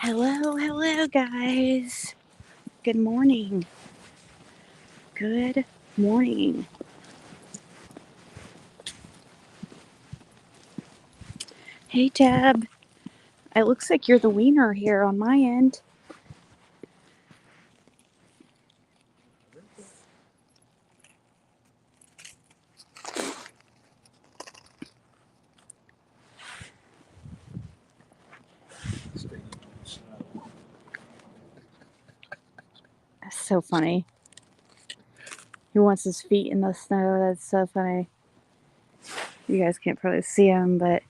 Hello, guys. Good morning. Good morning. Hey, Deb. It looks like you're the wiener here on my end. That's so funny. He wants his feet in the snow. That's so funny. You guys can't probably see him, but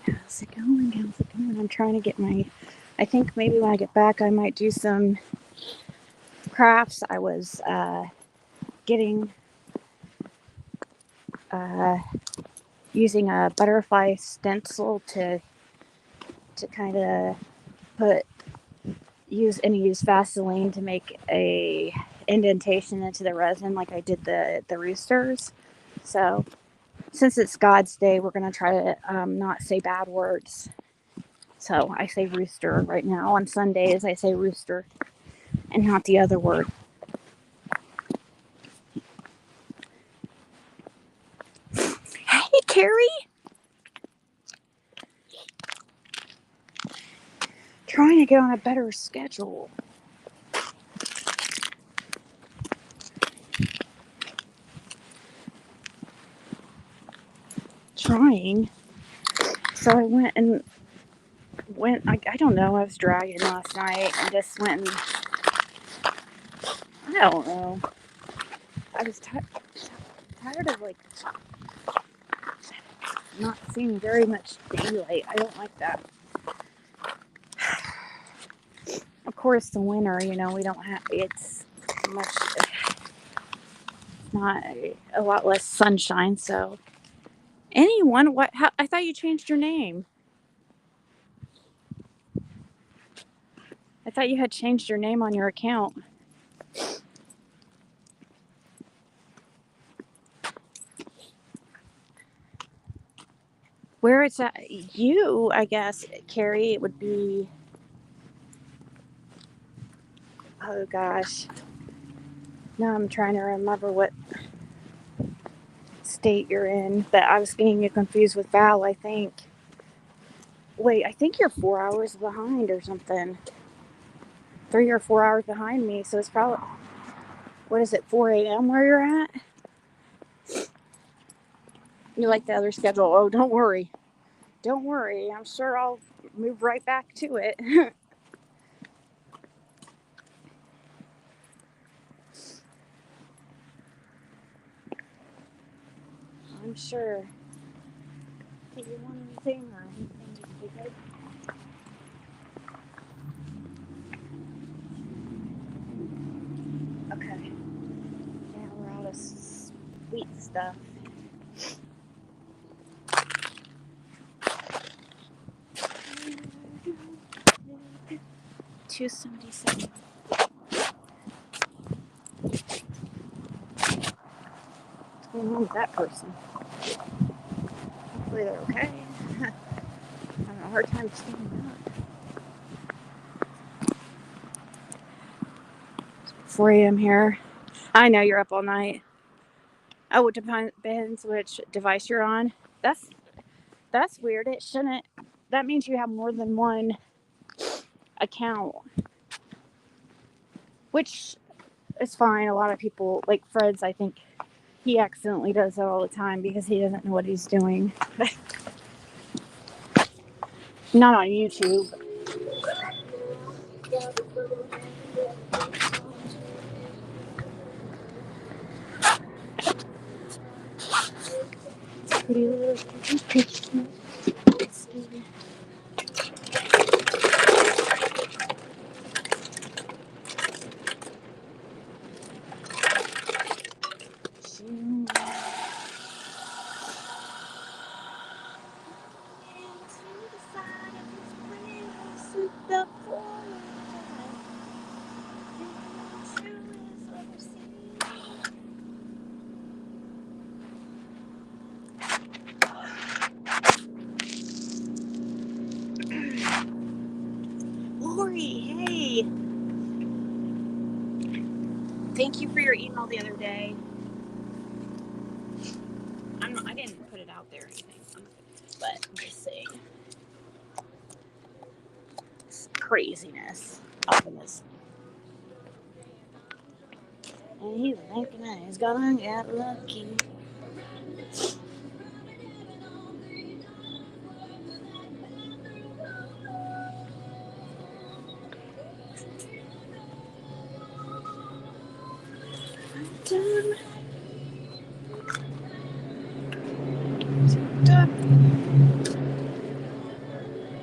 how's it going? How's it going? I'm trying to get my. I think maybe when I get back, I might do some crafts. I was getting uh, using a butterfly stencil to kind of put use Vaseline to make a indentation into the resin like I did the roosters. So since it's God's day, we're gonna try to not say bad words. So I say rooster right now. On Sundays, I say rooster and not the other word. Hey, Carrie. Trying to get on a better schedule. Trying. So I I don't know, I was dragging last night and just went and, I don't know. I was tired of like not seeing very much daylight. I don't like that. Of course, the winter, we don't have, it's much, not a lot less sunshine. So, anyone, I thought you changed your name. I thought you had changed your name on your account. Where it's at, I guess, Carrie, it would be, oh gosh. Now I'm trying to remember what state you're in, but I was getting you confused with Val, I think. Wait, I think you're 4 hours behind or something. 3 or 4 hours behind me, so it's probably, what is it, 4 a.m. where you're at? You like the other schedule? Oh, don't worry. Don't worry. I'm sure I'll move right back to it. I'm sure. Do you want anything or anything to be good? Okay. Yeah, we're out of sweet stuff. $2.77. What's going on with that person? Hopefully they're okay. I'm having a hard time standing up. 4 a.m. here. I know you're up all night. Oh, it depends which device you're on. That's weird. It shouldn't. That means you have more than one account, which is fine. A lot of people, like Fred's, I think he accidentally does that all the time because he doesn't know what he's doing. Not on YouTube. Pretty little Christmas. the forest. True is overseen. Lori, hey. Thank you for your email the other day. I didn't put it out there or anything, but I'm just saying. It's craziness up in this. And he's thinking he's gonna get lucky.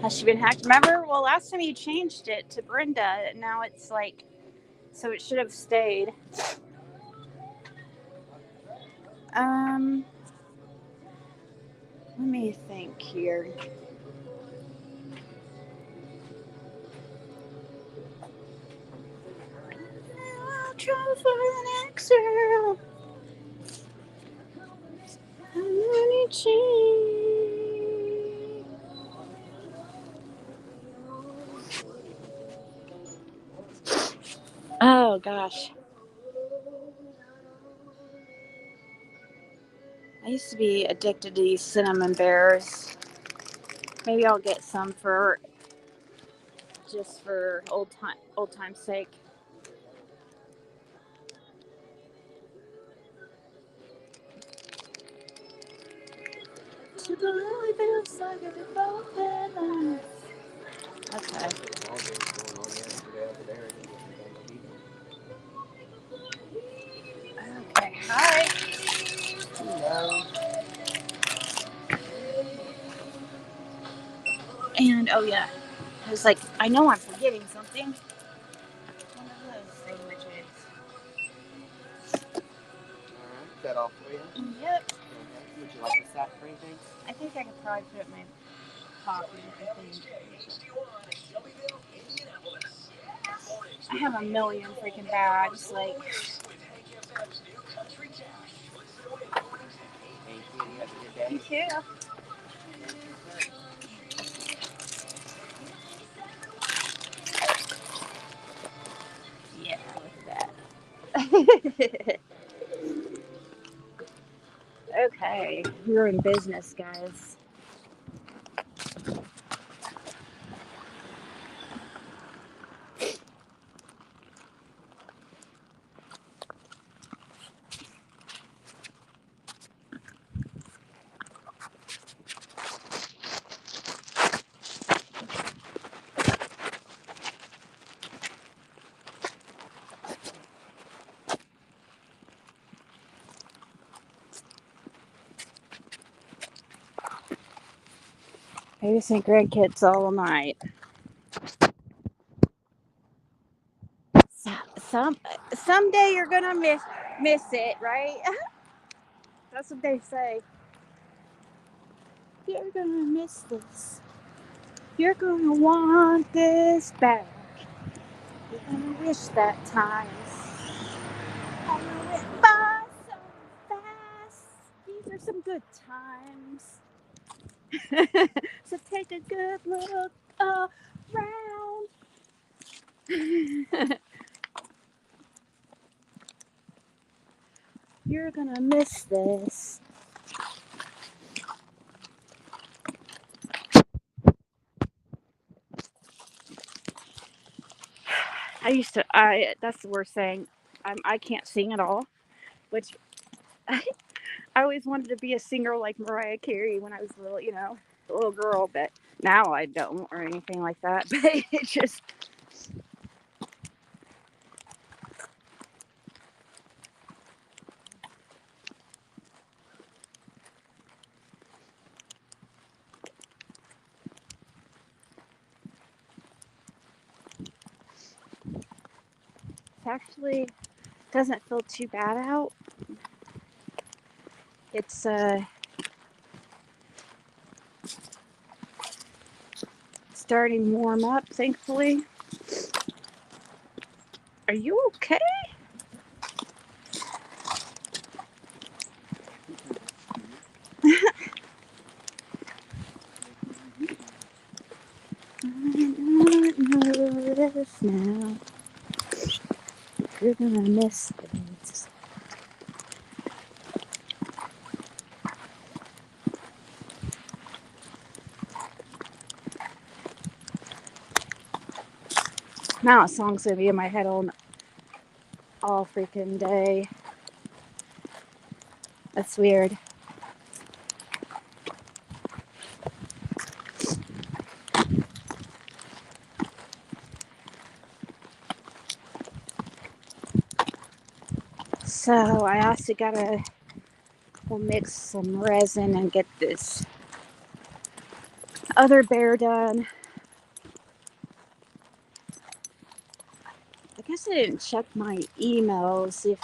Has she been hacked? Remember? Well, last time you changed it to Brenda, now it's like, so it should have stayed. Let me think here. I'll try for the next girl. Oh gosh. I used to be addicted to these cinnamon bears. Maybe I'll get some for just for old time's sake. To believe it feels like it's both heaven. Okay. Okay. Hi. Hello. And oh yeah, I was like, I know I'm forgetting something. One of those sandwiches. Alright, is that all for you? Yep. Okay. Would you like a sack for anything? I think I could probably put it in my pocket. I have a million freaking bags. Like. Thank you. You have a good day. You too. Yeah, look at that. Okay, you're in business, guys. Babysitting grandkids all night. Some someday you're gonna miss it, right? That's what they say. You're gonna miss this. You're gonna want this back. You're gonna wish that times went by so fast. These are some good times. So take a good look around. You're gonna miss this. That's the worst thing. I can't sing at all, which I always wanted to be a singer like Mariah Carey when I was little, a little girl, but now I don't or anything like that. But it just, actually doesn't feel too bad out. It's starting to warm up, thankfully. Are you okay? I don't know this now. You're gonna miss this. Now a song's gonna be in my head all freaking day. That's weird. So I also gotta mix some resin and get this other bear done. I guess I didn't check my email, see if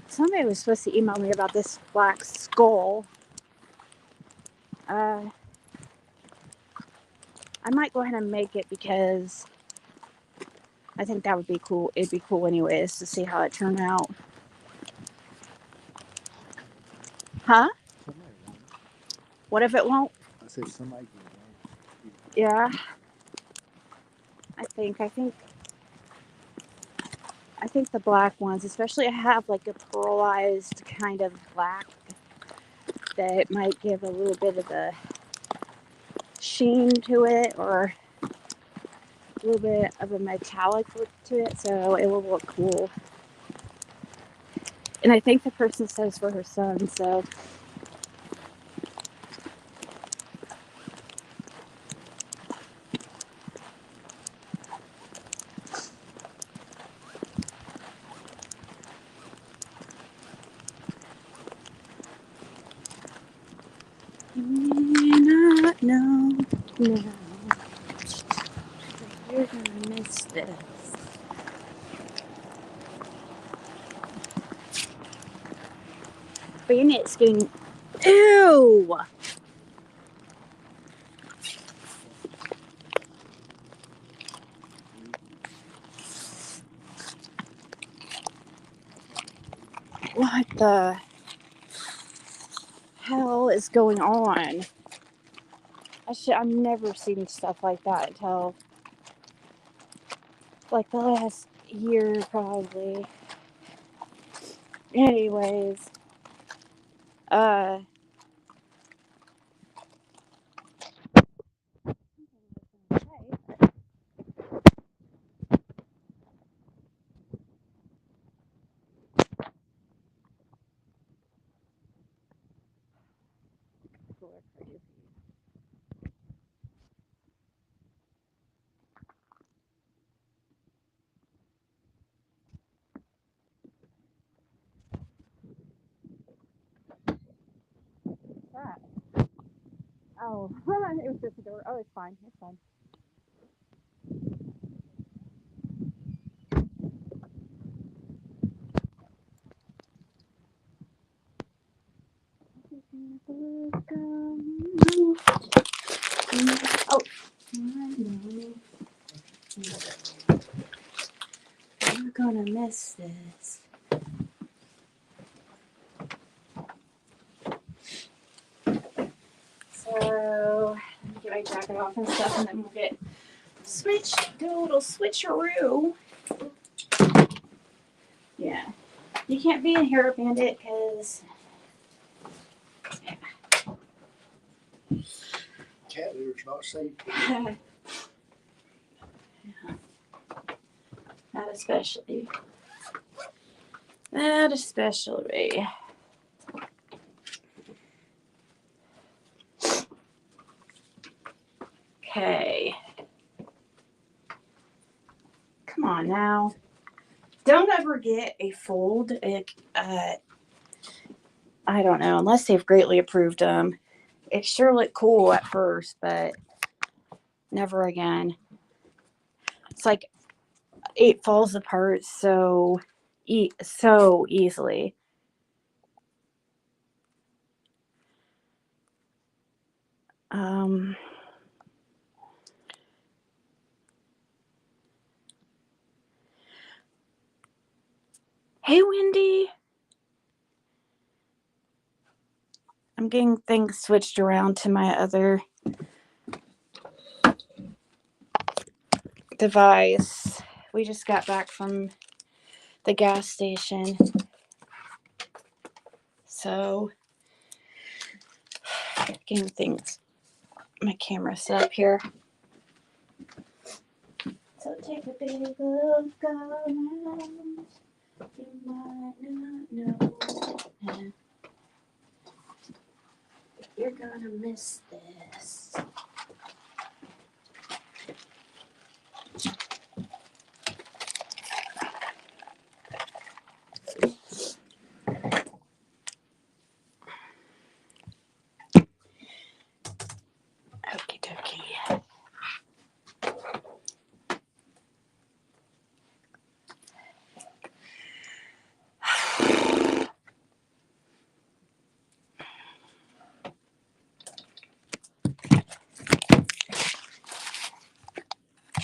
somebody was supposed to email me about this black skull. I might go ahead and make it because I think that would be cool. It'd be cool anyways to see how it turned out. Huh? What if it won't? I said somebody. Yeah. I think the black ones, especially have like a pearlized kind of black that might give a little bit of a sheen to it or a little bit of a metallic look to it, so it will look cool. And I think the person says for her son, so you may not know now. You're gonna miss this. Bayonet's getting. Ew! What the hell is going on? I've never seen stuff like that until like the last year, probably. Anyways, uh, that? Oh, it was just a door. Oh, it's fine. It's fine. Oh, I'm gonna miss this. So, let me get my jacket off and stuff, and then we'll get do a little switcheroo. Yeah. You can't be in here, Bandit, because. Cat litters not safe. Not especially. Not especially. Okay. Come on now. Don't ever get a fold. I don't know, unless they've greatly approved them. It sure looked cool at first, but never again. It's like it falls apart so easily. Um, Hey, Wendy. I'm getting things switched around to my other device. We just got back from the gas station. So, getting things, my camera set up here. So, take a big look around. You might not know. You're gonna miss this. Okie dokie.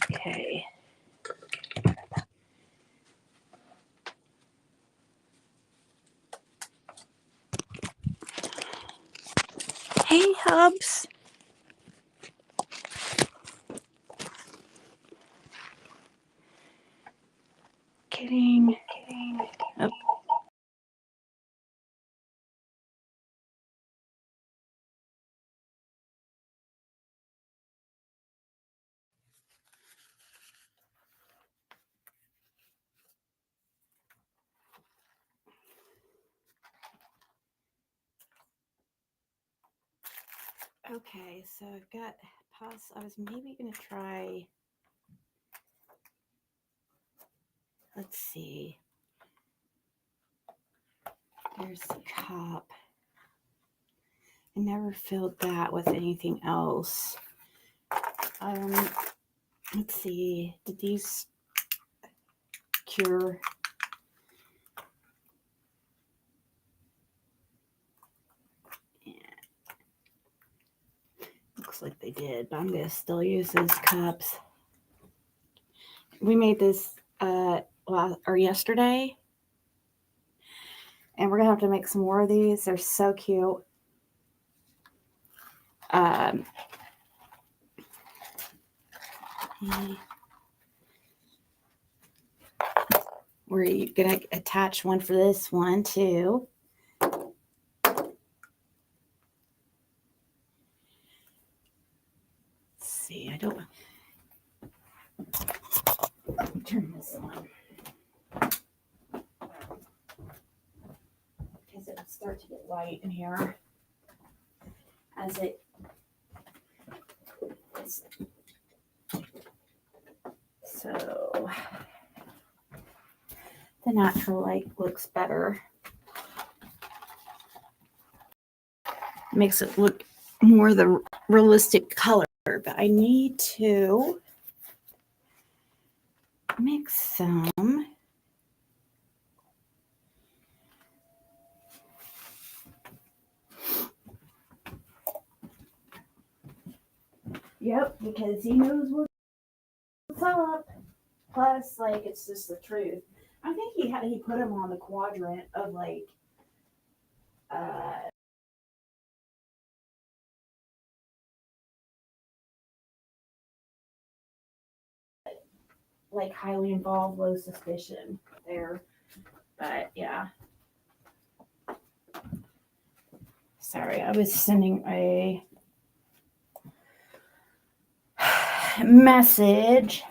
Okay. Hey, Hubs. Kidding. Oh. Okay, so I've got I was maybe gonna try. Let's see. There's the cup. I never filled that with anything else. Let's see. Did these cure? Yeah. Looks like they did, but I'm gonna still use those cups. We made this yesterday, and we're gonna have to make some more of these. They're so cute. We're gonna attach one for this one too. Let's see, I don't turn this on because it'll start to get light in here as it is. So the natural light looks better. Makes it look more the realistic color, but I need to mix some. Yep, because he knows what's up. Plus, like, it's just the truth. I think he put him on the quadrant of like highly involved, low suspicion there. But yeah. Sorry, I was sending a message.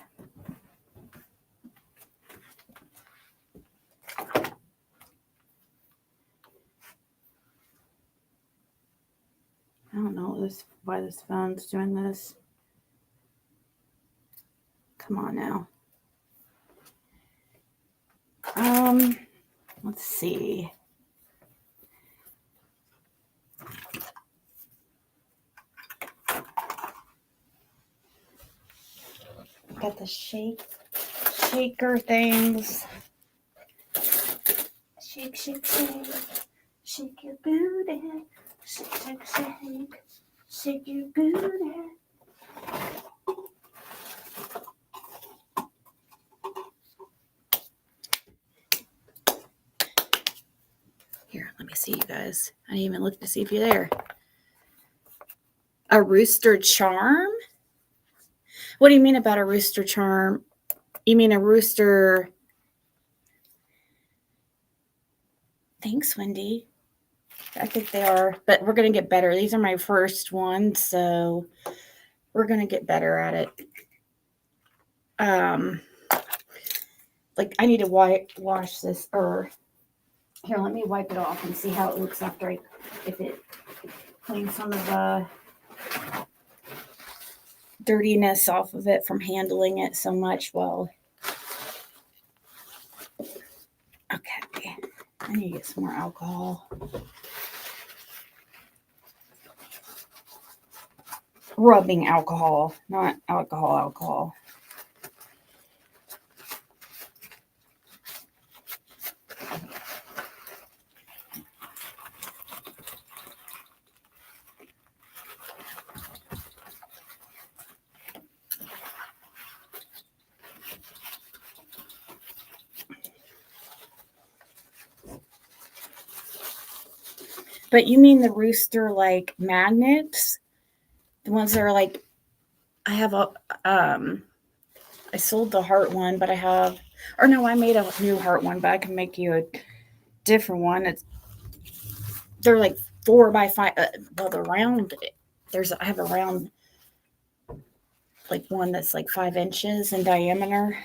I don't know why this phone's doing this. Come on now. Let's see. Got the shaker things. Shake, shake, shake. Shake your booty. Shake, shake, shake. Shake your booty. guys. I didn't even look to see if you're there. A rooster charm? What do you mean about a rooster charm? You mean a rooster? Thanks, Wendy. I think they are, but we're going to get better. These are my first ones, so we're going to get better at it. Like I need to wash this, or here, let me wipe it off and see how it looks after if it cleans some of the dirtiness off of it from handling it so much. Well, okay, I need to get some more alcohol. Rubbing alcohol, not alcohol. But you mean the rooster like magnets? The ones that are like, I have a, I sold the heart one, but I made a new heart one, but I can make you a different one. They're like 4x5. Well, the round, I have a round, like one that's like 5 inches in diameter.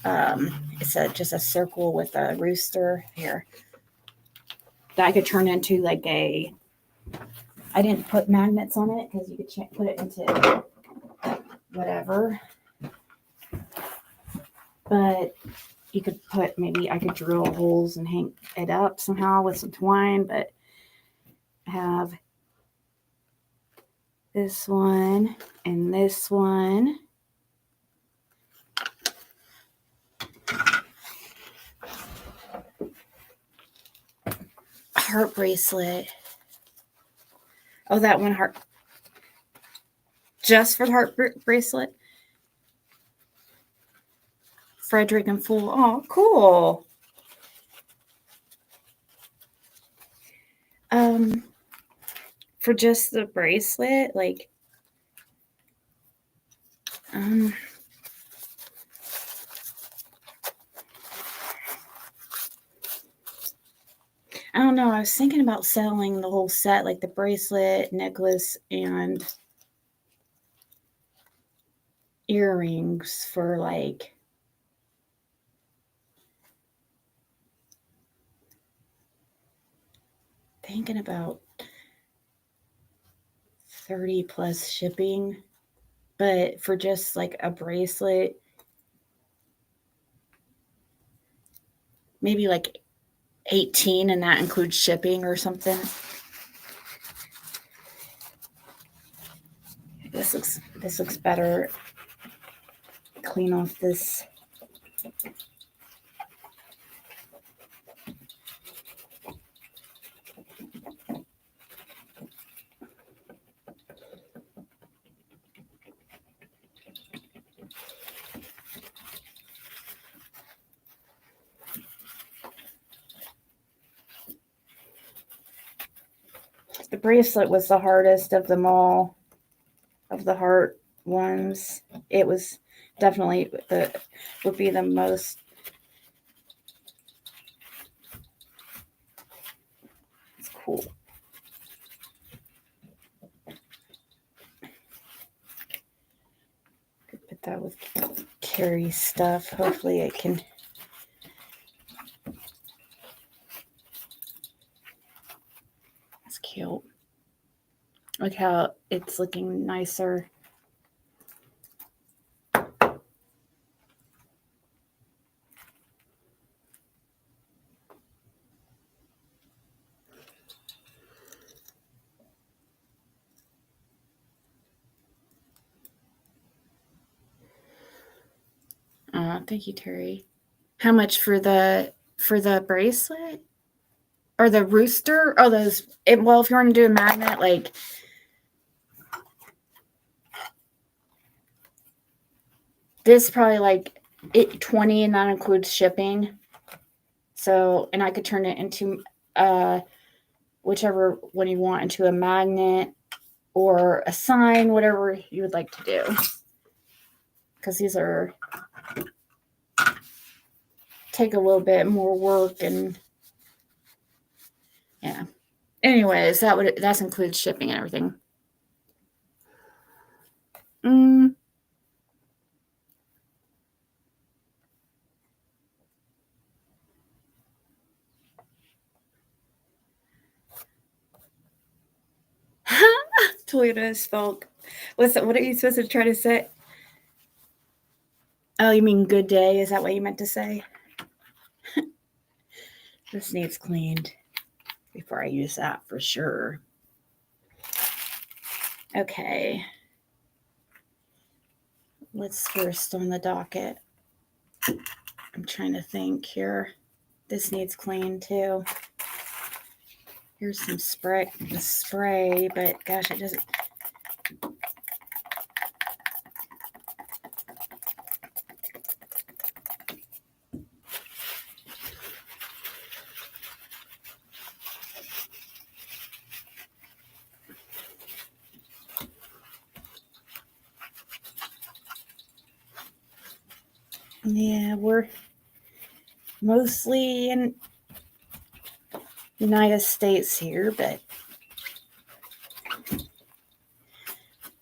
It's just a circle with a rooster here that I could turn into like I didn't put magnets on it because you could put it into whatever. But you could I could drill holes and hang it up somehow with some twine, but I have this one and this one. Heart bracelet. Oh, that one heart. Just for the heart bracelet. Frederick and Fool. Oh, cool. For just the bracelet, like, I don't know. I was thinking about selling the whole set, like the bracelet, necklace, and earrings for like thinking about 30 plus shipping, but for just like a bracelet, maybe like 18, and that includes shipping or something. This looks better. Clean off this. The bracelet was the hardest of them all, of the heart ones. It was definitely would be the most. It's cool. Could put that with Carrie's stuff. Hopefully it can. That's cute. Look how it's looking nicer. Thank you, Terry. How much for the bracelet or the rooster? Oh, those. Well, if you want to do a magnet, like this, probably like 20, and that includes shipping. So, and I could turn it into whichever one you want, into a magnet or a sign, whatever you would like to do. Because these are take a little bit more work, and yeah. Anyways, that's includes shipping and everything. Toyota spelled. What are you supposed to try to say? Oh, you mean good day? Is that what you meant to say? This needs cleaned before I use that for sure. Okay. What's first on the docket? I'm trying to think here. This needs cleaned too. Here's some spray, but gosh, it doesn't. Yeah, we're mostly in United States here, but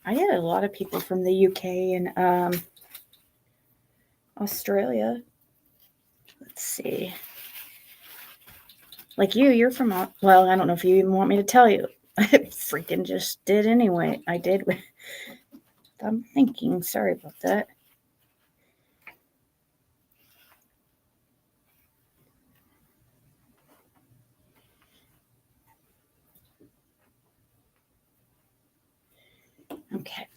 I get a lot of people from the UK and Australia. Let's see. Like you're from, well, I don't know if you even want me to tell you. I freaking just did anyway. I did. I'm thinking. Sorry about that. Okay.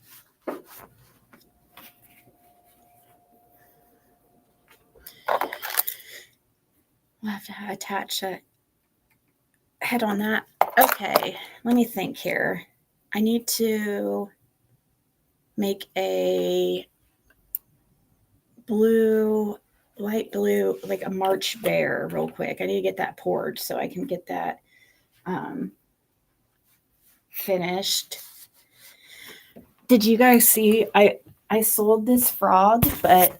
We'll have to attach a head on that. Okay, let me think here. I need to make a light blue, like a March bear real quick. I need to get that poured so I can get that finished. Did you guys see? I sold this frog, but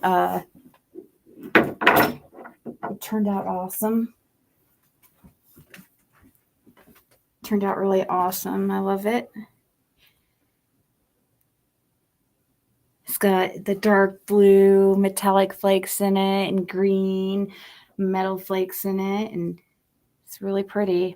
it turned out awesome. Turned out really awesome. I love it. It's got the dark blue metallic flakes in it and green metal flakes in it, and it's really pretty.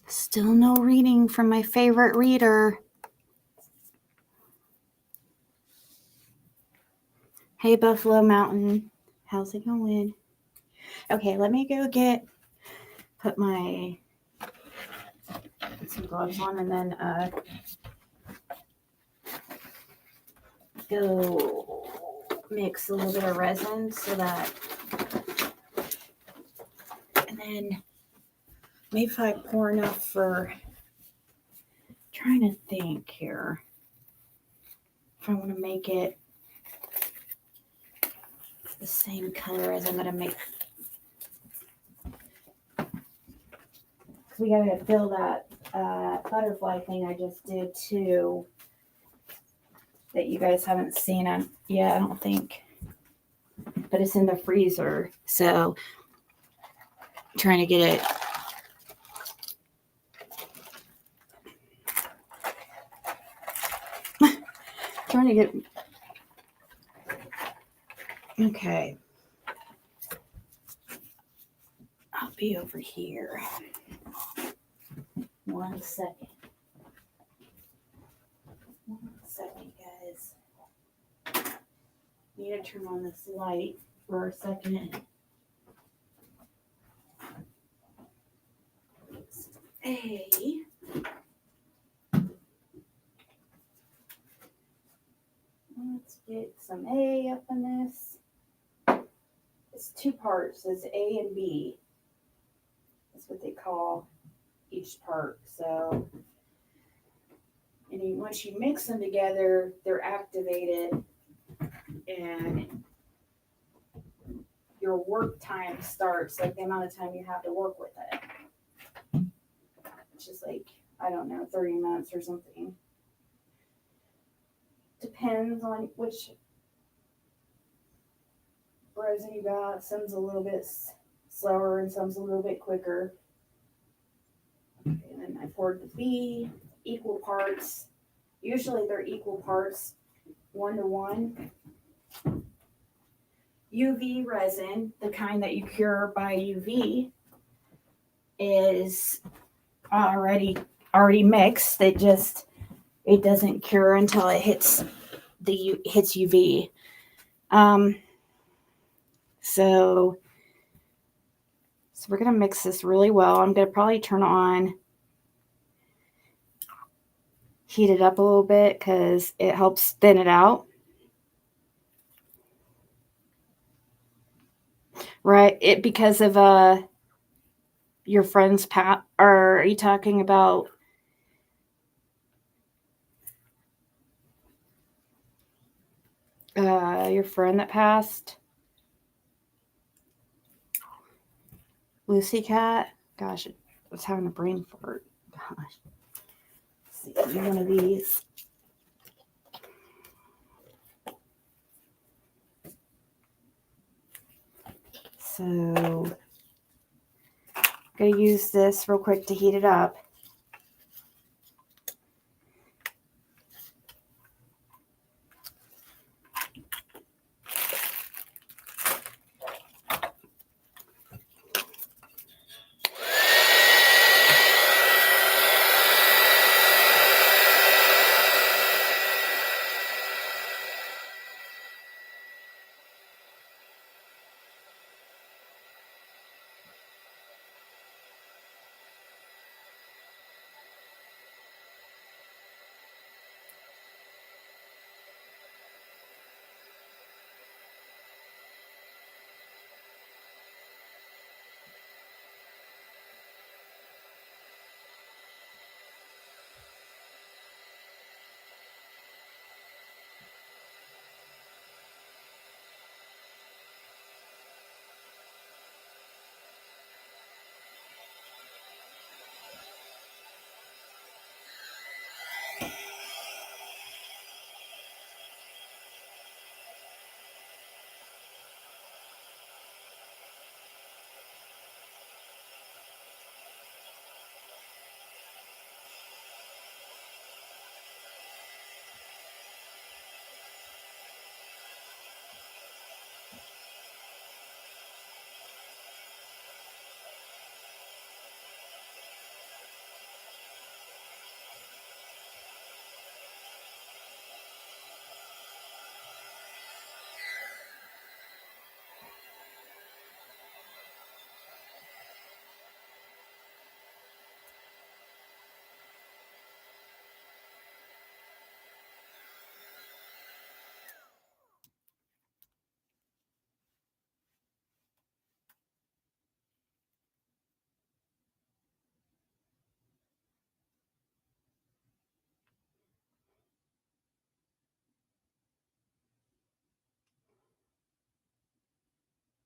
Still no reading from my favorite reader. Hey, Buffalo Mountain. How's it going? Okay, let me go put some gloves on, and then go mix a little bit of resin so that, and then maybe if I pour enough for, trying to think here, if I want to make it the same color as I'm going to make, we got to fill that butterfly thing I just did too, that you guys haven't seen yet, I don't think, but it's in the freezer, so I'm trying to get it okay. I'll be over here. 1 second. 1 second, guys. Need to turn on this light for a second. Hey. Let's get some A up in this. It's two parts. It's A and B. That's what they call each part. So, and once you mix them together, they're activated, and your work time starts, like the amount of time you have to work with it, which is like, I don't know, 30 minutes or something. Depends on which resin you got. Some's a little bit slower and some's a little bit quicker. Okay, and then I poured the B, equal parts. Usually they're equal parts, 1-to-1. UV resin, the kind that you cure by UV, is already mixed. It doesn't cure until it hits UV. So we're gonna mix this really well. I'm gonna probably heat it up a little bit because it helps thin it out. Right? It because of your friend's or are you talking about your friend that passed? Lucy Cat? Gosh, I was having a brain fart. Gosh. Let's see, one of these. So I'm going to use this real quick to heat it up.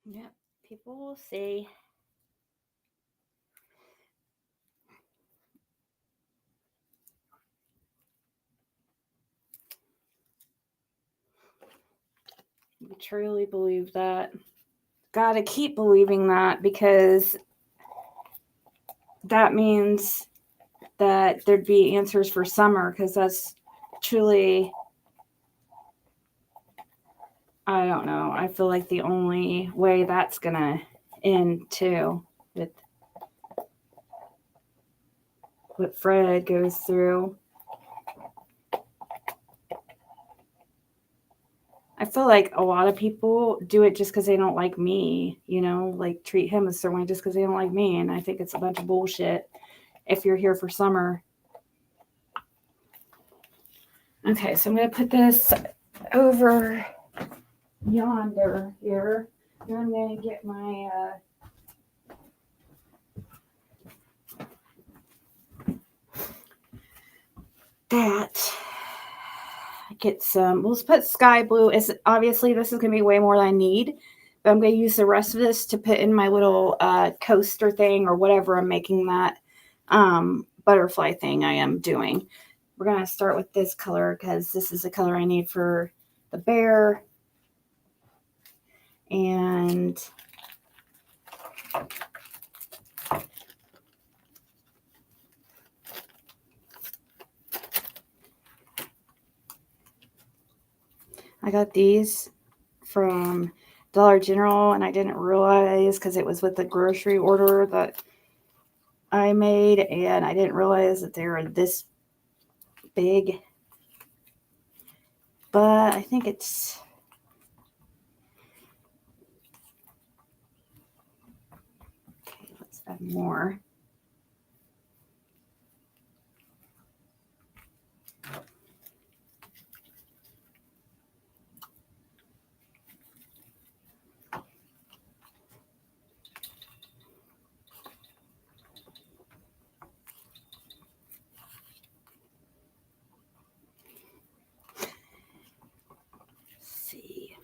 Yep, people will see. I truly believe that. Gotta keep believing that, because that means that there'd be answers for summer, because that's truly, I don't know, I feel like the only way that's gonna end too, with what Fred goes through. I feel like a lot of people do it just because they don't like me, like treat him a certain way just because they don't like me. And I think it's a bunch of bullshit if you're here for summer. Okay, so I'm going to put this over yonder here. And I'm going to get my that. Get some, let's put sky blue. Is obviously this is going to be way more than I need, but I'm going to use the rest of this to put in my little coaster thing or whatever I'm making that butterfly thing I am doing. We're going to start with this color because this is the color I need for the bear. And I got these from Dollar General, and I didn't realize because it was with the grocery order that I made, and I didn't realize that they were this big. But I think it's okay. Let's add more. See.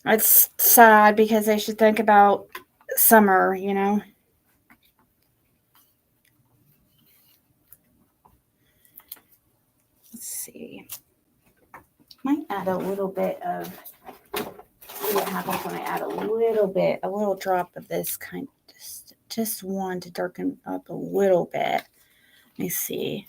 It's sad because they should think about summer, you know. Let's see. Might add a little bit of, see what happens when I add a little drop of this kind, just one to darken up a little bit. Let me see.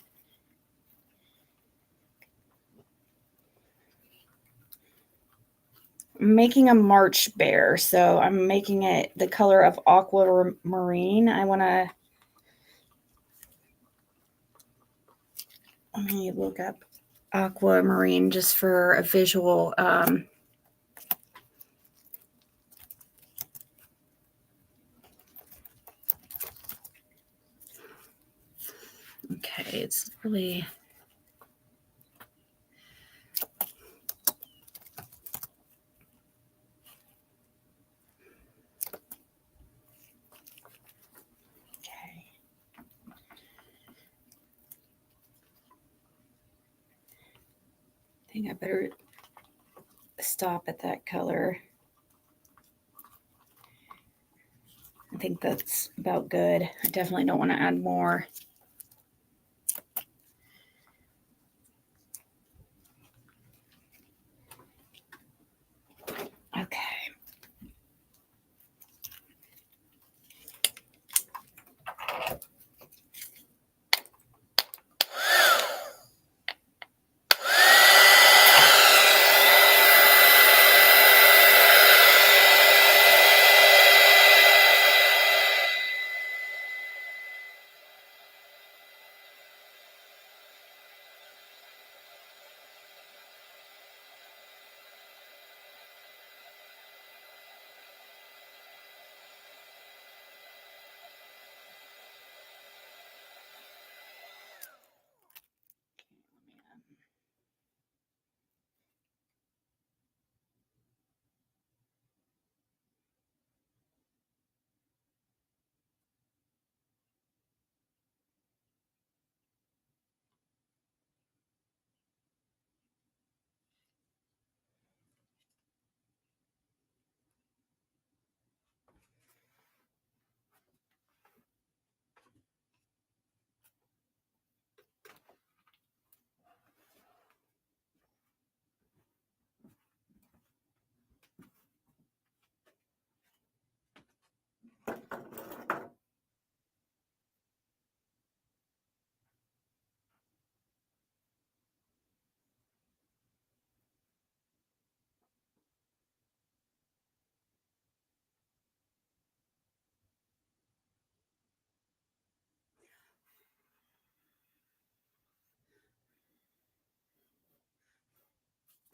I'm making a March bear, so I'm making it the color of aquamarine. I want to, let me look up aquamarine just for a visual. Okay, it's really, okay. I think I better stop at that color. I think that's about good. I definitely don't want to add more. Okay.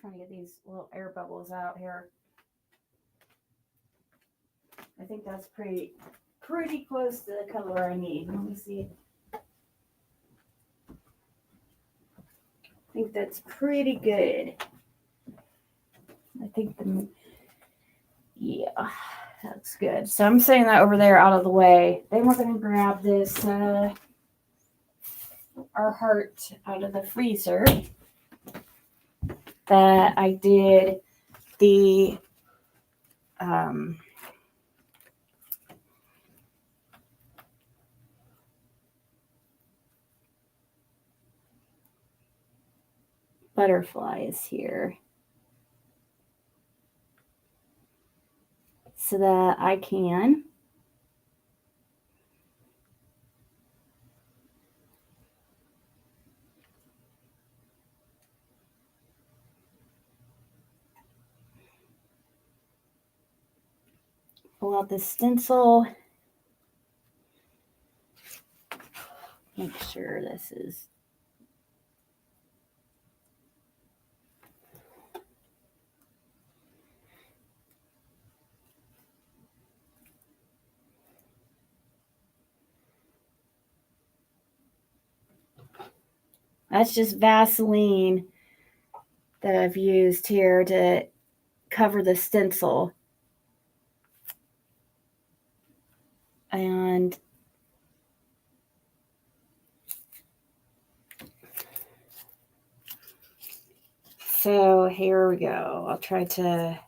Trying to get these little air bubbles out here. I think that's pretty close to the color I need. Let me see. I think that's pretty good. I think yeah, that's good. So I'm setting that over there out of the way. Then we're going to grab this our heart out of the freezer that I did the butterflies here so that I can pull out the stencil. Make sure this is that's just Vaseline that I've used here to cover the stencil. And so here we go. I'll try to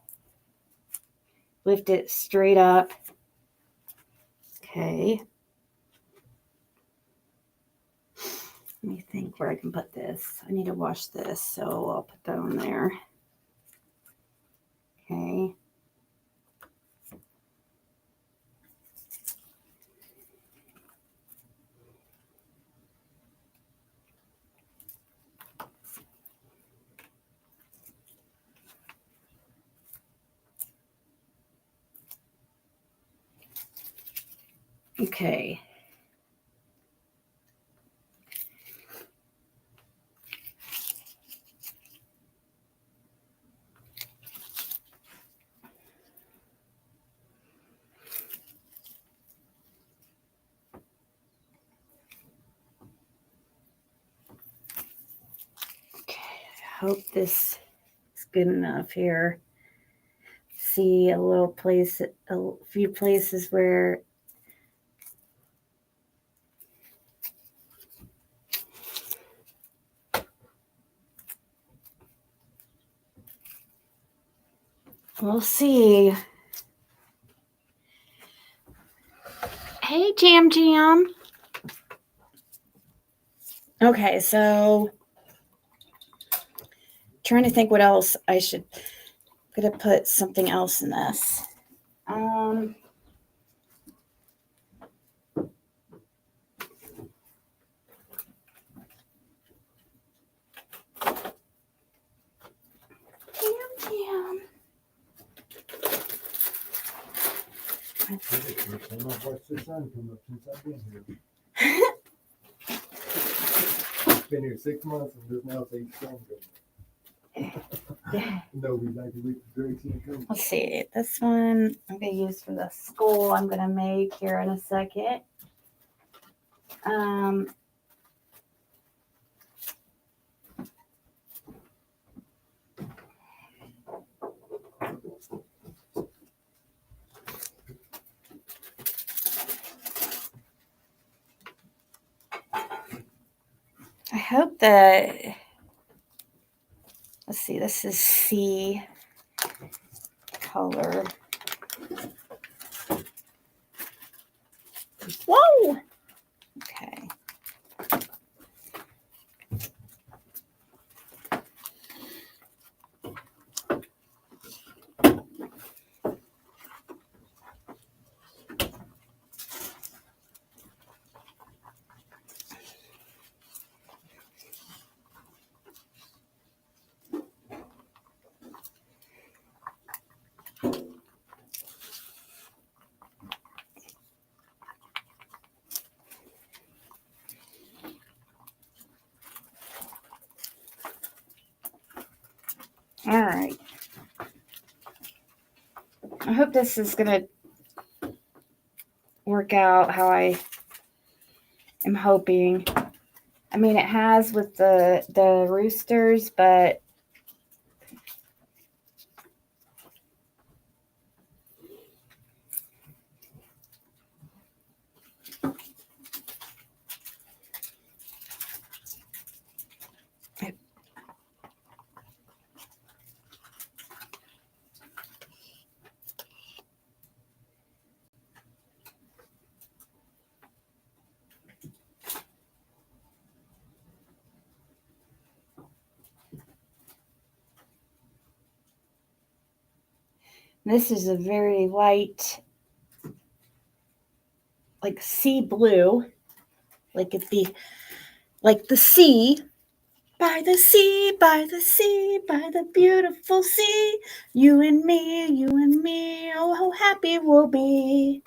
lift it straight up. Okay. Let me think where I can put this. I need to wash this, so I'll put that on there. Okay. Okay. I hope this is good enough here. See a little place, a few places where we'll see. Hey, Jam Jam. Okay, so trying to think what else I should. I'm gonna put something else in this. Jam. I've not watched the sun come up since I've been here. Been here 6 months and just now see sun go. No, we like to read the direction it comes. Let's see. This one I'm gonna use for the skull I'm gonna make here in a second. I hope that, let's see, this is C color. Whoa! Okay. All right. I hope this is gonna work out how I am hoping. I mean, it has with the roosters, but this is a very light, like sea blue, like the sea. By the sea, by the sea, by the beautiful sea, you and me, oh, how happy we'll be.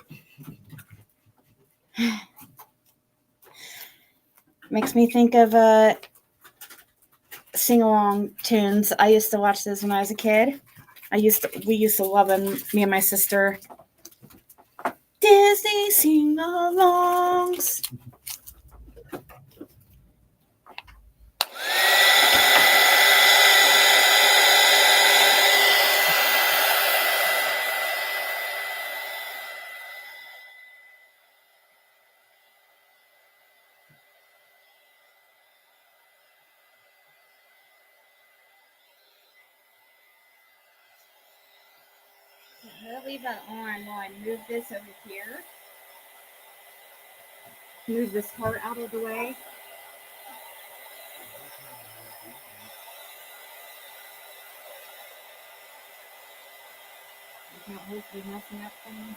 Makes me think of sing-along tunes. I used to watch this when I was a kid. We used to love them, me and my sister. Disney sing-alongs. I'll leave that on while I move this over here. Move this cart out of the way. It's not hopefully messing up things.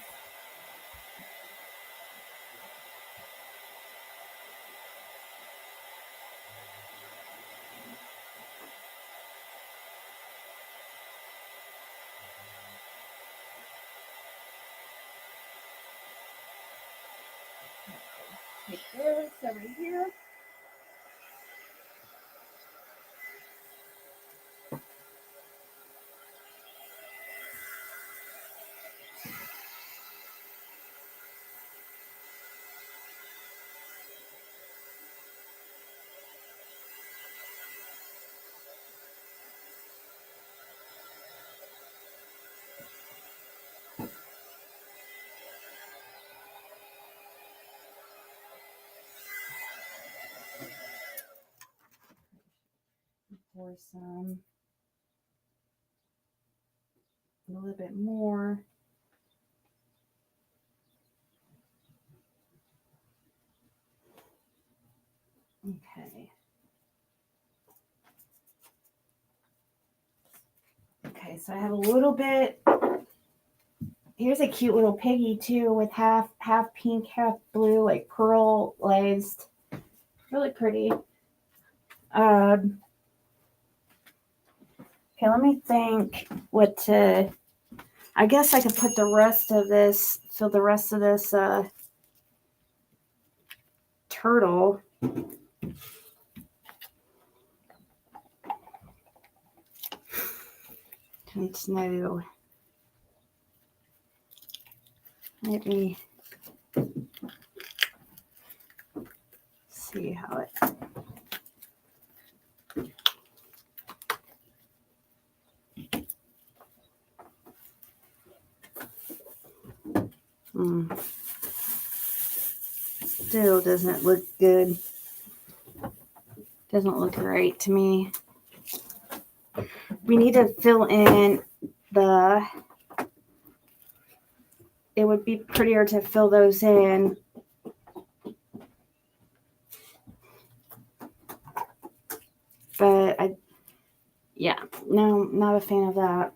Take this over here. Pour some, a little bit more. Okay. Okay, so I have a little bit. Here's a cute little piggy too, with half pink, half blue, like pearl laced. Really pretty. Okay, let me think what to. I guess I could put the rest of this, fill the rest of this turtle. It's new. Let me see how it. Still doesn't look good. Doesn't look right to me. We need to fill in the. It would be prettier to fill those in. But no, not a fan of that.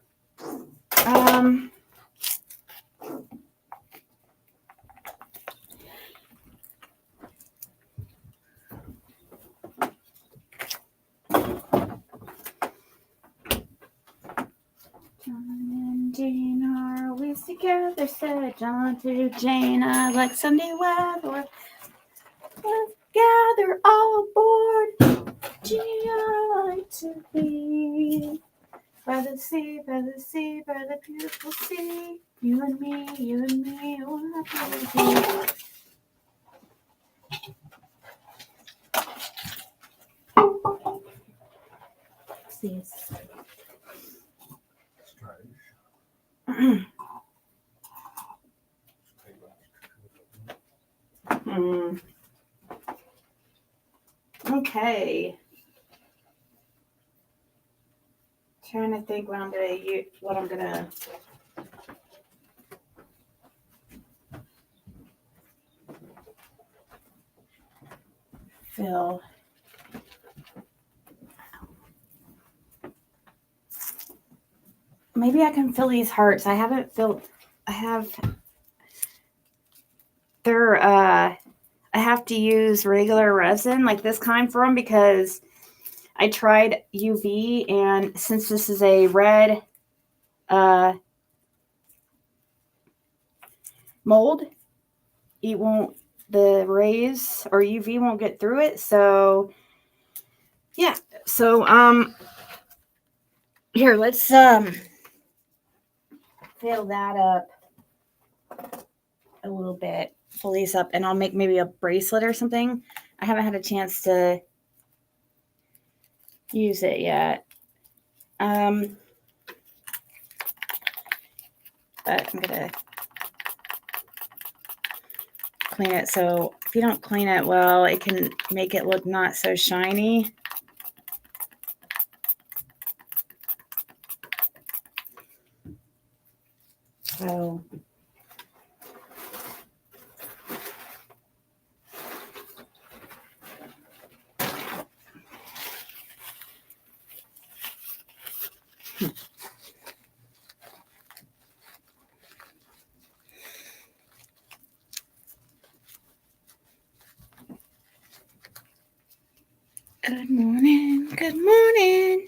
John and Jane are always together, said John to Jane. I like Sunday weather. Let's gather all aboard. Gee, I like to be By the sea, by the sea, by the beautiful sea. You and me, oh happy we'll be. See. Okay. Trying to think what I'm gonna fill. Maybe I can fill these hearts. I haven't filled. I have to use regular resin like this kind for them because I tried UV, and since this is a red mold, the rays or UV won't get through it. So yeah. So here, let's fill that up a little bit. Pull these up, and I'll make maybe a bracelet or something. I haven't had a chance to use it yet. But I'm gonna clean it. So if you don't clean it well, it can make it look not so shiny. So good morning, good morning.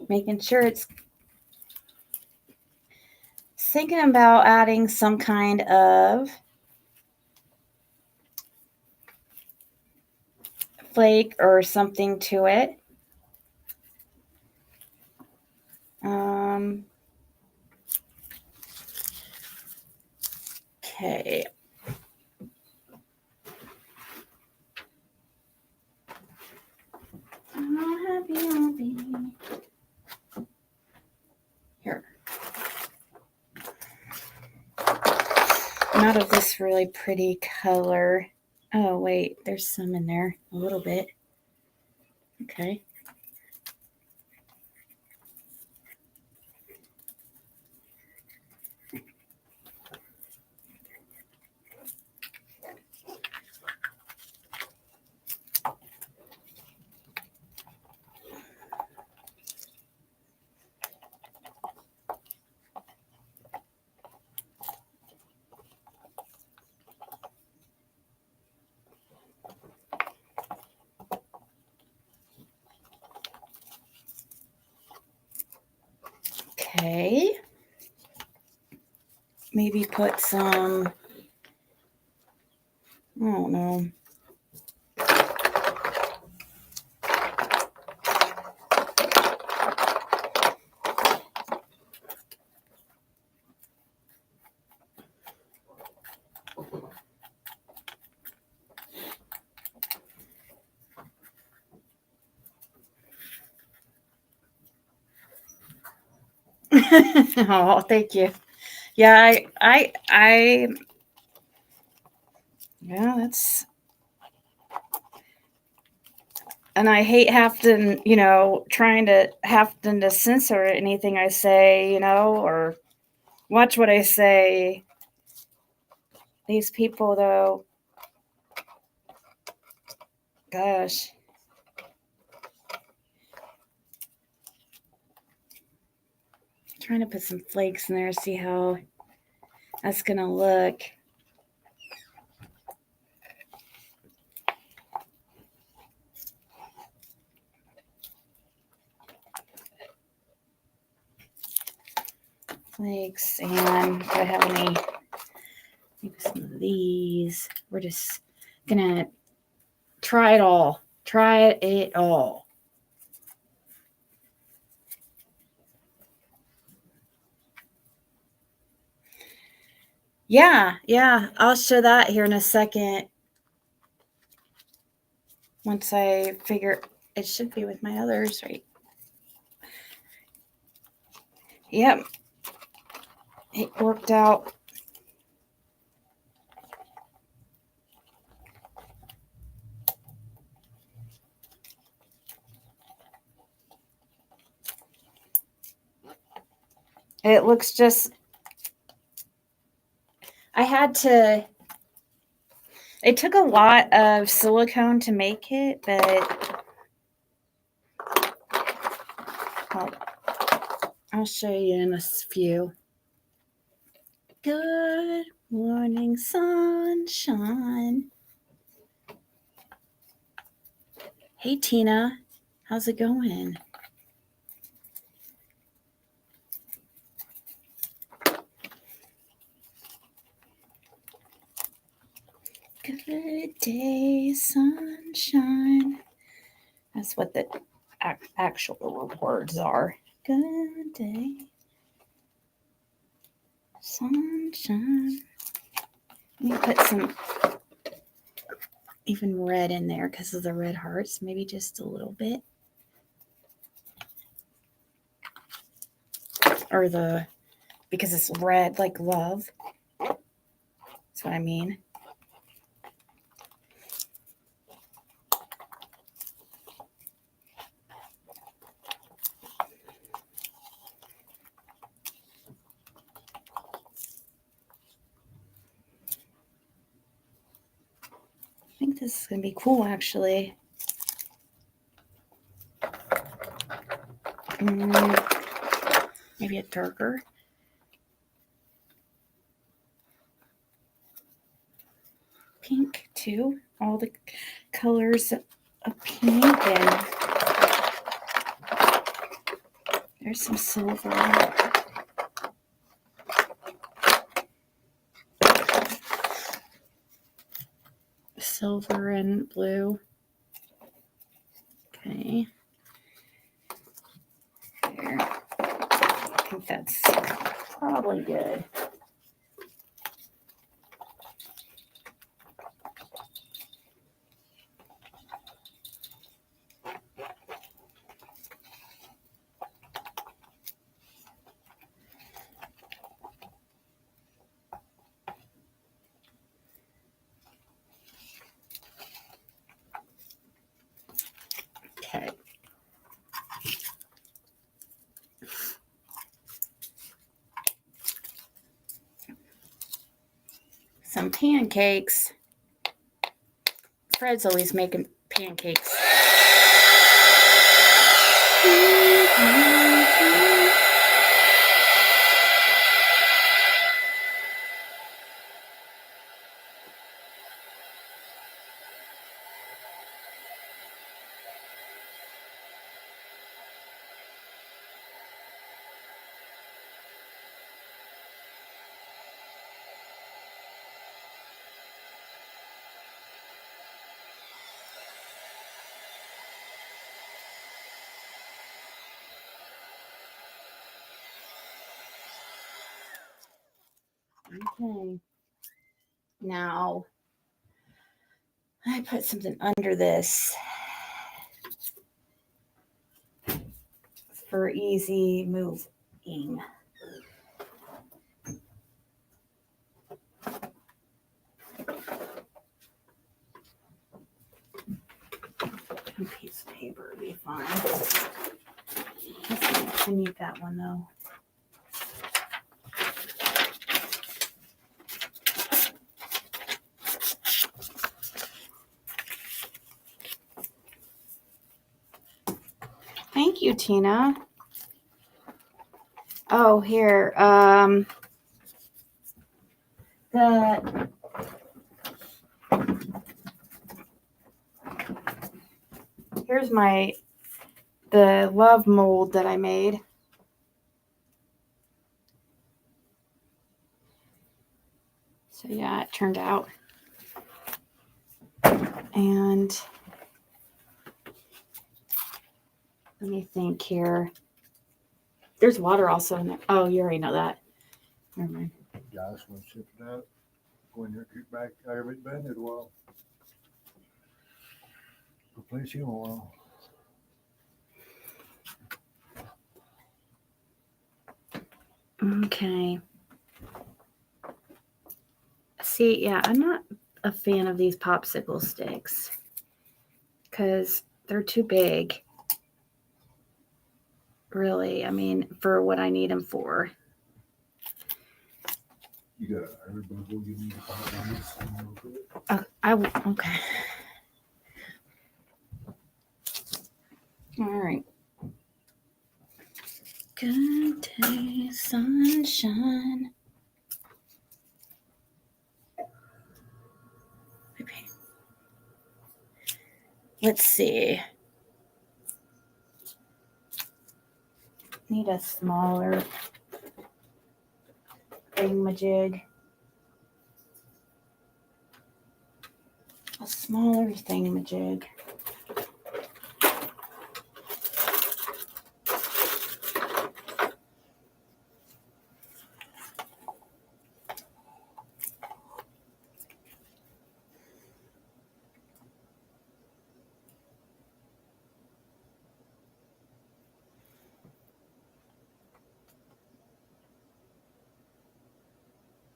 Making sure it's thinking about adding some kind of flake or something to it. Okay. Here. Not of this really pretty color. Oh, wait, there's some in there, a little bit. Okay. Okay. Maybe put some, I don't know. Oh, thank you. Yeah, yeah, that's, and I hate having, trying to having to censor anything I say, or watch what I say. These people, though, gosh. Trying to put some flakes in there, see how that's gonna look. Flakes, and do I have any? Maybe some of these. We're just gonna try it all. Try it all. Yeah. I'll show that here in a second. Once I figure it should be with my others, right? Yep. It worked out. It looks just, it took a lot of silicone to make it, but I'll show you in a few. Good morning, sunshine. Hey, Tina. How's it going? Good day, sunshine. That's what the actual words are. Good day, sunshine. Let me put some even red in there because of the red hearts. Maybe just a little bit. Or because it's red like love. That's what I mean. I think this is going to be cool, actually. Maybe a darker. Pink, too. All the colors of pink. And there's some silver. Silver and blue. Okay. There. I think that's probably good. Okay. Some pancakes. Fred's always making pancakes. Okay. Now, I put something under this for easy moving. A piece of paper would be fine. I need that one though. Thank you, Tina. Oh, here. Here's the love mold that I made. So yeah, it turned out. And let me think here. There's water also in there. Oh, you already know that. Never mind. Guys, want to ship it out? Go in there, kick back, I haven't been in a while. Replace you in a while. Okay. See, yeah, I'm not a fan of these popsicle sticks because they're too big. Really, I mean, for what I need them for. You got an iron bubble you need to find this. Okay. All right. Good day, sunshine. Okay. Let's see. Need a smaller thingamajig. A smaller thingamajig.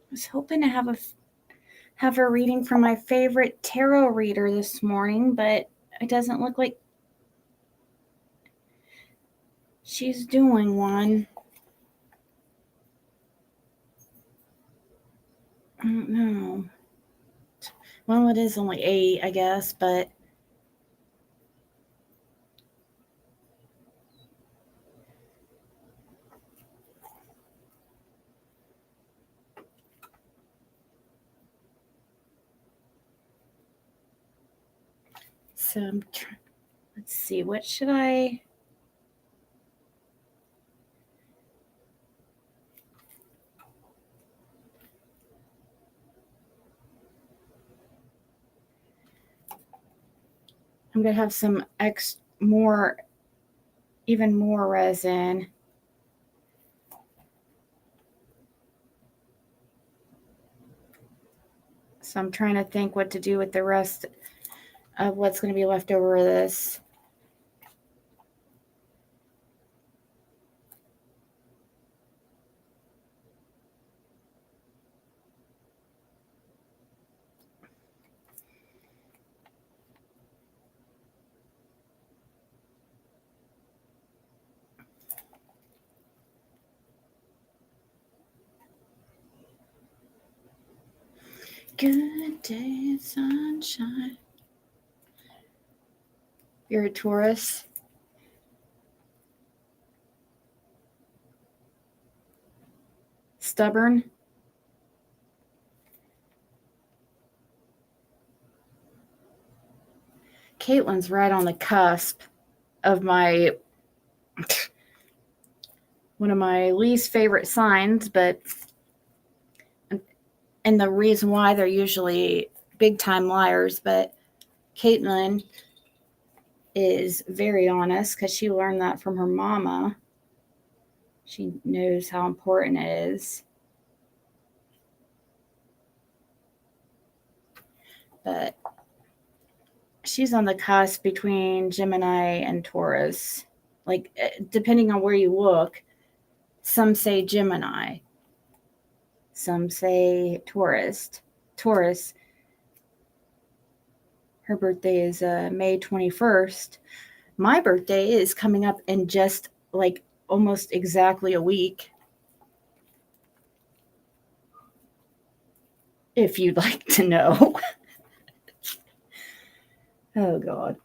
I was hoping to have a reading from my favorite tarot reader this morning, but it doesn't look like she's doing one. I don't know. Well, it is only 8, I guess, but so let's see, what should I? I'm gonna have some even more resin. So I'm trying to think what to do with the rest of what's going to be left over of this. Good day, sunshine. You're a Taurus. Stubborn. Caitlin's right on the cusp of one of my least favorite signs, and the reason why they're usually big time liars, but Caitlin is very honest because she learned that from her mama. She knows how important it is. But she's on the cusp between Gemini and Taurus. Like, depending on where you look, some say Gemini, some say Taurus. Her birthday is May 21st. My birthday is coming up in just like almost exactly a week. If you'd like to know. Oh, God.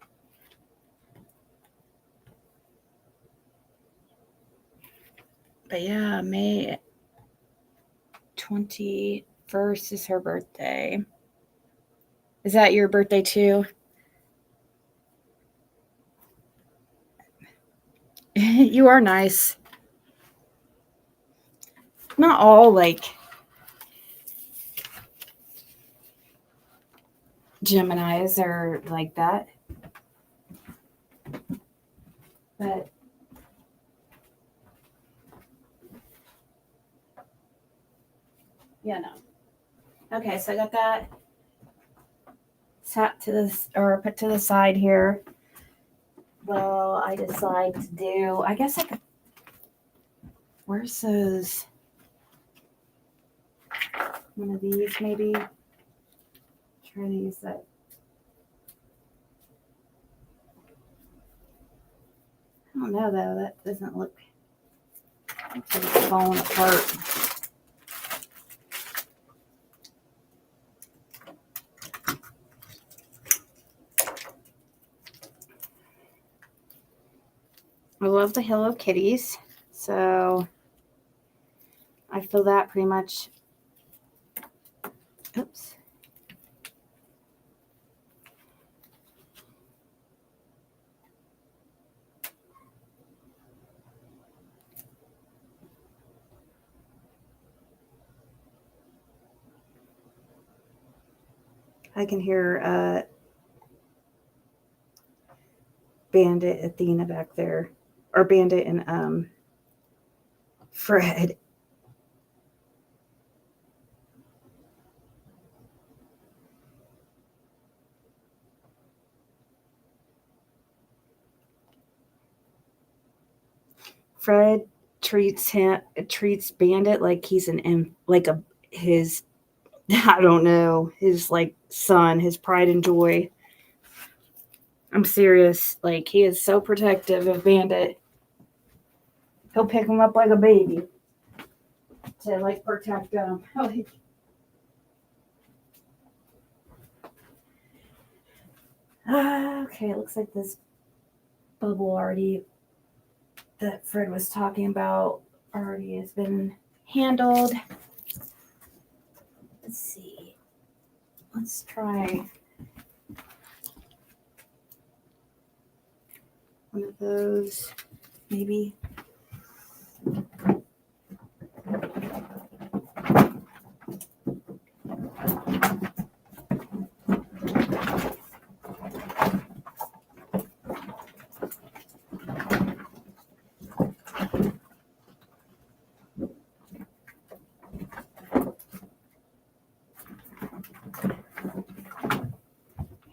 But yeah, May 21st is her birthday. Is that your birthday too? You are nice. Not all like Geminis are like that. But yeah, no. Okay, so I got that sat to this or put to the side here. Well, I decide to do, I guess I could, where's those? One of these maybe. Try to use that. I don't know though, that doesn't look like it's falling apart. I love the Hello Kitties, so I feel that pretty much. Oops. I can hear Bandit Athena back there, or Bandit and Fred. Fred treats Bandit like he's his I don't know, his like son, his pride and joy. I'm serious. Like, he is so protective of Bandit. He'll pick him up like a baby to like protect him. Okay, it looks like this bubble already that Fred was talking about already has been handled. Let's see. Let's try one of those, maybe.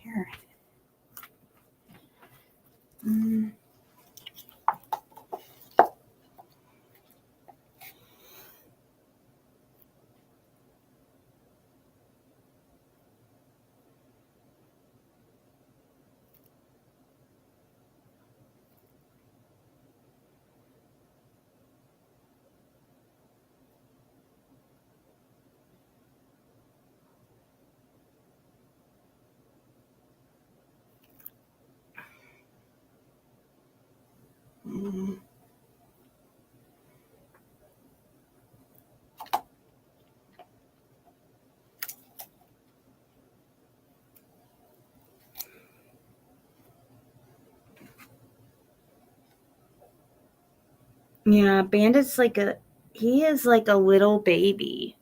Here. Yeah, Bandit's he is like a little baby.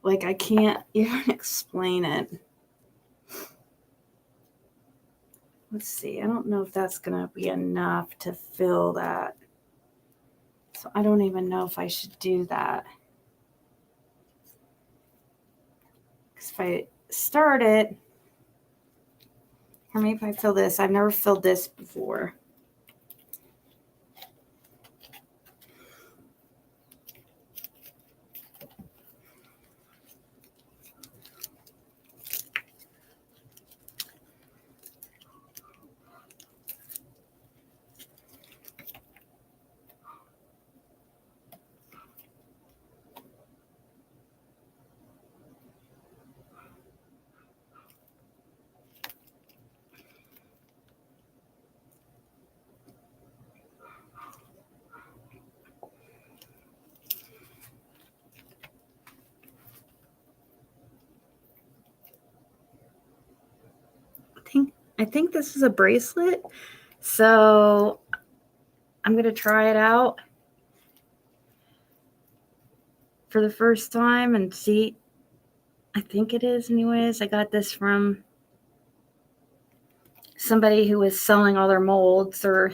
Like, I can't even explain it. Let's see. I don't know if that's going to be enough to fill that. So I don't even know if I should do that. Because if I start it, or maybe if I fill this, I've never filled this before. I think this is a bracelet. So I'm going to try it out for the first time and see. I think it is anyways. I got this from somebody who was selling all their molds, or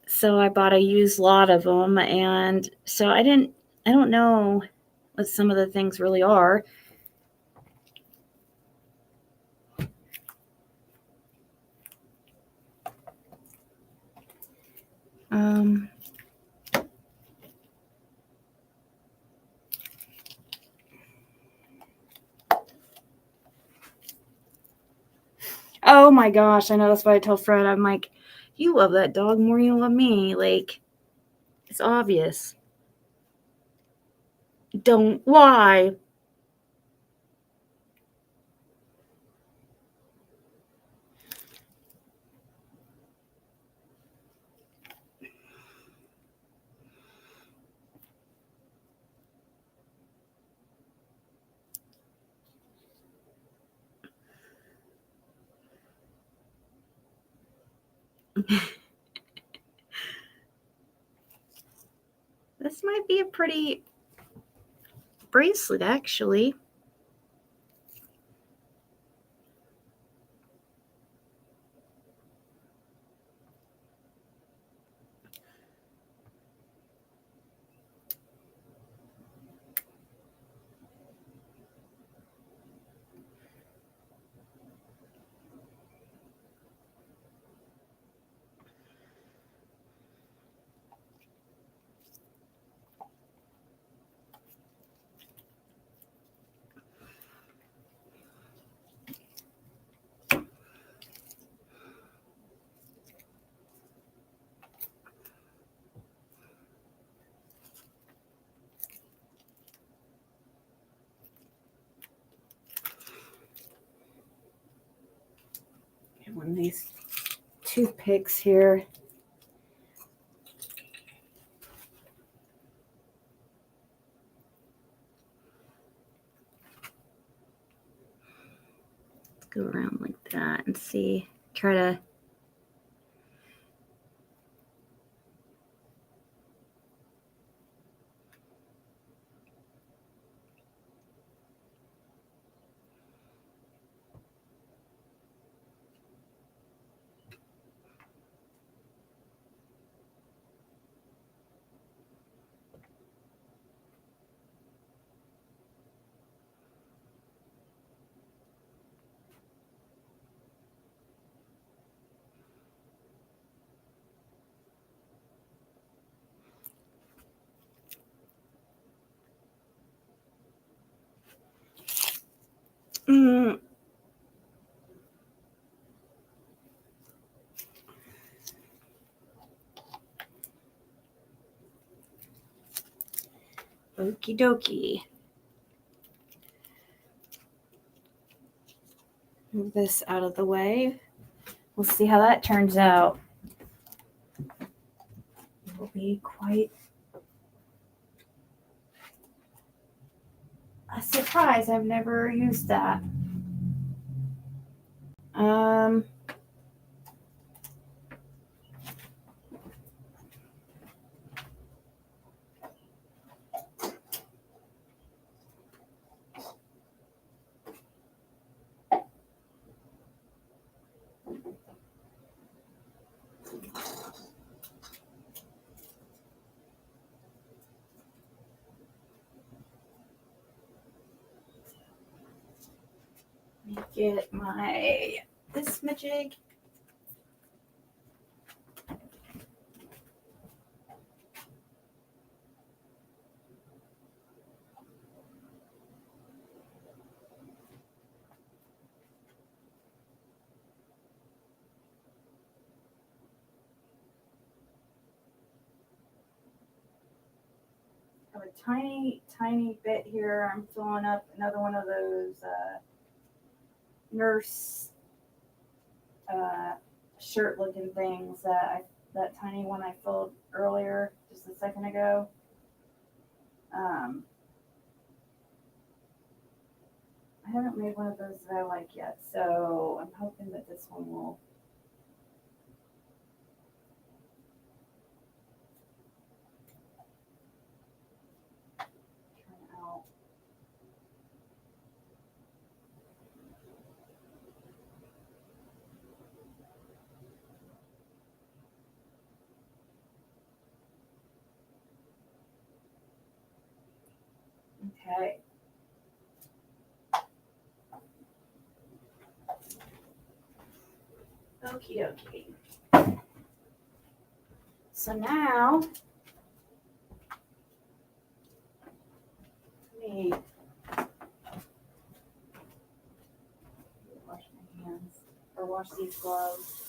so I bought a used lot of them, and so I don't know what some of the things really are. Um, oh my gosh, I know, that's why I tell Fred, I'm like, you love that dog more than you love me. Like, it's obvious. Don't lie. This might be a pretty bracelet, actually. One of these toothpicks here. Let's go around like that and see. Try to. Okie dokie. Move this out of the way. We'll see how that turns out. It will be quite a surprise. I've never used that. Get this majig. I have a tiny bit here. I'm filling up another one of those nurse shirt looking things that tiny one I filled earlier, just a second ago. I haven't made one of those that I like yet, so I'm hoping that this one will turn out. Okay. Okie dokie. So now, let me wash my hands or wash these gloves.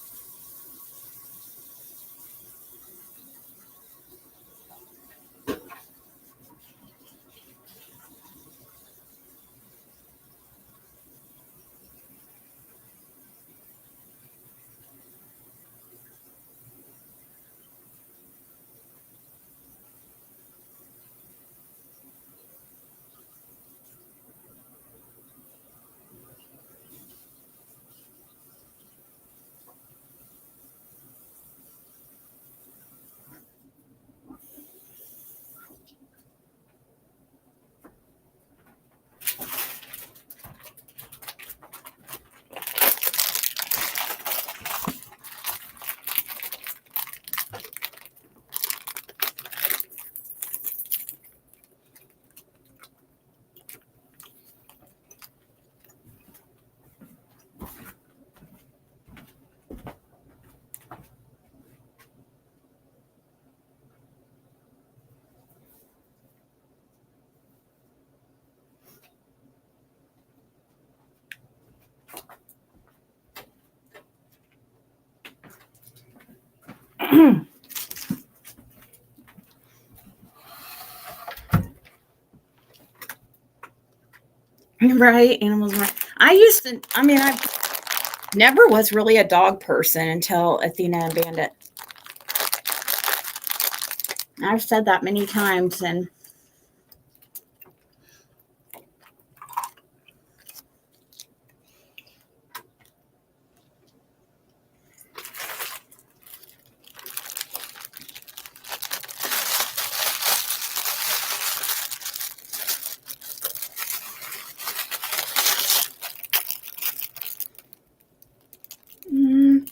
Right, animals. I used to. I mean, I never was really a dog person until Athena and Bandit. I've said that many times, and mm,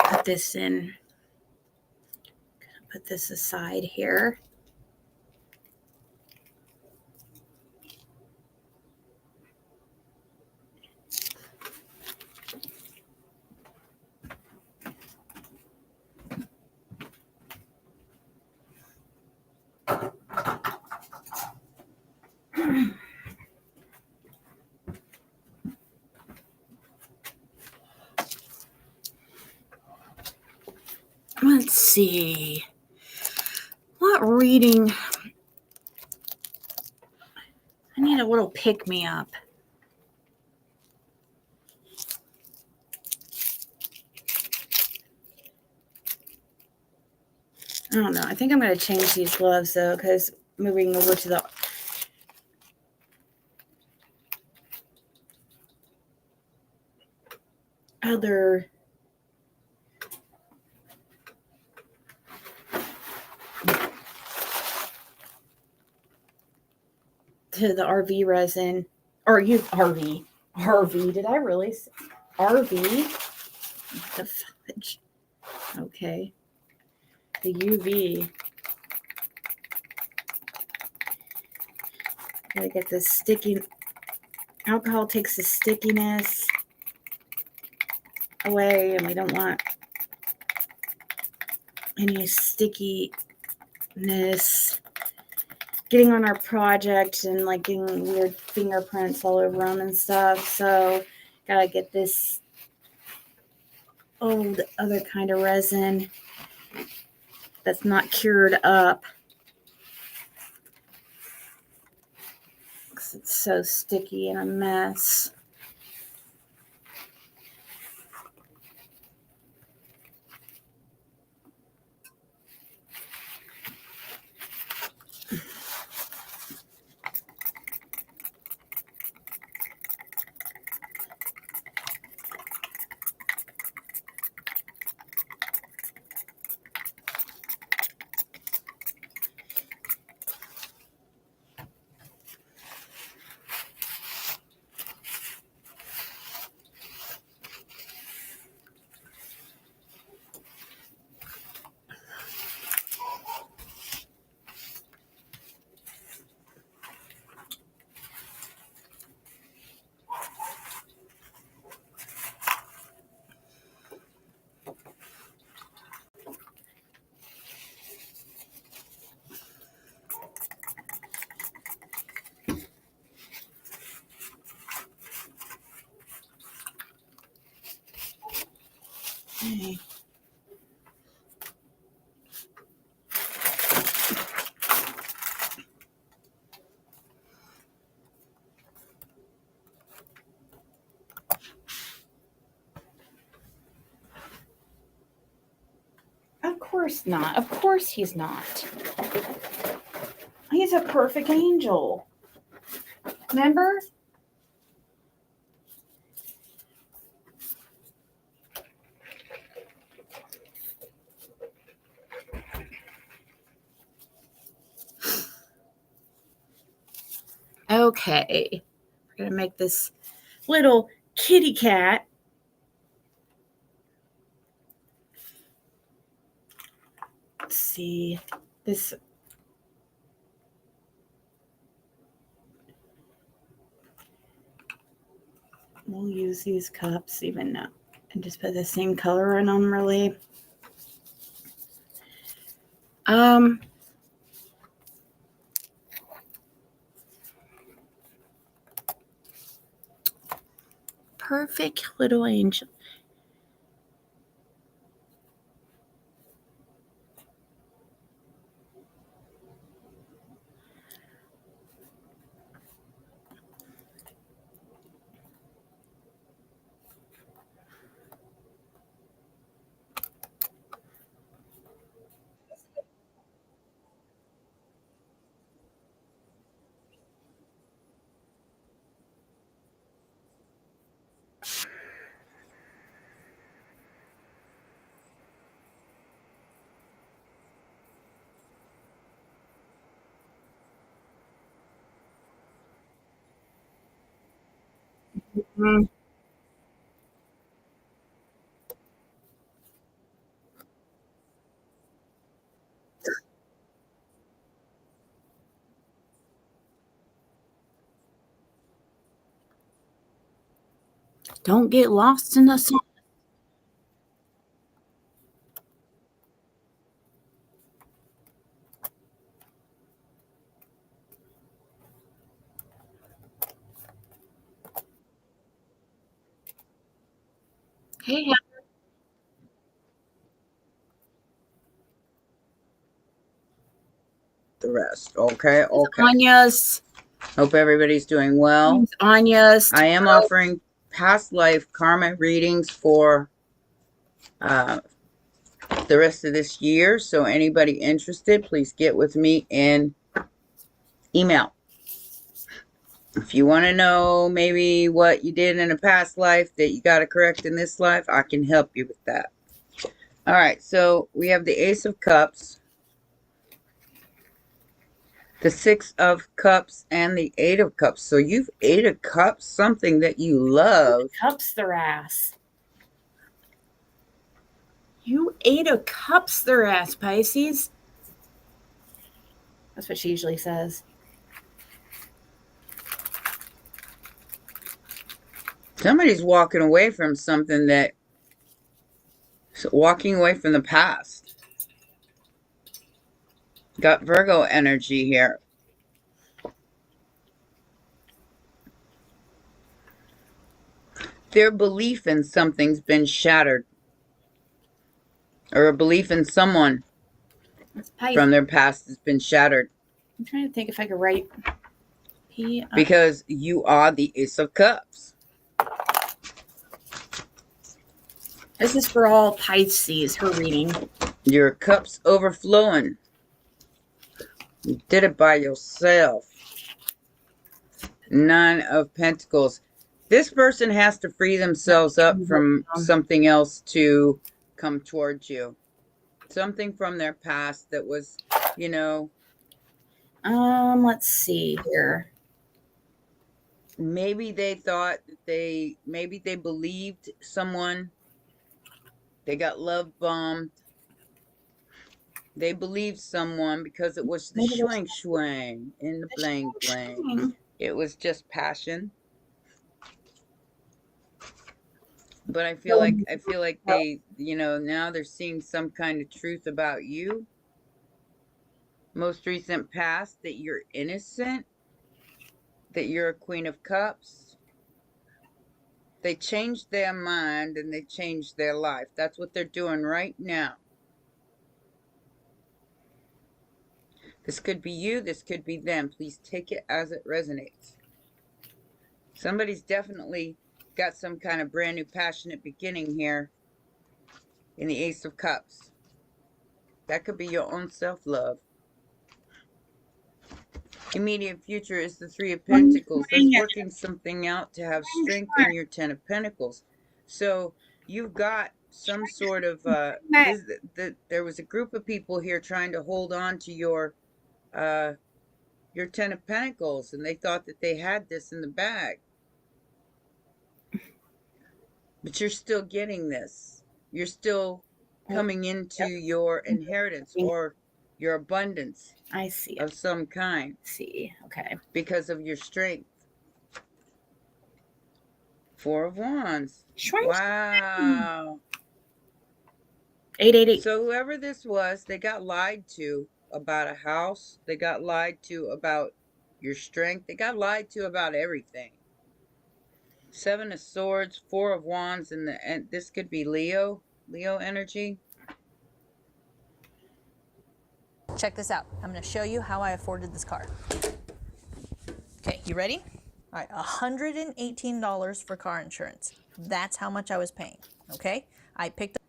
put this in. Put this aside here. Let's see. What reading? I need a little pick me up. I don't know. I think I'm going to change these gloves though, because moving over to the other to the RV resin or use RV RV. Did I really say RV? The fudge. Okay. The UV. Gotta get this sticky. Alcohol takes the stickiness away, and we don't want any stickiness getting on our project and like getting weird fingerprints all over them and stuff. So gotta get this old other kind of resin that's not cured up, because it's so sticky and a mess. Okay. Of course not. Of course he's not. He's a perfect angel. Remember? Okay. We're going to make this little kitty cat. Let's see. This. We'll use these cups even now and just put the same color in them, really. Perfect little angel. Mm. Don't get lost in the song. Hey, the rest. Okay, okay. Anya's. Hope everybody's doing well. Anya's. I am offering past life karma readings for the rest of this year. So anybody interested, please get with me in email. If you want to know maybe what you did in a past life that you got to correct in this life, I can help you with that. All right, so we have the Ace of Cups. The Six of Cups and the Eight of Cups. So you've Eight of Cups, something that you love. Cups their ass. You ate a cups their ass, Pisces. That's what she usually says. Somebody's walking away from something that, walking away from the past. Got Virgo energy here. Their belief in something's been shattered. Or a belief in someone from their past has been shattered. I'm trying to think if I could write P. Because you are the Ace of Cups. This is for all Pisces, her reading. Your cup's overflowing. You did it by yourself. Nine of Pentacles. This person has to free themselves up from something else to come towards you. Something from their past that was, you know. Let's see here. Maybe they thought that maybe they believed someone. They got love bombed. They believed someone because it was the swing swing in the bling bling. It was just passion. But I feel like they, you know, now they're seeing some kind of truth about you. Most recent past, that you're innocent, that you're a Queen of Cups. They changed their mind and they changed their life. That's what they're doing right now. This could be you, this could be them. Please take it as it resonates. Somebody's definitely got some kind of brand new passionate beginning here in the Ace of Cups. That could be your own self-love. Immediate future is the Three of Pentacles. That's working something out to have strength in your Ten of Pentacles. So you've got some sort of there was a group of people here trying to hold on to your Ten of Pentacles, and they thought that they had this in the bag. But you're still getting this. You're still coming into your inheritance or your abundance. I see. Of some kind. See, okay. Because of your strength. Four of Wands. Strength. Wow. 888. So whoever this was, they got lied to about a house. They got lied to about your strength. They got lied to about everything. Seven of Swords, Four of Wands, and this could be Leo energy. Check this out. I'm going to show you how I afforded this car. Okay, you ready? All right, $118 for car insurance. That's how much I was paying. Okay, I picked up.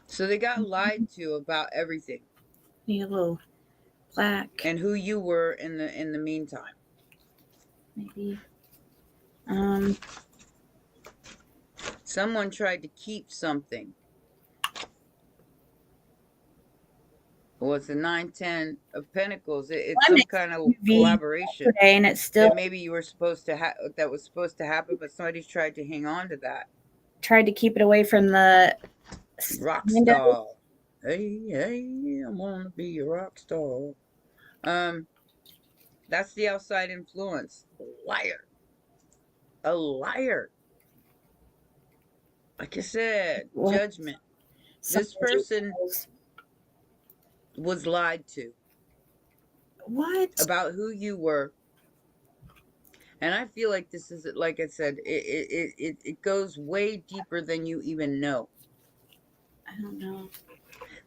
So they got lied to about everything. Yellow, black, and who you were in the meantime. maybe. Someone tried to keep something. Well, it's the 9-10 of Pentacles. It's some kind of collaboration. And it's still that maybe you were supposed to that was supposed to happen, but somebody's tried to hang on to that. Tried to keep it away from the rock star. Hey, I want to be a rock star. That's the outside influence. Liar. A liar. Like I said, judgment. This person was lied to. What? About who you were. And I feel like this is, like I said, it goes way deeper than you even know. I don't know.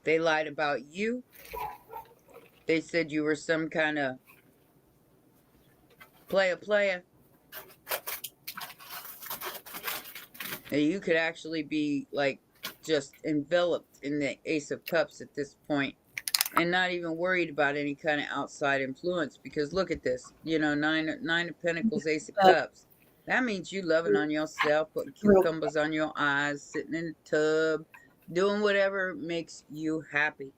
They lied about you. They said you were some kind of player. And you could actually be like just enveloped in the Ace of Cups at this point. And not even worried about any kind of outside influence. Because look at this. You know, nine of Pentacles, Ace of Cups. That means you loving on yourself, putting cucumbers on your eyes, sitting in the tub, doing whatever makes you happy.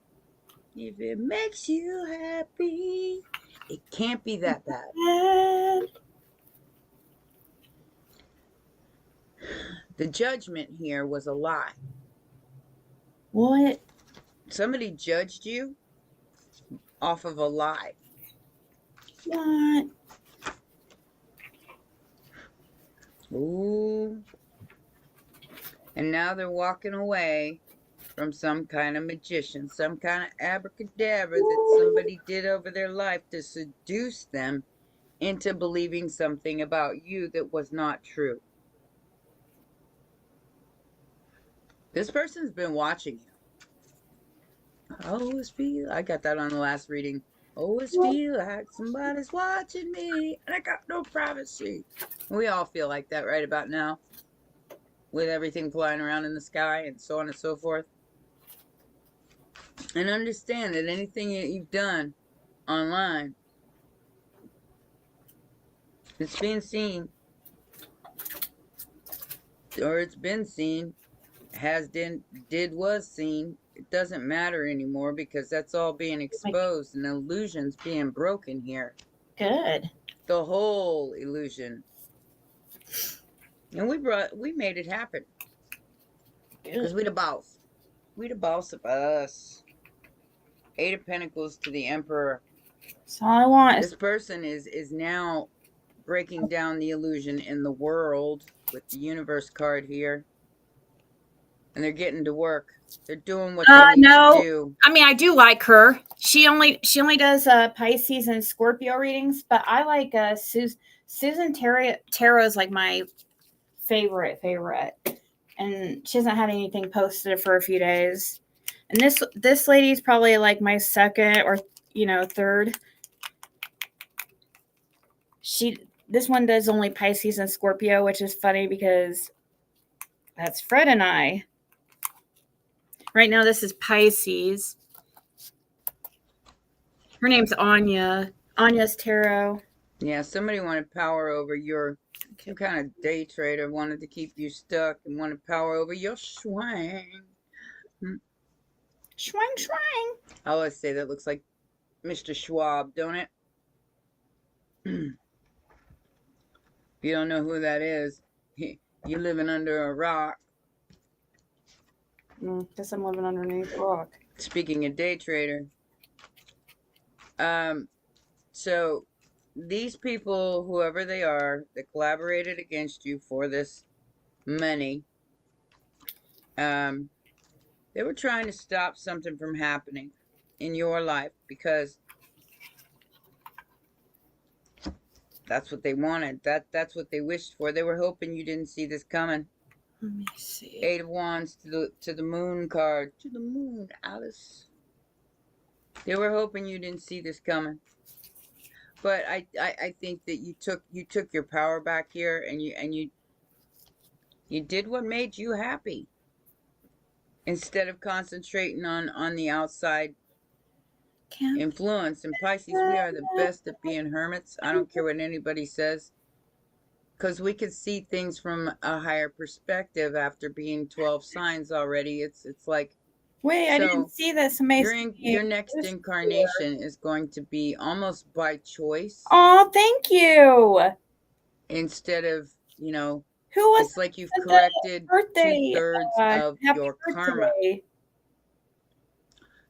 If it makes you happy, it can't be that bad. The judgment here was a lie. What? Somebody judged you off of a lie. What? Ooh. And now they're walking away from some kind of magician, some kind of abracadabra that somebody did over their life to seduce them into believing something about you that was not true. This person's been watching you. I always feel, I got that on the last reading. Always feel like somebody's watching me and I got no privacy. We all feel like that right about now, with everything flying around in the sky and so on and so forth. And understand that anything that you've done online, it's being seen, or it's been seen, was seen. It doesn't matter anymore because that's all being exposed and illusions being broken here. Good. The whole illusion. And we made it happen. Because we the boss. We the boss of us. 8 of Pentacles to the Emperor. That's all I want. This person is now breaking down the illusion in the world with the Universe card here. And they're getting to work. They're doing what they need to do. I mean, I do like her. She only does Pisces and Scorpio readings, but I like Susan Tarot is like my favorite. And she hasn't had anything posted for a few days. And this lady's probably like my second or third. This one does only Pisces and Scorpio, which is funny because that's Fred and I. Right now, this is Pisces. Her name's Anya. Anya's Tarot. Yeah, somebody wanted power over your, some kind of day trader wanted to keep you stuck and wanted power over your swang. Swang. I always say that looks like Mr. Schwab, don't it? If you don't know who that is, you're living under a rock. Guess I'm living underneath a rock. Speaking of day trader, so these people, whoever they are, that collaborated against you for this money, they were trying to stop something from happening in your life because that's what they wanted. That's what they wished for. They were hoping you didn't see this coming. Let me see. 8 of Wands to the Moon card. To the moon, Alice. They were hoping you didn't see this coming. But I think that you took your power back here and you did what made you happy. Instead of concentrating on the outside influence. And Pisces, we are the best at being hermits. I don't care what anybody says. Because we can see things from a higher perspective after being 12 signs already. It's like... Wait, I didn't see that. Your next incarnation is going to be almost by choice. Oh, thank you. Instead of, who was it's like you've corrected birthday? 2/3 of your birthday. karma.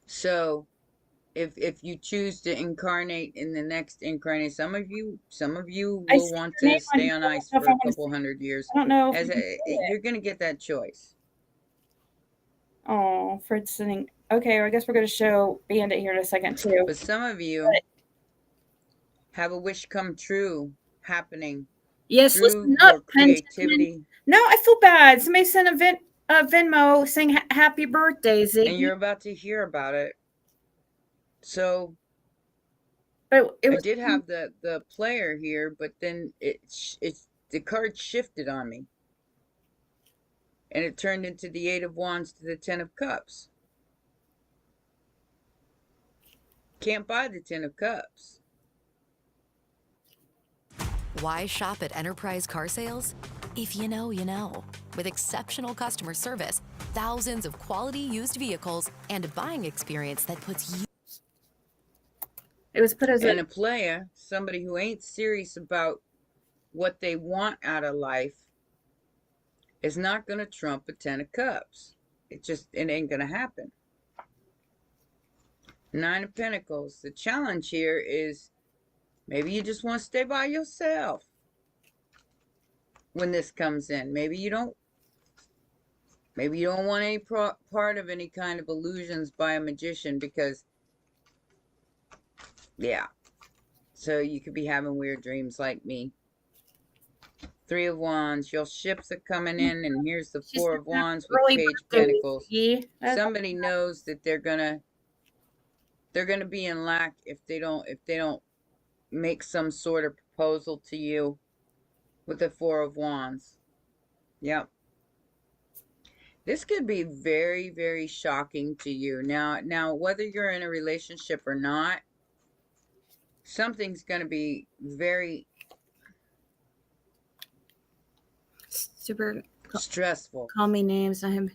So if you choose to incarnate in the next incarnation, some of you will want to stay on ice for a couple hundred years. I don't know. You're going to get that choice. Oh, Fred's sitting. Okay, I guess we're going to show Bandit here in a second too. But some of you have a wish come true happening. Yes, through listen your up, creativity. No, I feel bad. Somebody sent a Venmo saying happy birthday, Ziggy. And you're about to hear about it. So, but I did have the player here, but then the card shifted on me. And it turned into the 8 of Wands to the 10 of Cups. Can't buy the 10 of Cups. Why shop at Enterprise Car Sales? If you know, you know. With exceptional customer service, thousands of quality used vehicles, and a buying experience that puts you It was put as And a a player, somebody who ain't serious about what they want out of life, is not going to trump a 10 of cups. It ain't going to happen. 9 of Pentacles. The challenge here is maybe you just want to stay by yourself when this comes in. Maybe you don't want any part of any kind of illusions by a magician because, yeah. So you could be having weird dreams like me. 3 of Wands. Your ships are coming in, and here's the she's 4 of Wands with early Page birthday. Pentacles. That's Somebody knows that they're gonna be in lack if they don't make some sort of proposal to you with the 4 of Wands. Yep. This could be very, very shocking to you. Now, whether you're in a relationship or not, something's going to be very super. stressful. Call me names. I'm.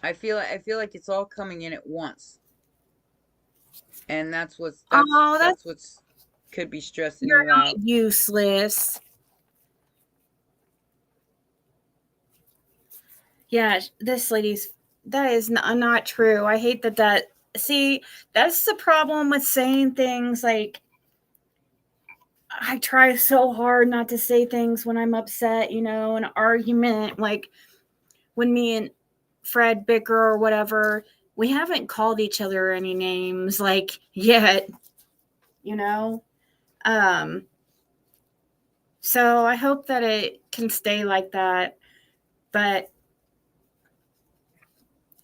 I feel like it's all coming in at once, and that's what's could be stressing You're you not out. useless. Yeah, this lady's. That is not true. I hate that. See, that's the problem with saying things like. I try so hard not to say things when I'm upset, an argument, like when me and Fred bicker or whatever, we haven't called each other any names, like, yet, you know? So I hope that it can stay like that. But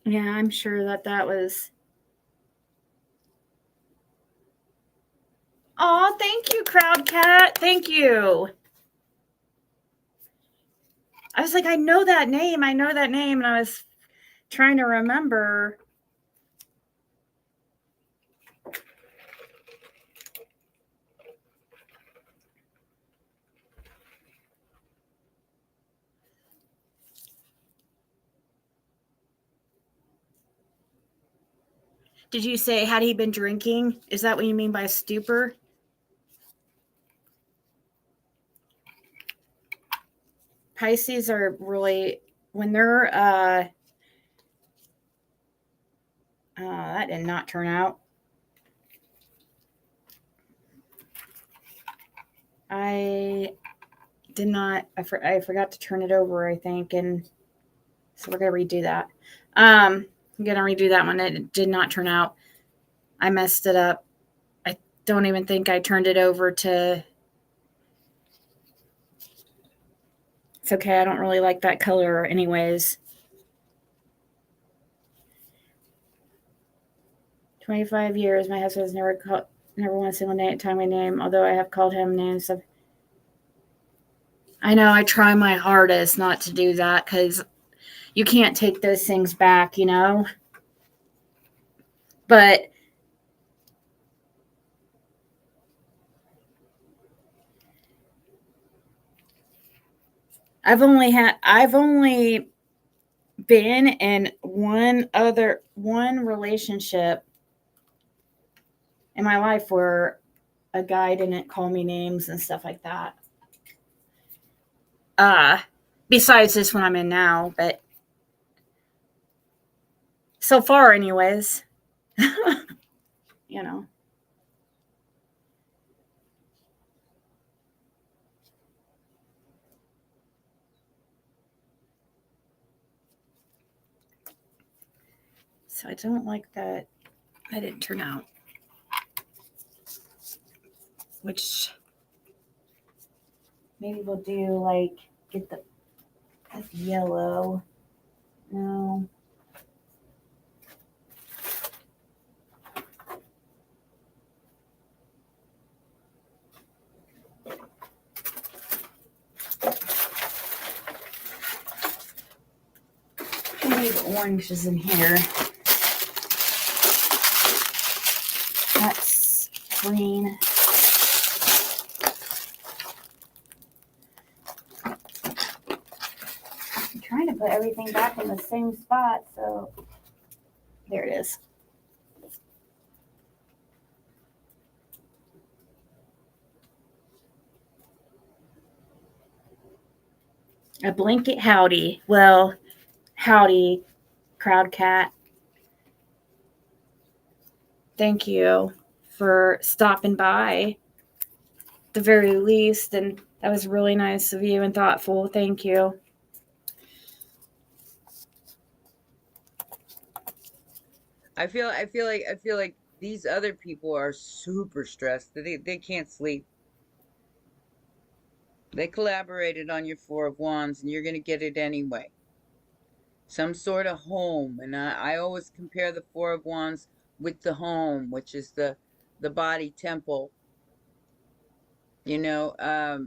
yeah, I'm sure that was. Oh, thank you, Crowd Cat. Thank you. I was like, I know that name. And I was trying to remember. Did you say, had he been drinking? Is that what you mean by stupor? Pisces are really, when they're, that did not turn out. I forgot to turn it over, I think, and so we're going to redo that. I'm going to redo that one. It did not turn out. I messed it up. I don't even think I turned it over to. It's okay. I don't really like that color anyways. 25 years. My husband has never won a single time my name, although I have called him names of. I know I try my hardest not to do that because you can't take those things back, But I've only been in one relationship in my life where a guy didn't call me names and stuff like that. Besides this one I'm in now, but so far anyways, So I don't like that didn't turn out. Which maybe we'll do like get that's yellow. No. I need orange is in here. That's green. I'm trying to put everything back in the same spot, so there it is. A blanket howdy. Well, howdy, crowd cat. Thank you for stopping by, at the very least, and that was really nice of you and thoughtful. Thank you. I feel like these other people are super stressed. They can't sleep. They collaborated on your Four of Wands, and you're gonna get it anyway. Some sort of home, and I always compare the Four of Wands with the home, which is the body temple. You know, I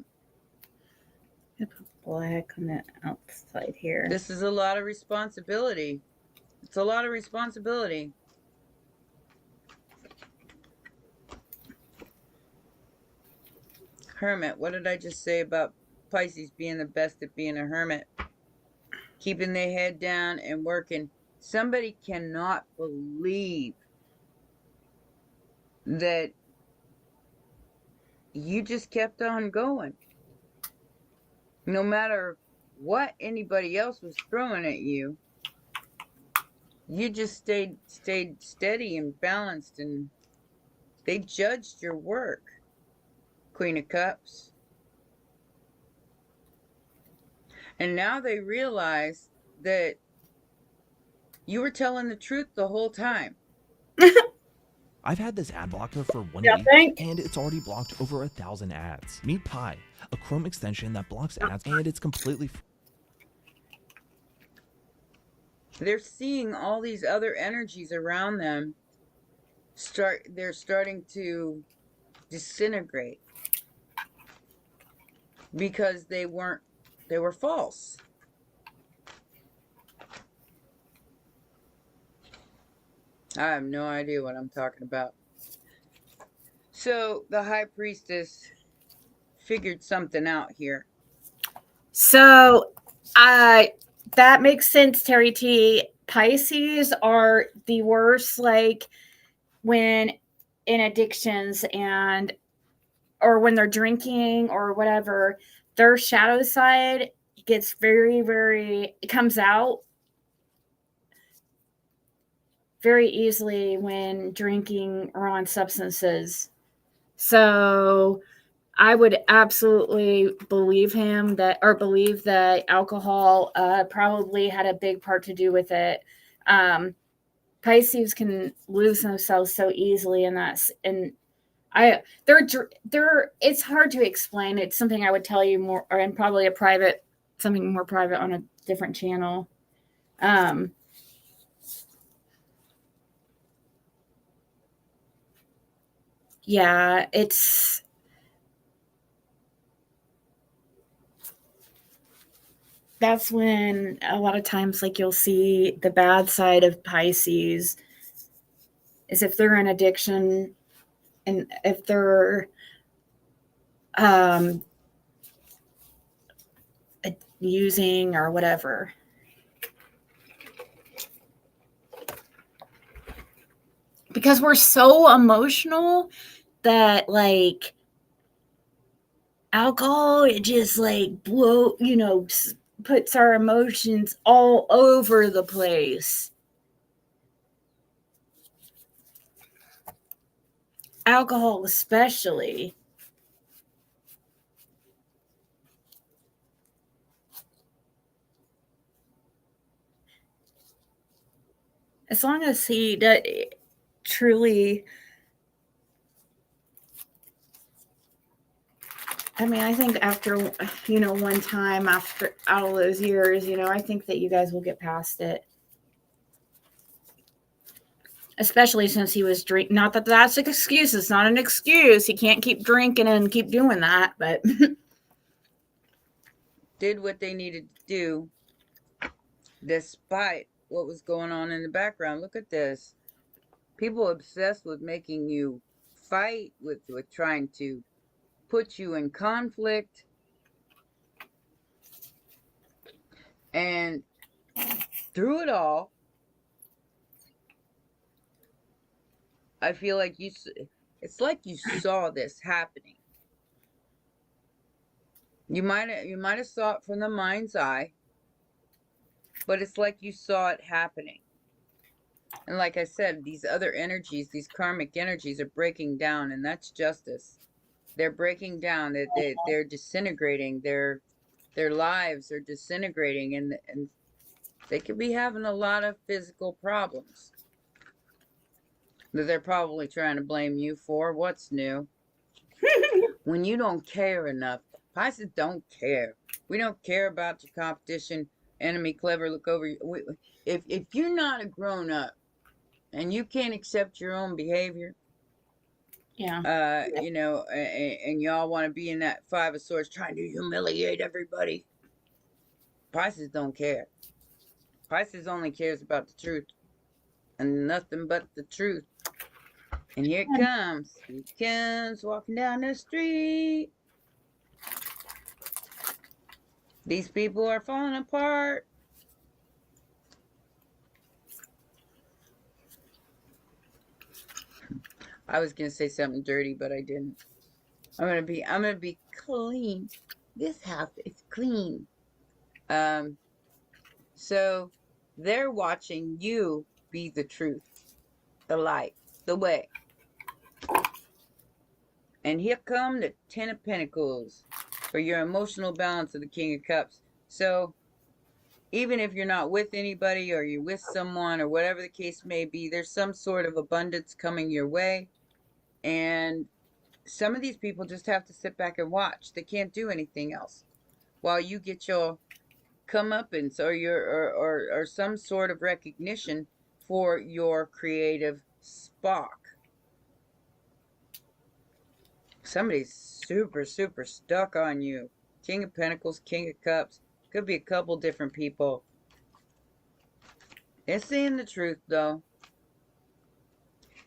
put black on the outside here. this is a lot of responsibility. It's a lot of responsibility. Hermit. What did I just say about Pisces being the best at being a hermit? Keeping their head down and working. Somebody cannot believe that you just kept on going. No matter what anybody else was throwing at you, you just stayed steady and balanced, and they judged your work. Queen of Cups. And now they realize that you were telling the truth the whole time. I've had this ad blocker for 1 Yeah, week, thank- and it's already blocked over 1,000 ads. Meet Pi, a Chrome extension that blocks ads, and it's completely They're seeing all these other energies around them they're starting to disintegrate because they were false. I have no idea what I'm talking about. So the High Priestess figured something out here. So, that makes sense, Terry T. Pisces are the worst, like when in addictions or when they're drinking or whatever, their shadow side gets very, very, it comes out very easily when drinking or on substances. So I would absolutely believe believe that alcohol probably had a big part to do with it. Pisces can lose themselves so easily in that, and it's hard to explain. It's something I would tell you more, or in probably something more private on a different channel. Yeah, that's when a lot of times, like, you'll see the bad side of Pisces is if they're in addiction and if they're using or whatever. Because we're so emotional that, like, alcohol, it just like puts our emotions all over the place. Alcohol especially. As long as he truly, I mean, I think after, one time after all those years, I think that you guys will get past it. Especially since he was not that that's an excuse. It's not an excuse. He can't keep drinking and keep doing that, but Did what they needed to do despite what was going on in the background. Look at this. People obsessed with making you fight, with trying to put you in conflict. And through it all, I feel like it's like you saw this happening. You might have saw it from the mind's eye, but it's like you saw it happening. And like I said, these other energies, these karmic energies are breaking down, and that's justice. They're breaking down. They're disintegrating. Their lives are disintegrating, and they could be having a lot of physical problems that they're probably trying to blame you for. What's new? When you don't care enough, Pisces don't care. We don't care about your competition, enemy, clever, look over you. If you're not a grown up and you can't accept your own behavior, Yeah. you know, and y'all want to be in that Five of Swords trying to humiliate everybody, Pisces don't care. Pisces only cares about the truth and nothing but the truth. And here it comes. Here it comes walking down the street. These people are falling apart. I was gonna say something dirty, but I didn't. I'm gonna be clean. This house is clean. So they're watching you be the truth, the light, the way. And here come the Ten of Pentacles for your emotional balance of the King of Cups. So even if you're not with anybody or you're with someone or whatever the case may be, there's some sort of abundance coming your way. And some of these people just have to sit back and watch. They can't do anything else while you get your comeuppance or your or some sort of recognition for your creative spark. Somebody's super stuck on you. King of Pentacles, King of Cups. Could be a couple different people. It's seeing the truth though.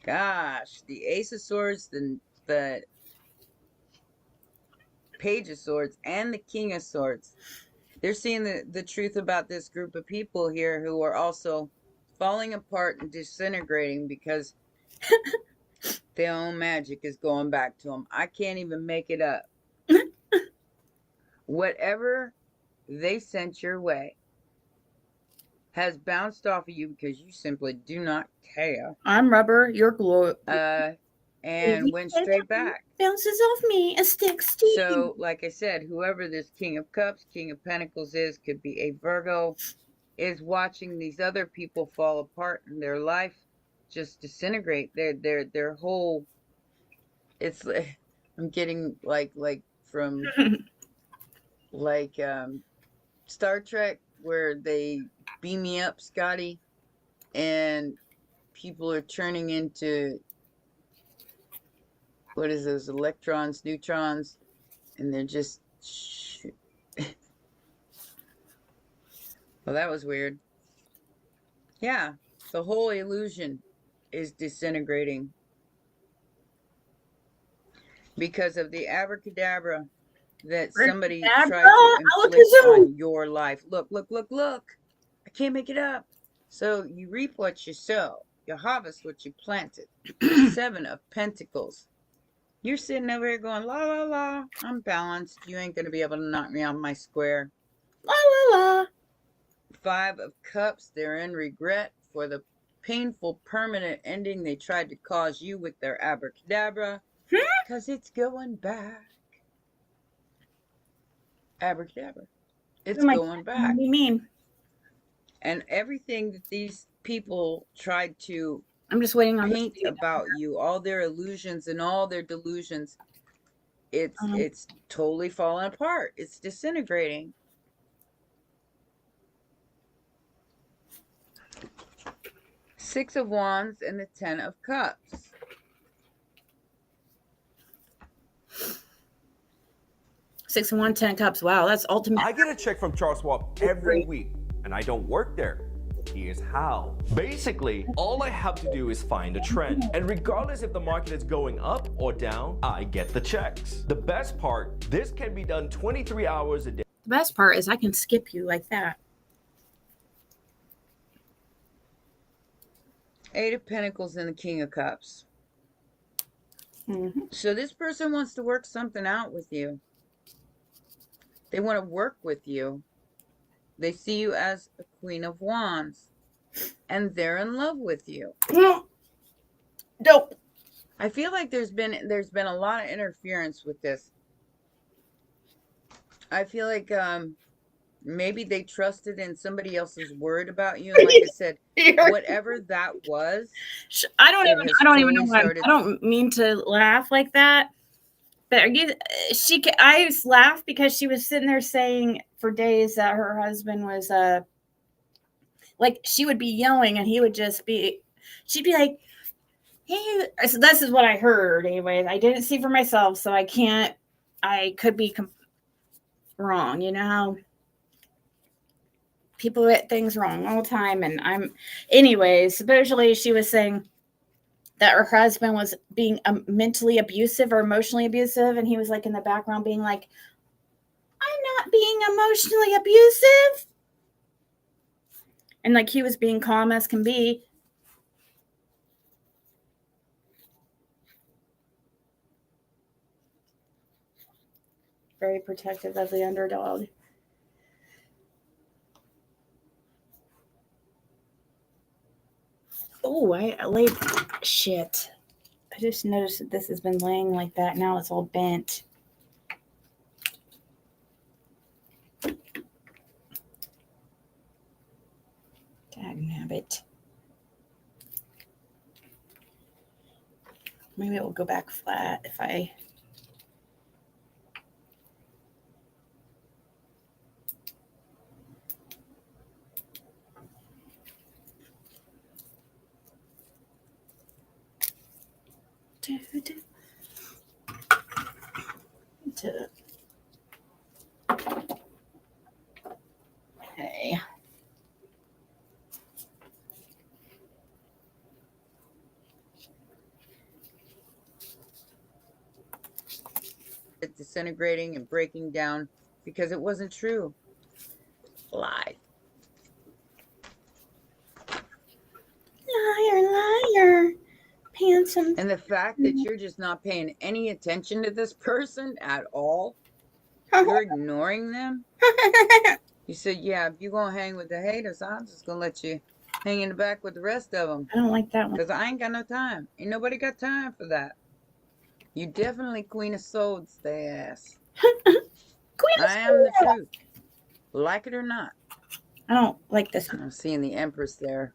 Gosh, the Ace of Swords, the Page of Swords, and the King of Swords. They're seeing the truth about this group of people here who are also falling apart and disintegrating because their own magic is going back to them. I can't even make it up. Whatever they sent your way has bounced off of you because you simply do not care. I'm rubber, you're glue. And went straight back. Bounces off me and sticks to you. So, like I said, whoever this King of Cups, King of Pentacles is, could be a Virgo, is watching these other people fall apart and their life just disintegrate. Their whole, it's like, I'm getting like from like Star Trek where they beam me up, Scotty, and people are turning into, what is those, electrons, neutrons, and they're just well, that was weird. Yeah, the whole illusion is disintegrating because of the abracadabra that somebody tried to inflict on your life. Look. I can't make it up. So you reap what you sow. You harvest what you planted. Seven of Pentacles. You're sitting over here going, la, la, la. I'm balanced. You ain't going to be able to knock me off my square. La, la, la. Five of Cups. They're in regret for the painful permanent ending they tried to cause you with their abracadabra. Because it's going back. Abracadabra. It's going back. What do you mean? And everything that these people tried to I'm just waiting on paint about you, all their illusions and all their delusions, it's totally falling apart. It's disintegrating. Six of Wands and the Ten of Cups. Six of Wands, 10 of Cups. Wow, that's ultimate. I get a check from Charles Schwab every week, and I don't work there. Here's how. Basically, all I have to do is find a trend. And regardless if the market is going up or down, I get the checks. The best part, this can be done 23 hours a day. The best part is I can skip you like that. Eight of Pentacles and the King of Cups. Mm-hmm. So this person wants to work something out with you. They want to work with you. They see you as a Queen of Wands, and they're in love with you. Nope. I feel like there's been a lot of interference with this. I feel like maybe they trusted in somebody else's word about you, and like I said, whatever that was, I don't it even. has I don't even totally know why. started. I don't mean to laugh like that. But I laughed because she was sitting there saying for days that her husband was like she would be yelling and he would just be. She'd be like, "Hey," so this is what I heard. Anyways, I didn't see for myself, so I can't. I could be wrong. You know how people get things wrong all the time, and anyways, supposedly she was saying that her husband was being mentally abusive or emotionally abusive, and he was like in the background being like, "I'm not being emotionally abusive," and like he was being calm as can be. Very protective of the underdog. Oh, I laid shit. I just noticed that this has been laying like that. Now it's all bent. Dagnabbit. Maybe it will go back flat if I. Okay. Disintegrating and breaking down because it wasn't true. Lie. Liar, liar. Handsome. And the fact that you're just not paying any attention to this person at all, you're ignoring them. You said, yeah, if you're going to hang with the haters, I'm just going to let you hang in the back with the rest of them. I don't like that one. Because I ain't got no time. Ain't nobody got time for that. You definitely Queen of Swords, they ass. I am the truth. Like it or not. I don't like this. I'm seeing the Empress there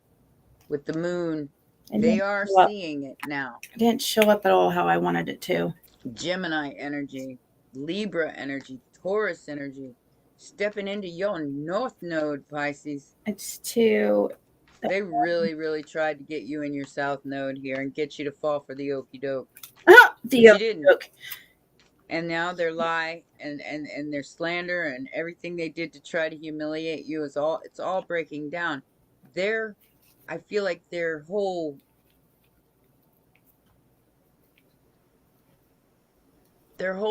with the moon. It They didn't are show up. seeing it now. It didn't show up at all how I wanted it to. Gemini energy, Libra energy, Taurus energy. Stepping into your North Node, Pisces. It's too. They really, really tried to get you in your South Node here and get you to fall for the okie doke. The you didn't. Yoke. And now their lie and their slander and everything they did to try to humiliate you it's all breaking down. I feel like their whole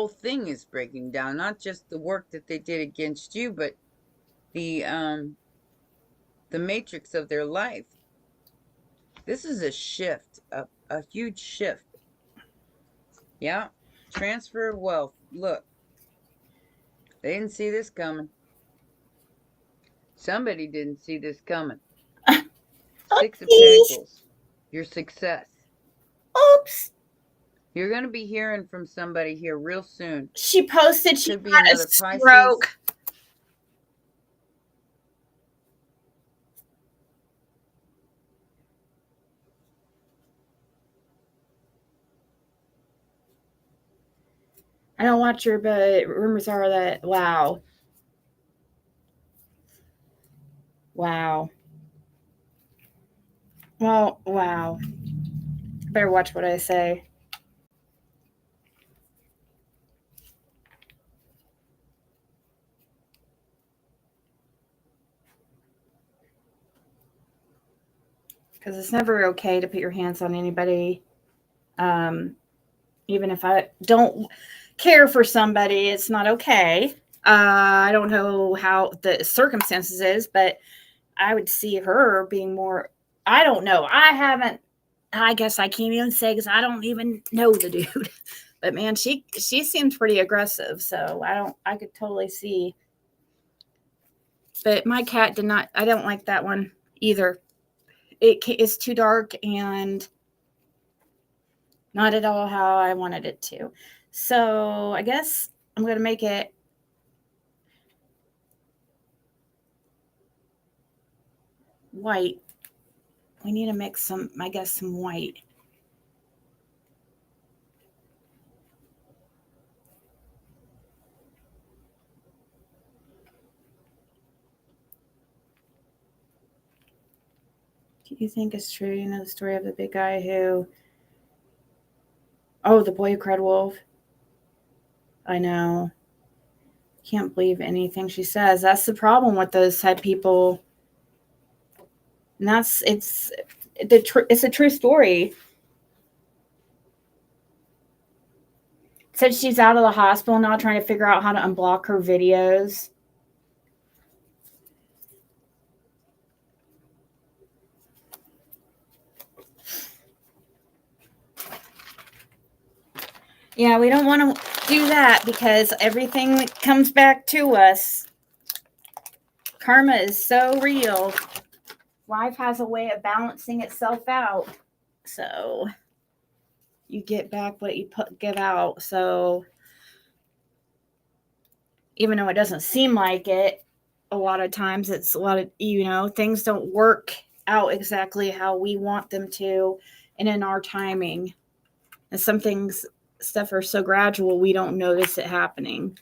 thing is breaking down. Not just the work that they did against you, but the matrix of their life. This is a shift, a huge shift. Yeah. Transfer of wealth. Look. They didn't see this coming. Somebody didn't see this coming. 6 of Pentacles. Your success. Oops. You're going to be hearing from somebody here real soon. She posted she Could be had another a stroke. Pisces. I don't watch her, but rumors are that wow. Well, wow. Better watch what I say. Because it's never okay to put your hands on anybody. Even if I don't care for somebody, it's not okay. I don't know how the circumstances is, but I would see her being more. I don't know. I guess I can't even say because I don't even know the dude. But man, she seemed pretty aggressive, so I could totally see. But my cat did not. I don't like that one either. It's too dark and not at all how I wanted it to. So I guess I'm gonna make it white. We need to mix some, I guess, some white. Do you think it's true? You know the story of the big guy who, oh, the boy who cried wolf. I know. Can't believe anything she says. That's the problem with those type people. And it's a true story. Said she's out of the hospital now, trying to figure out how to unblock her videos. Yeah, we don't want to do that because everything comes back to us. Karma is so real. Life has a way of balancing itself out. So you get back what you give out. So even though it doesn't seem like it, a lot of times it's a lot of, things don't work out exactly how we want them to and in our timing. And some stuff are so gradual we don't notice it happening.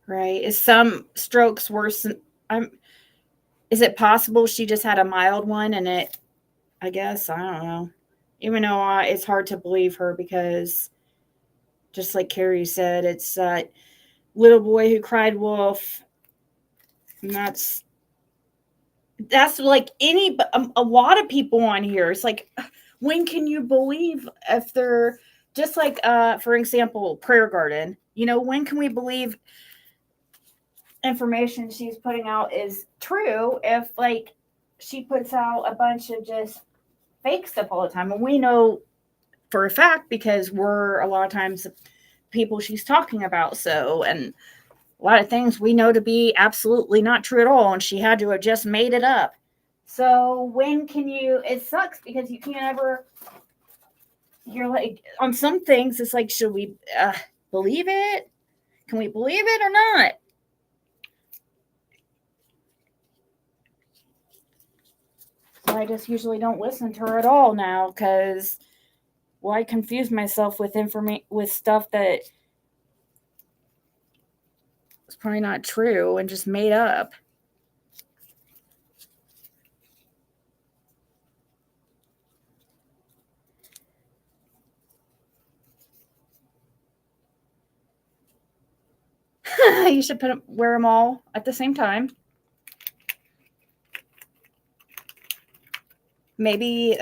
Right? Is some strokes worse than is it possible she just had a mild one and I guess, I don't know. Even though it's hard to believe her because just like Carrie said, it's that little boy who cried wolf. And that's like a lot of people on here. It's like, when can you believe if they're just like, for example, Prayer Garden, when can we believe information she's putting out is true if like she puts out a bunch of just fake stuff all the time? And we know for a fact because we're a lot of times people she's talking about. So, and a lot of things we know to be absolutely not true at all. And she had to have just made it up. So when can you, it sucks because you can't ever, you're like, on some things, it's like, should we believe it? Can we believe it or not? So I just usually don't listen to her at all now because, well, I confuse myself with with stuff that is probably not true and just made up. You should wear them all at the same time. Maybe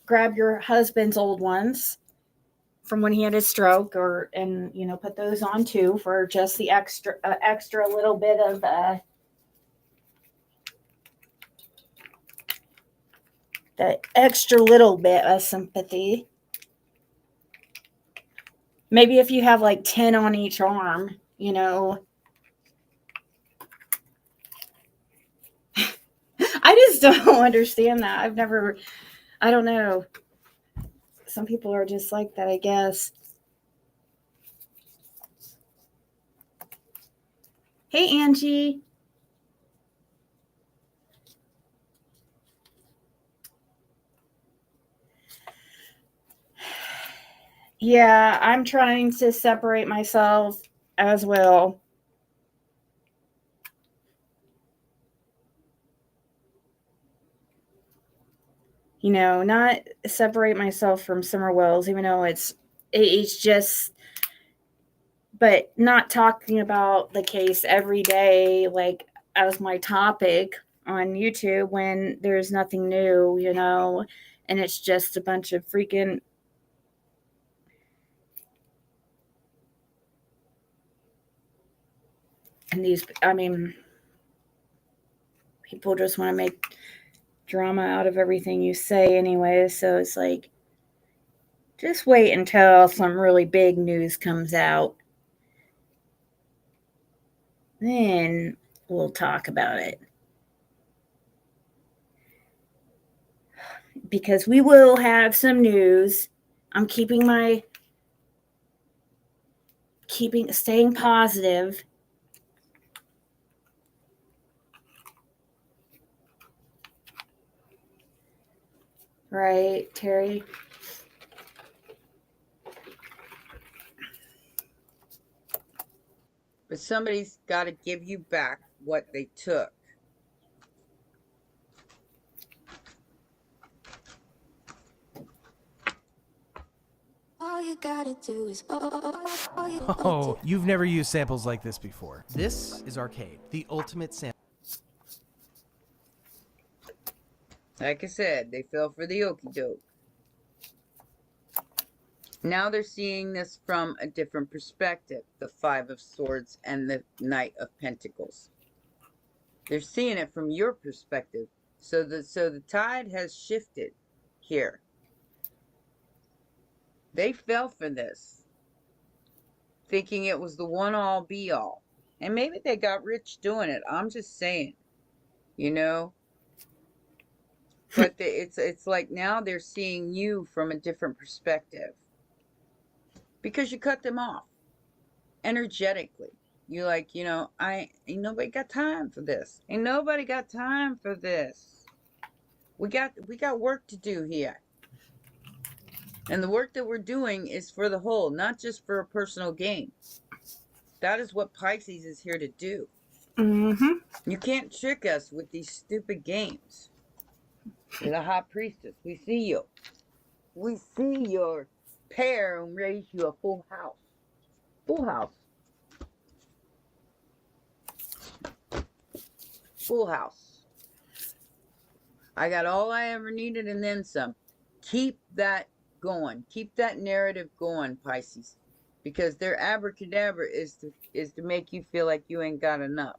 grab your husband's old ones from when he had his stroke, and put those on too for just the extra little bit of the extra little bit of sympathy. Maybe if you have like 10 on each arm, I just don't understand that. I don't know. Some people are just like that, I guess. Hey, Angie. Yeah, I'm trying to separate myself as well. Not separate myself from Summer Wells, even though it's just, but not talking about the case every day, like as my topic on YouTube when there's nothing new, and it's just a bunch of freaking And these, I mean, people just want to make drama out of everything you say anyway. So it's like, just wait until some really big news comes out. Then we'll talk about it. Because we will have some news. I'm staying positive. Right, Terry? But somebody's got to give you back what they took. All you gotta do is Oh, you've never used samples like this before. This is Arcade, the ultimate sample. Like I said, they fell for the okie doke. Now they're seeing this from a different perspective. The Five of Swords and the Knight of Pentacles. They're seeing it from your perspective. So the tide has shifted here. They fell for this, thinking it was the one-all be-all. And maybe they got rich doing it. I'm just saying, you know. But it's like now they're seeing you from a different perspective. Because you cut them off energetically. You're like, you know, ain't nobody got time for this. Ain't nobody got time for this. We got work to do here. And the work that we're doing is for the whole, not just for a personal gain. That is what Pisces is here to do. Mm-hmm. You can't trick us with these stupid games. You're the High Priestess. We see you. We see your pair and raise you a full house. Full house. Full house. I got all I ever needed and then some. Keep that going. Keep that narrative going, Pisces. Because their abracadabra is to make you feel like you ain't got enough.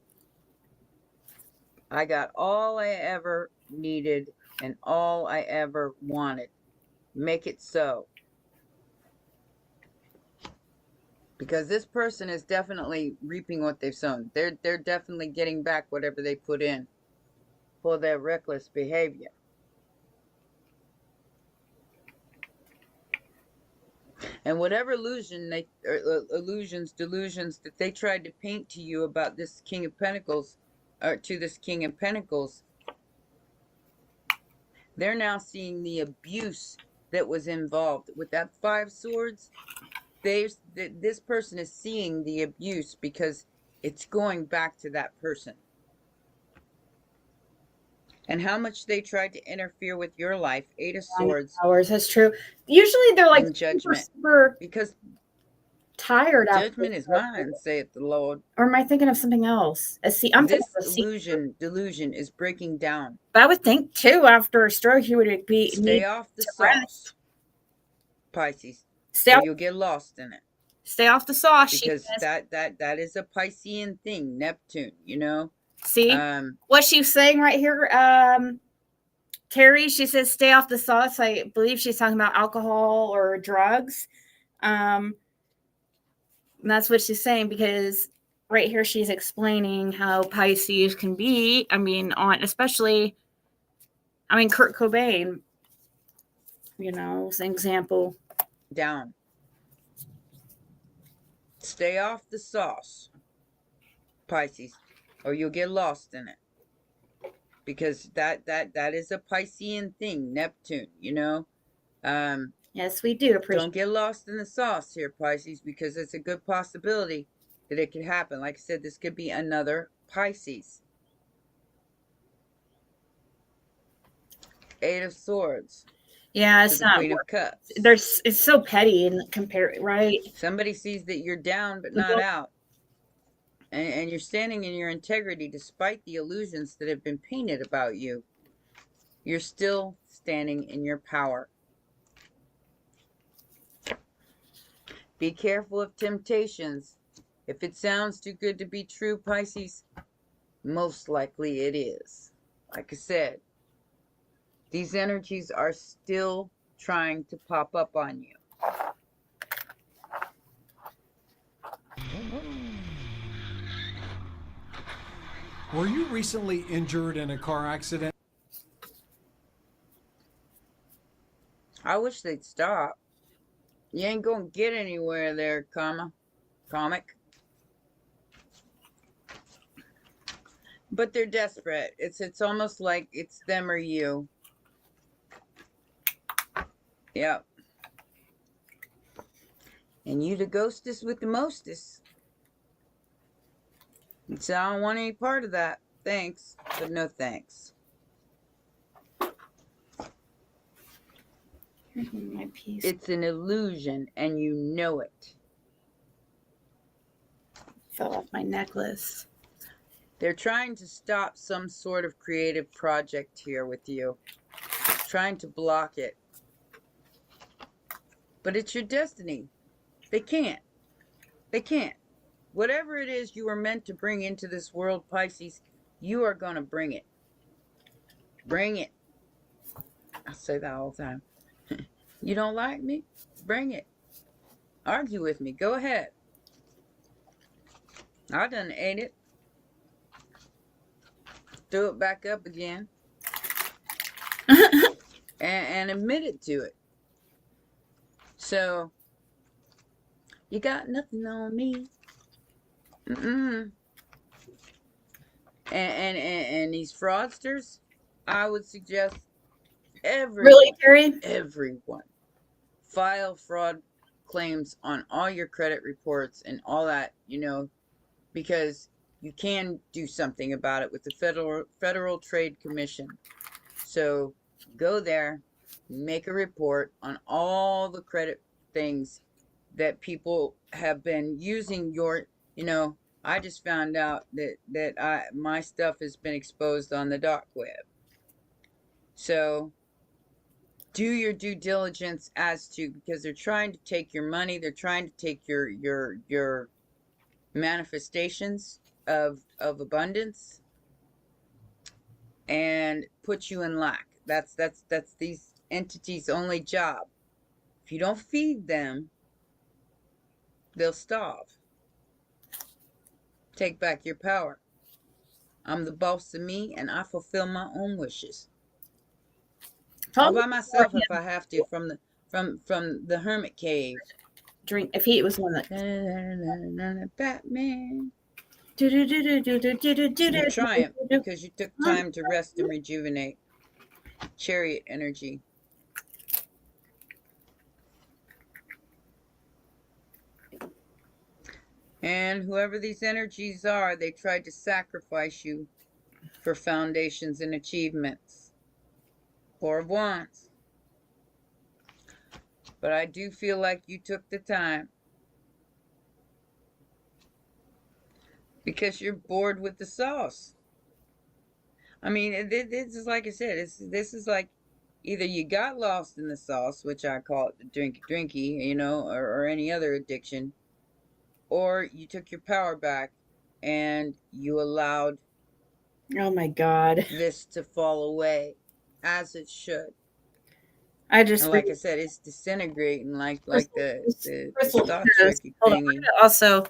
I got all I ever needed and all I ever wanted. Make it so. Because this person is definitely reaping what they've sown. They're definitely getting back whatever they put in for their reckless behavior. And whatever delusions that they tried to paint to you about this King of Pentacles, or to this King of Pentacles, they're now seeing the abuse that was involved with that Five Swords. This person is seeing the abuse because it's going back to that person. And how much they tried to interfere with your life. Eight of Swords. Hours, that's true. Usually they're like And Judgment. super Because tired after. judgment is mine, saith the Lord. Or am I thinking of something else? I'm thinking This of a delusion is breaking down. But I would think too, after a stroke, you would Stay off the sauce, Pisces, or you'll get lost in it. Stay off the sauce. Because that is a Piscean thing, Neptune, you know. See what she's saying right here, Terry. She says, "Stay off the sauce." I believe she's talking about alcohol or drugs. And that's what she's saying, because right here she's explaining how Pisces can be. I mean, especially Kurt Cobain. You know, as an example. Down. Stay off the sauce, Pisces, or you'll get lost in it. Because that is a Piscean thing, Neptune, you know. Yes, we do appreciate. Don't get lost in the sauce here, Pisces, because it's a good possibility that it could happen. Like I said, this could be another Pisces. Eight of Swords. Yeah, it's not. Queen of Cups. It's so petty and compare, right? Somebody sees that you're down but not out. And you're standing in your integrity despite the illusions that have been painted about you. You're still standing in your power. Be careful of temptations If it sounds too good to be true, Pisces, most likely it is. Like I said, these energies are still trying to pop up on you. Were you recently injured in a car accident? I wish they'd stop. You ain't gonna get anywhere there, comic. But they're desperate. It's almost like it's them or you. Yep. And you the ghostess with the mostest. So I don't want any part of that. Thanks, but no thanks. Here's my piece. It's an illusion, and you know it. Fell off my necklace. They're trying to stop some sort of creative project here with you. Trying to block it. But it's your destiny. They can't. They can't. Whatever it is you are meant to bring into this world, Pisces, you are going to bring it. Bring it. I say that all the time. You don't like me? Bring it. Argue with me. Go ahead. I done ate it. Threw it back up again. and admitted to it. So, you got nothing on me. And these fraudsters, I would suggest everyone file fraud claims on all your credit reports and all that, because you can do something about it with the Federal Trade Commission. So go there, make a report on all the credit things that people have been using your, I just found out that my stuff has been exposed on the dark web. So do your due diligence as to, because they're trying to take your money, they're trying to take your manifestations of abundance and put you in lack. That's these entities' only job. If you don't feed them, they'll starve. Take back your power. I'm the boss of me, and I fulfill my own wishes. All by myself if I have to, from the hermit cave. Drink if he was one that Batman. You triumph because you took time to rest and rejuvenate. Chariot energy. And whoever these energies are, they tried to sacrifice you for foundations and achievements. Four of Wands. But I do feel like you took the time. Because you're bored with the sauce. I mean, this is like I said, this is like either you got lost in the sauce, which I call it the drinky, or any other addiction, or you took your power back and you allowed oh my God, this to fall away as it should. I just And like I said, it's disintegrating like the Crystal Star says, Trek hold on, thingy. Also,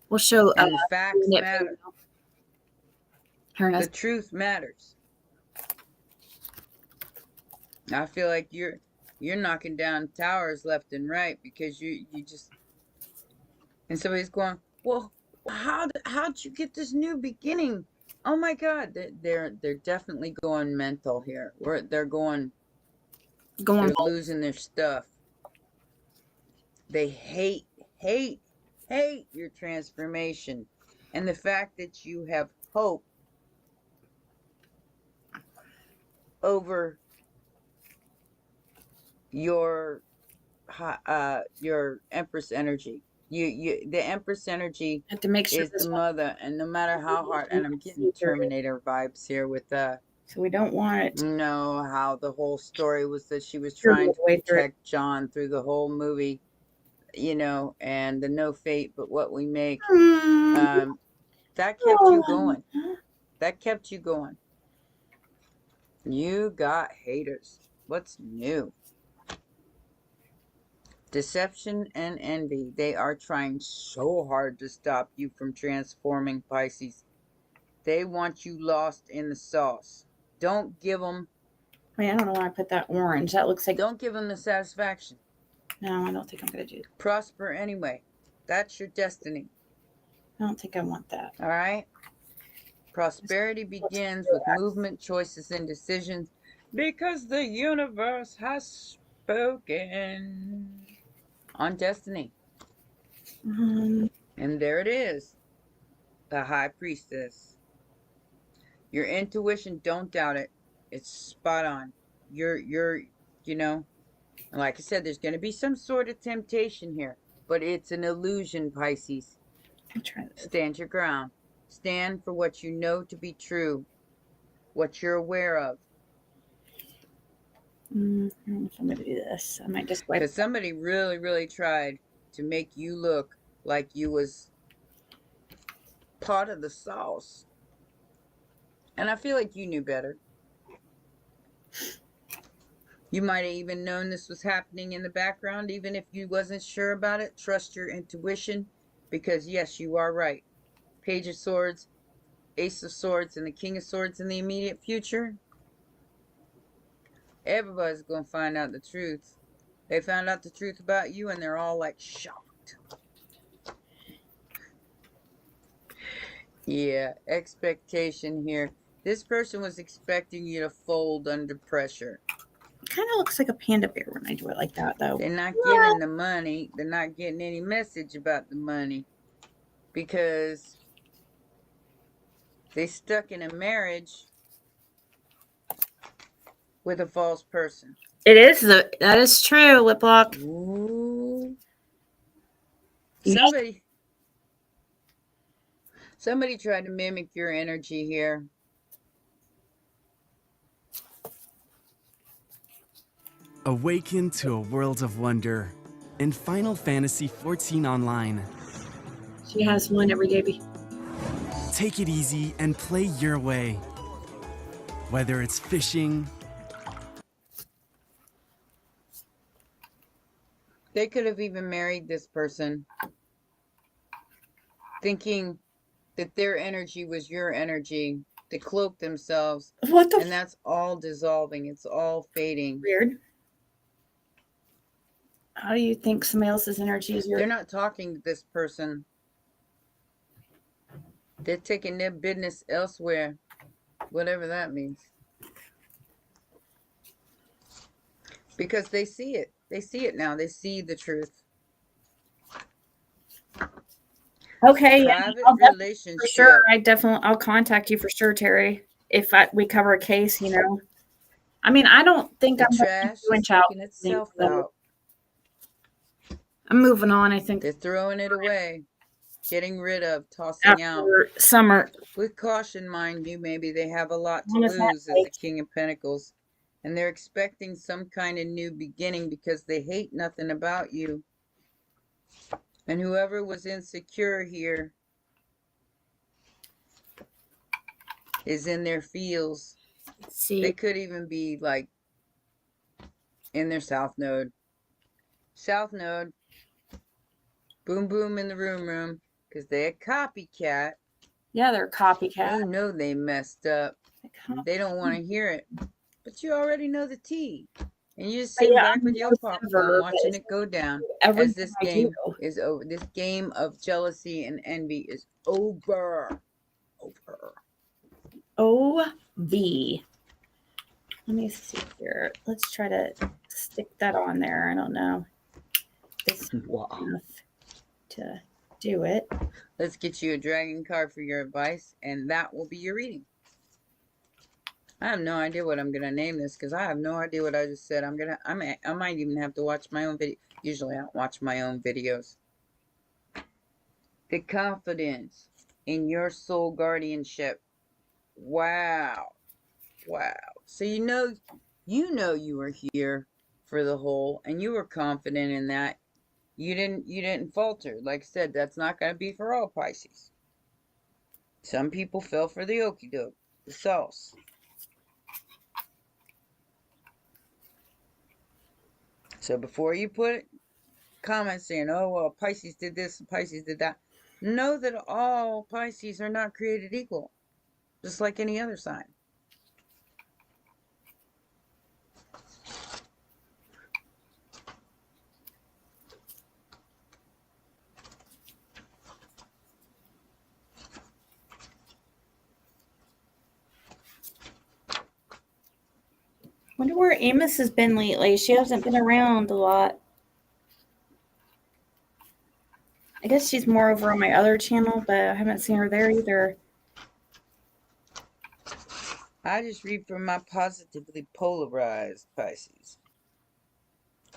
we'll show And the facts matter. The truth matters. I feel like you're knocking down towers left and right because you just, and somebody's going, well, how'd you get this new beginning? Oh my God, they're definitely going mental here. They're losing their stuff. They hate your transformation, and the fact that you have hope over your Empress energy. The Empress energy have to make sure is the mother, and no matter how hard, and I'm getting Terminator vibes here with so we don't want it. How the whole story was that she was trying to protect John through the whole movie. you know, and the no fate but what we make. Mm. That kept you going. That kept you going. You got haters. What's new? Deception and envy. They are trying so hard to stop you from transforming, Pisces. They want you lost in the sauce. Don't give them. Wait, I don't know why I put that orange. That looks like. Don't give them the satisfaction. No, I don't think I'm going to do. Prosper anyway. That's your destiny. I don't think I want that. All right? Prosperity begins with movement, choices, and decisions because the universe has spoken on destiny. And there it is. The High Priestess. Your intuition, don't doubt it. It's spot on. You're, you know, like I said, there's going to be some sort of temptation here, but it's an illusion, Pisces. I'll try this. Stand your ground. Stand for what you know to be true, what you're aware of. I don't know if I'm going to do this. I might just wipe. Because somebody really, really tried to make you look like you was part of the sauce. And I feel like you knew better. You might have even known this was happening in the background, even if you wasn't sure about it. Trust your intuition, because yes, you are right. Page of Swords, Ace of Swords, and the King of Swords in the immediate future. Everybody's going to find out the truth. They found out the truth about you, and they're all like shocked. Yeah, expectation here. This person was expecting you to fold under pressure. Kind of looks like a panda bear when I do it like that, though. They're not getting the money. They're not getting any message about the money because they stuck in a marriage with a false person. It is that is true, Liplock. Ooh. Yeah. Somebody tried to mimic your energy here. Awaken to a world of wonder in Final Fantasy XIV Online. She has one every day. Take it easy and play your way. Whether it's fishing. They could have even married this person, thinking that their energy was your energy. They cloak themselves. What the? And that's all dissolving. It's all fading. Weird. How do you think somebody else's energy is yours? They're not talking to this person. They're taking their business elsewhere, whatever that means. Because they see it. They see it now. They see the truth. Okay, Private yeah, relationship. for sure. I'll contact you for sure, Terry. If we cover a case, you know. I mean, I don't think The I'm trash going is to taking itself out. I'm moving on. I think They're throwing it away, getting rid of, tossing out. after summer. With caution, mind you, maybe they have a lot to When is that lose as the date? King of Pentacles. And they're expecting some kind of new beginning because they hate nothing about you. And whoever was insecure here is in their feels. Let's see. They could even be like in their South Node. South Node. Boom boom in the room. Because they're a copycat. Yeah, they're a copycat. They know they messed up. They don't want to hear it. But you already know the tea. And you're just sitting back with your popcorn watching it go down as this game is over. This game of jealousy and envy is over. O-V. Let me see here. Let's try to stick that on there. I don't know. This wow. enough to do it. Let's get you a dragon card for your advice, and that will be your reading. I have no idea what I'm gonna name this because I have no idea what I just said. I might even have to watch my own video. Usually I don't watch my own videos. The confidence in your soul guardianship. Wow. Wow. So you know you were here for the whole, and you were confident in that. You didn't falter. Like I said, that's not going to be for all Pisces. Some people fell for the okie doke, the sauce. So before you put comments saying, oh, well, Pisces did this and Pisces did that, know that all Pisces are not created equal, just like any other sign. Wonder where Amos has been lately. She hasn't been around a lot. I guess she's more over on my other channel, but I haven't seen her there either. I just read from my positively polarized Pisces.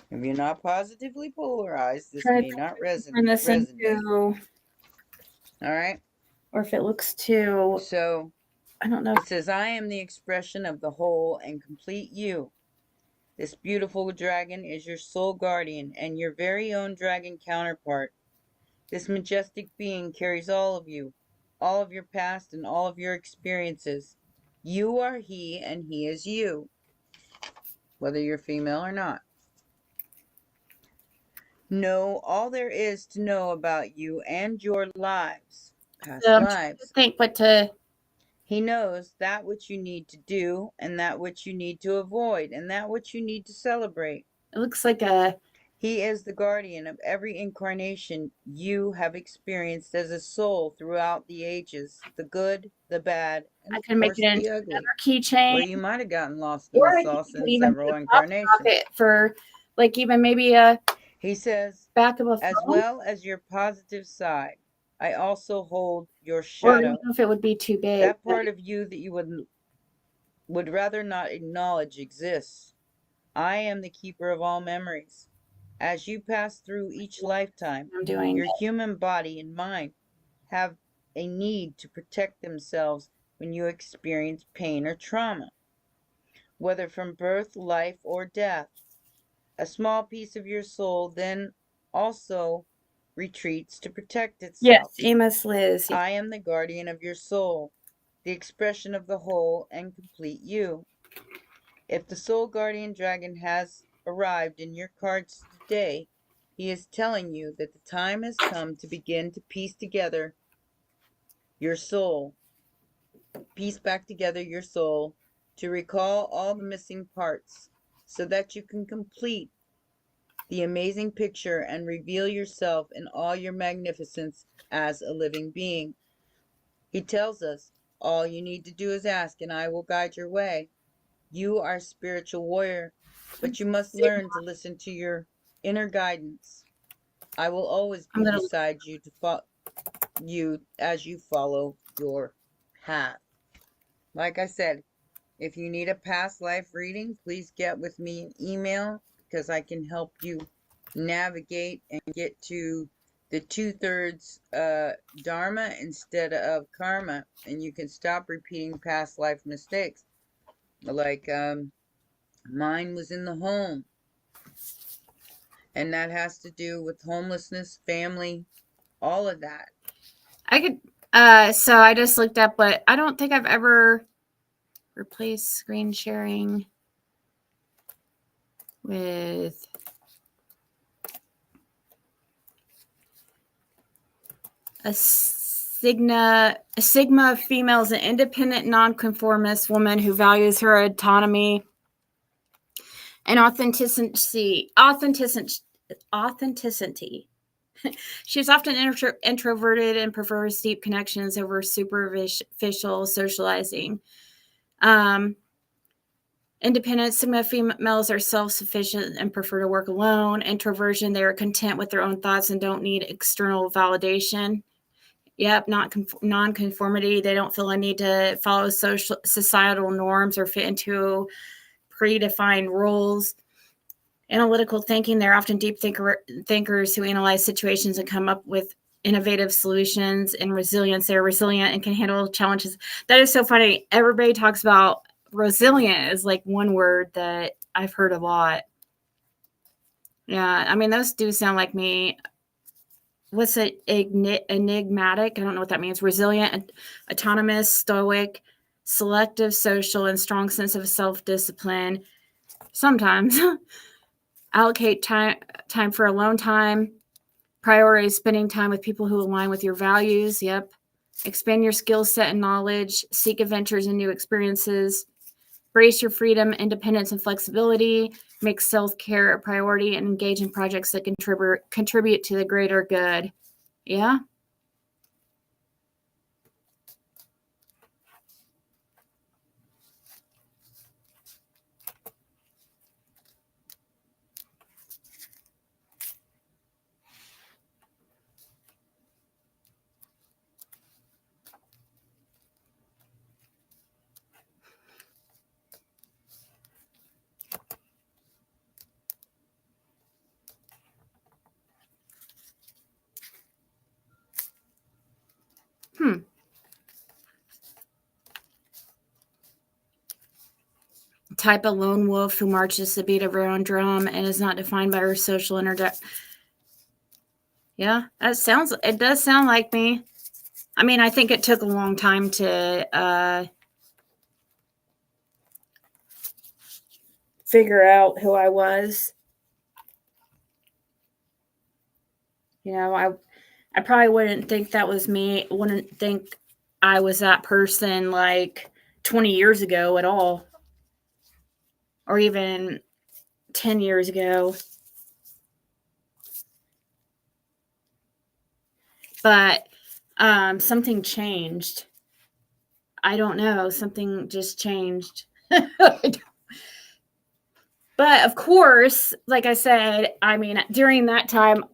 If you're not positively polarized, this may not Turn this resonate. into, All right? or if it looks too, So, I don't know. it says, I am the expression of the whole and complete you. This beautiful dragon is your soul guardian and your very own dragon counterpart. This majestic being carries all of you, all of your past and all of your experiences. You are he and he is you, whether you're female or not. Know all there is to know about you and your lives, past lives. Think what to. He knows that which you need to do and that which you need to avoid and that which you need to celebrate. It looks like a. He is the guardian of every incarnation you have experienced as a soul throughout the ages, the good, the bad, and I of can make course it into the ugly. another keychain. Where you might have gotten lost in Or the I sauce could in even several put a top incarnations. pocket for, like, even maybe a. He says, back of a phone. as well as your positive side, I also hold your Or I shadow. don't know if it would be too big. That part of you that you would rather not acknowledge exists. I am the keeper of all memories. As you pass through each lifetime, your human body and mind have a need to protect themselves when you experience pain or trauma, whether from birth, life, or death. A small piece of your soul then also retreats to protect itself. Yes, Amos Liz. I am the guardian of your soul, the expression of the whole and complete you. If the soul guardian dragon has arrived in your cards today, he is telling you that the time has come to begin to piece together your soul, piece back together your soul, to recall all the missing parts so that you can complete the amazing picture and reveal yourself in all your magnificence as a living being. He tells us, all you need to do is ask and I will guide your way. You are a spiritual warrior, but you must learn to listen to your inner guidance. I will always be beside you to you as you follow your path. Like I said, if you need a past life reading, please get with me an email because I can help you navigate and get to the 2/3 dharma instead of karma, and you can stop repeating past life mistakes. Like mine was in the home, and that has to do with homelessness, family, all of that. I could so I just looked up, but I don't think I've ever replaced screen sharing with a Sigma female is an independent nonconformist woman who values her autonomy and authenticity. She's often introverted and prefers deep connections over superficial socializing. Independent Sigma females are self-sufficient and prefer to work alone. Introversion, they are content with their own thoughts and don't need external validation. Yep, non-conformity. They don't feel a need to follow societal norms or fit into predefined rules. Analytical thinking, they're often deep thinkers who analyze situations and come up with innovative solutions. And resilience, they're resilient and can handle challenges. That is so funny. Everybody talks about resilient is like one word that I've heard a lot. Yeah, I mean, those do sound like me. What's it? Enigmatic? I don't know what that means. Resilient, autonomous, stoic, selective, social, and strong sense of self-discipline. Sometimes allocate time for alone time. Prioritize spending time with people who align with your values. Yep. Expand your skill set and knowledge. Seek adventures and new experiences. Embrace your freedom, independence, and flexibility. Make self-care a priority and engage in projects that contribute to the greater good. Yeah. Type a lone wolf who marches the beat of her own drum and is not defined by her social Yeah, it does sound like me. I mean, I think it took a long time to figure out who I was. You know, I probably wouldn't think that was me. Wouldn't think I was that person like 20 years ago at all, or even 10 years ago. But something changed. I don't know. Something just changed. But of course, like I said, I mean, during that time,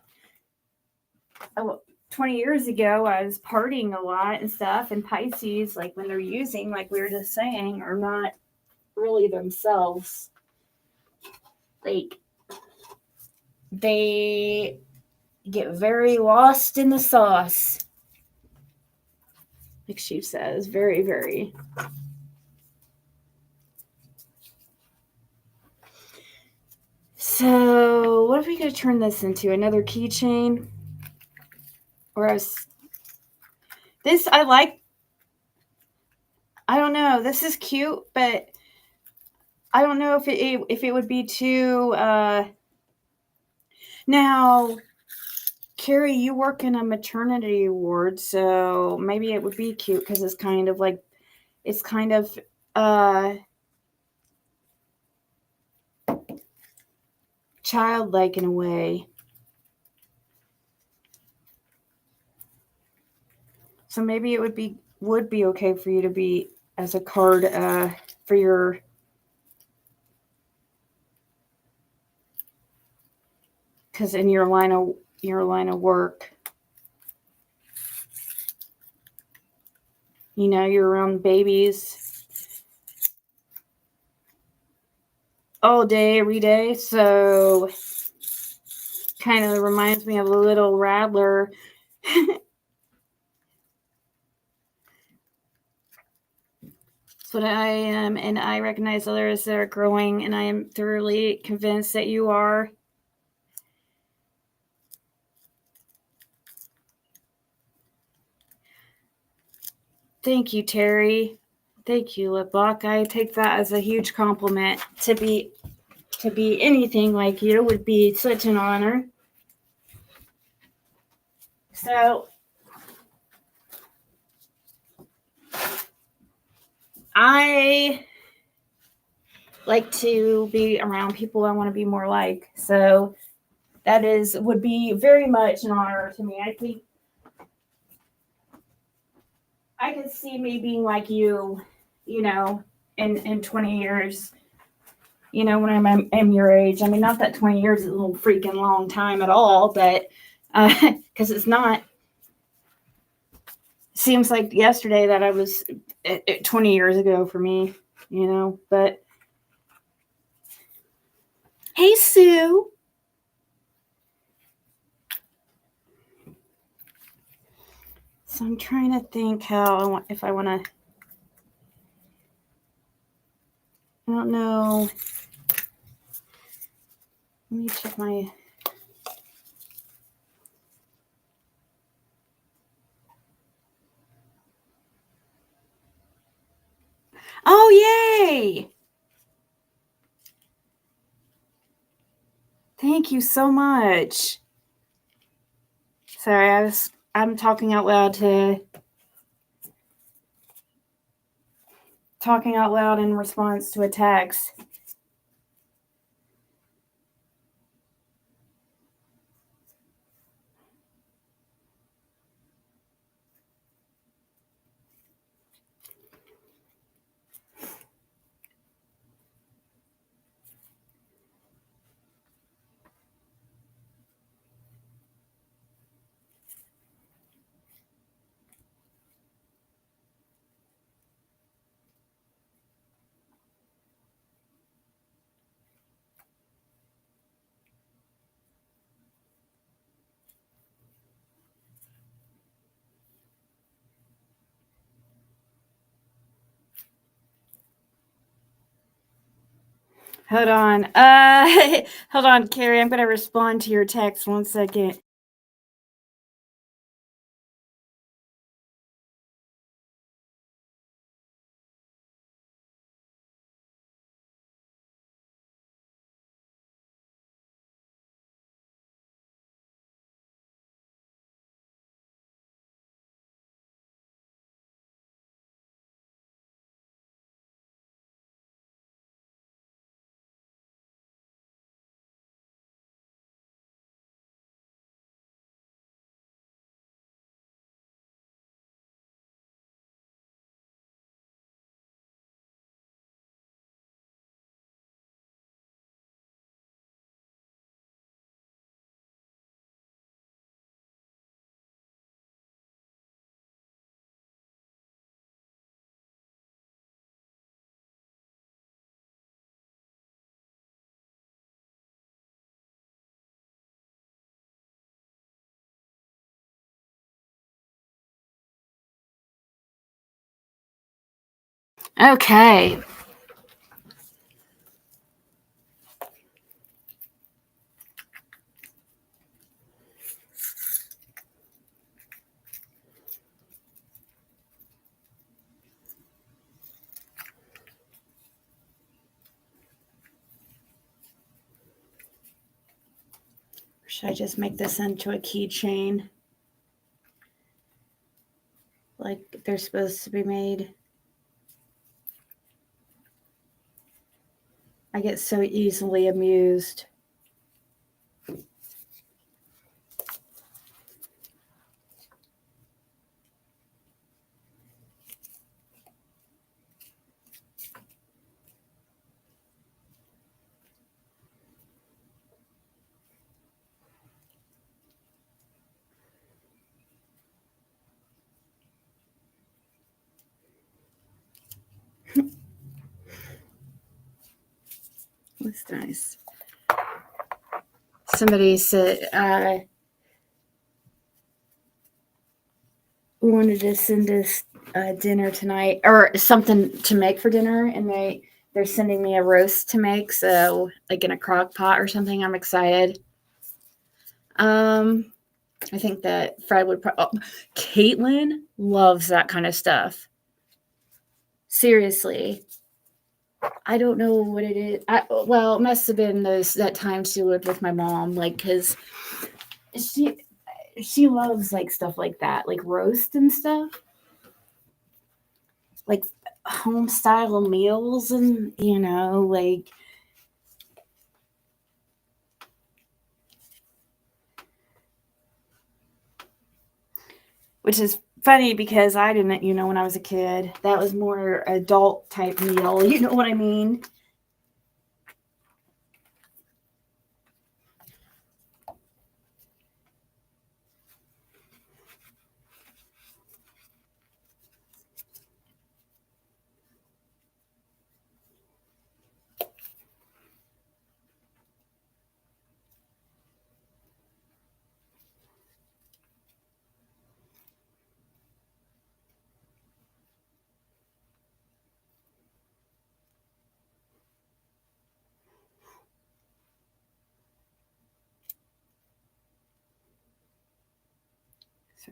20 years ago, I was partying a lot and stuff. And Pisces, like when they're using, like we were just saying, are not really themselves. Like they get very lost in the sauce. Like she says, very, very. So, what if we could turn this into another keychain? Or this I like. I don't know. This is cute, but I don't know if it would be too. Now, Carrie, you work in a maternity ward, so maybe it would be cute because it's kind of like childlike in a way. So maybe it would be okay for you to be as a card for your because in your line of work, you know, you're around babies all day, every day. So kind of reminds me of a little rattler. That's what I am, and I recognize others that are growing, and I am thoroughly convinced that you are. Thank you, Terry. Thank you, Liplock. I take that as a huge compliment. To be anything like you would be such an honor. So I like to be around people I want to be more like. So that would be very much an honor to me. I think I could see me being like you, you know, in 20 years, you know, when I'm your age. I mean, not that 20 years is a little freaking long time at all, but because it's not. Seems like yesterday that I was 20 years ago for me, you know, but hey, Sue. So I'm trying to think if I want to, I don't know. Let me check my Oh, yay! Thank you so much. Sorry, I'm talking out loud in response to a text. Hold on. Hold on, Carrie. I'm gonna respond to your text 1 second. Okay. Should I just make this into a keychain? Like they're supposed to be made? I get so easily amused. That's nice. Somebody said wanted to send us dinner tonight or something to make for dinner, and they're sending me a roast to make, so like in a crock pot or something. I'm excited. I think that Fred would Caitlin loves that kind of stuff. Seriously. I don't know what it is. Well, it must have been that time she lived with my mom, like, because she loves like stuff like that, like roast and stuff, like home style meals, and like which is funny because I didn't, when I was a kid, that was more adult type meal. You know what I mean?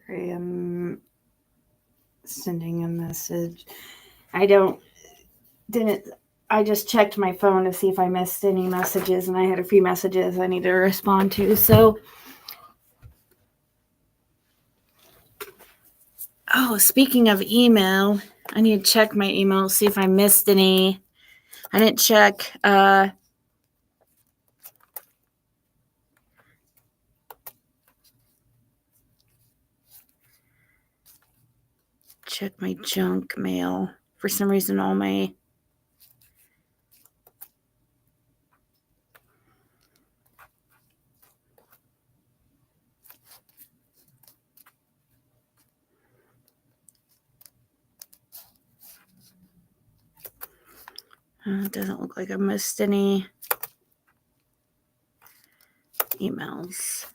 Sorry, I'm sending a message. I don't didn't. I just checked my phone to see if I missed any messages, and I had a few messages I need to respond to. So, oh, speaking of email, I need to check my email, see if I missed any. I didn't check. Check my junk mail. For some reason, all my it doesn't look like I missed any emails.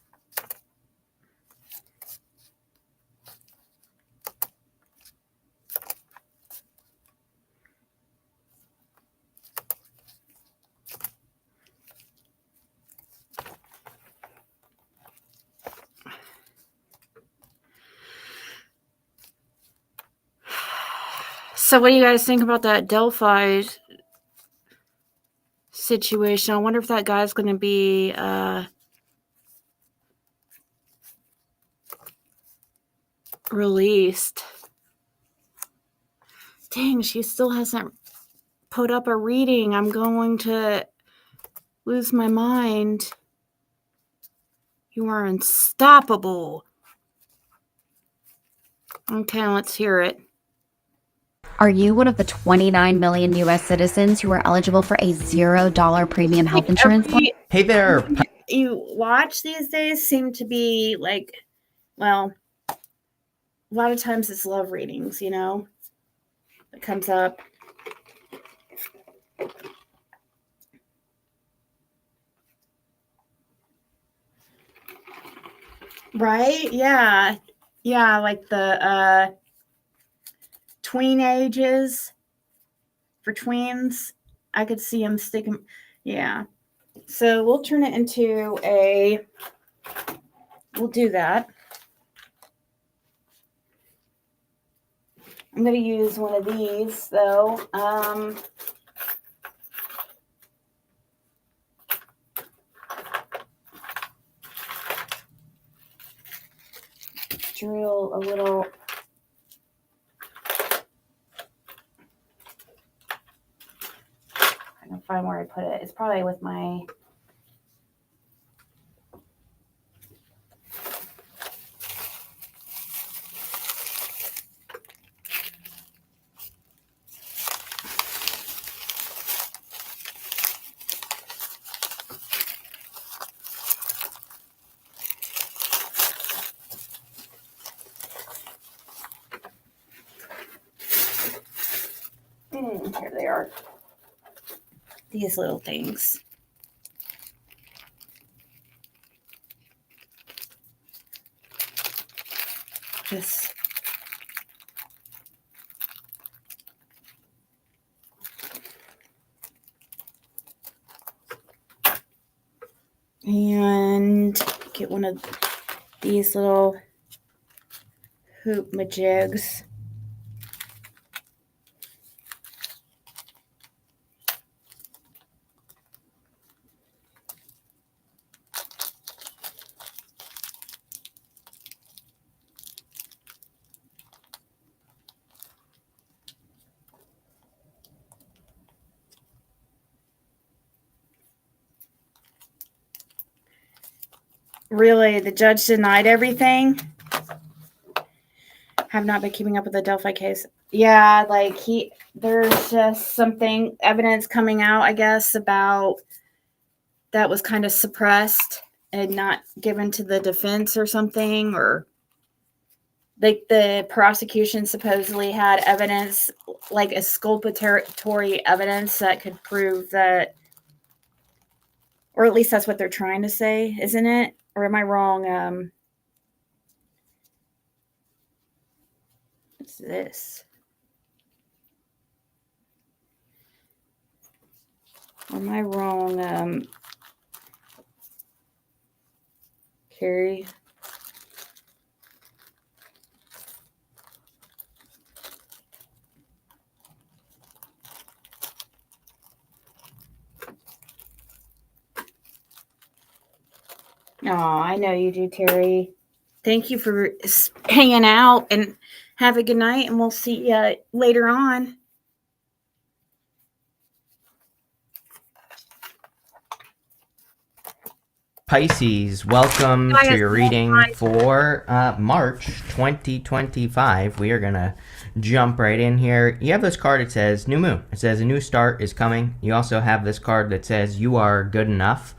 So, what do you guys think about that Delphi situation? I wonder if that guy's going to be released. Dang, she still hasn't put up a reading. I'm going to lose my mind. You are unstoppable. Okay, let's hear it. Are you one of the 29 million U.S. citizens who are eligible for a $0 premium health insurance plan? Hey there. You watch these days seem to be like, well, a lot of times it's love readings, you know, it comes up. Right? Yeah. Yeah, like the tween ages for tweens. I could see them sticking. Yeah. So we'll turn it into we'll do that. I'm going to use one of these though. Drill a little. I can find where I put it. It's probably with my. Here they are. These little things. Just and get one of these little hoop majigs. Really, the judge denied everything. Have not been keeping up with the Delphi case. Yeah, like there's just something, evidence coming out, I guess, about that was kind of suppressed and not given to the defense or something, or like the prosecution supposedly had evidence, like exculpatory evidence that could prove that, or at least that's what they're trying to say, isn't it? Or am I wrong? What's this? Am I wrong, Carrie? Oh, I know you do, Terry. Thank you for hanging out, and have a good night, and we'll see you later on. Pisces, welcome to your reading for March 2025. We are going to jump right in here. You have this card, it says New Moon. It says a new start is coming. You also have this card that says you are good enough.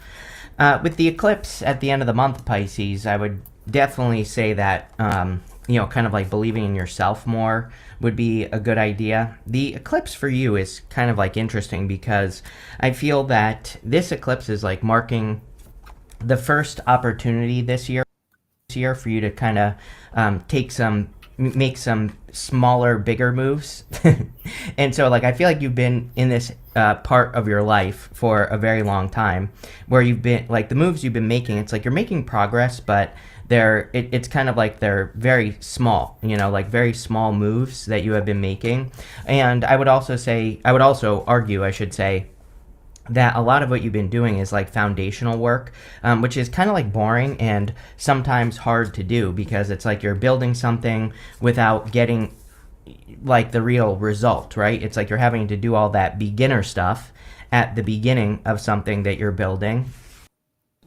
With the eclipse at the end of the month, Pisces, I would definitely say that, kind of like believing in yourself more would be a good idea. The eclipse for you is kind of like interesting because I feel that this eclipse is like marking the first opportunity this year for you to kind of make some smaller, bigger moves. And so like I feel like you've been in this part of your life for a very long time where you've been like the moves you've been making, it's like you're making progress, but it's kind of like they're very small, like very small moves that you have been making. And I would also argue that a lot of what you've been doing is like foundational work, which is kind of like boring and sometimes hard to do because it's like you're building something without getting like the real result, right? It's like you're having to do all that beginner stuff at the beginning of something that you're building.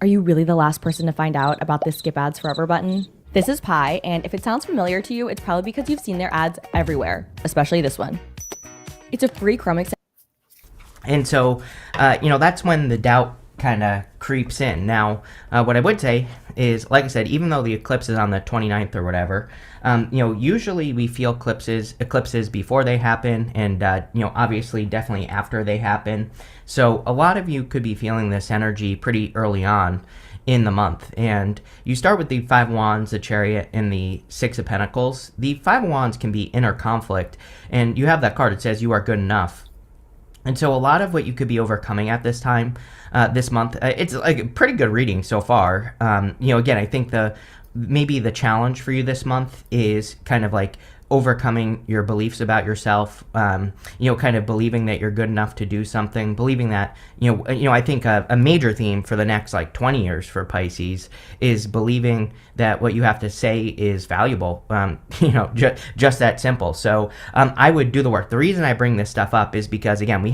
Are you really the last person to find out about this Skip Ads Forever button? This is Pi, and if it sounds familiar to you, it's probably because you've seen their ads everywhere, especially this one. It's a free Chrome extension. And so, that's when the doubt kind of creeps in. Now, what I would say is, like I said, even though the eclipse is on the 29th or whatever, usually we feel eclipses before they happen and, obviously definitely after they happen. So a lot of you could be feeling this energy pretty early on in the month. And you start with the Five of Wands, the Chariot, and the Six of Pentacles. The Five of Wands can be inner conflict, and you have that card. It says you are good enough. And so a lot of what you could be overcoming at this time, this month, it's like a pretty good reading so far. Again, I think maybe the challenge for you this month is kind of like overcoming your beliefs about yourself, kind of believing that you're good enough to do something, believing that, I think a major theme for the next like 20 years for Pisces is believing that what you have to say is valuable, just that simple. So I would do the work. The reason I bring this stuff up is because, again,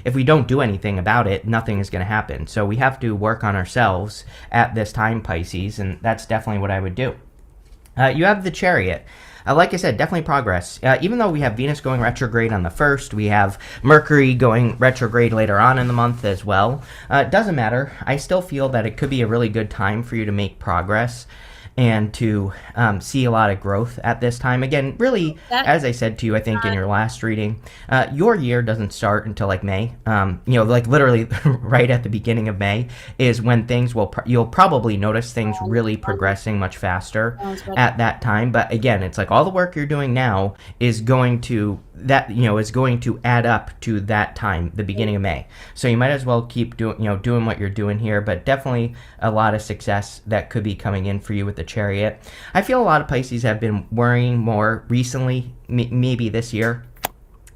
if we don't do anything about it, nothing is going to happen. So we have to work on ourselves at this time, Pisces, and that's definitely what I would do. You have the Chariot. Like I said, definitely progress. Even though we have Venus going retrograde on the 1st, we have Mercury going retrograde later on in the month as well. It doesn't matter. I still feel that it could be a really good time for you to make progress and to see a lot of growth at this time. Again, really, as I said to you, I think in your last reading, your year doesn't start until like May. Like literally right at the beginning of May is when you'll probably notice things really progressing much faster at that time. But again, it's like all the work you're doing now is going to add up to that time, the beginning of May. So you might as well keep doing what you're doing here, but definitely a lot of success that could be coming in for you with the Chariot. I feel a lot of Pisces have been worrying more recently, maybe this year,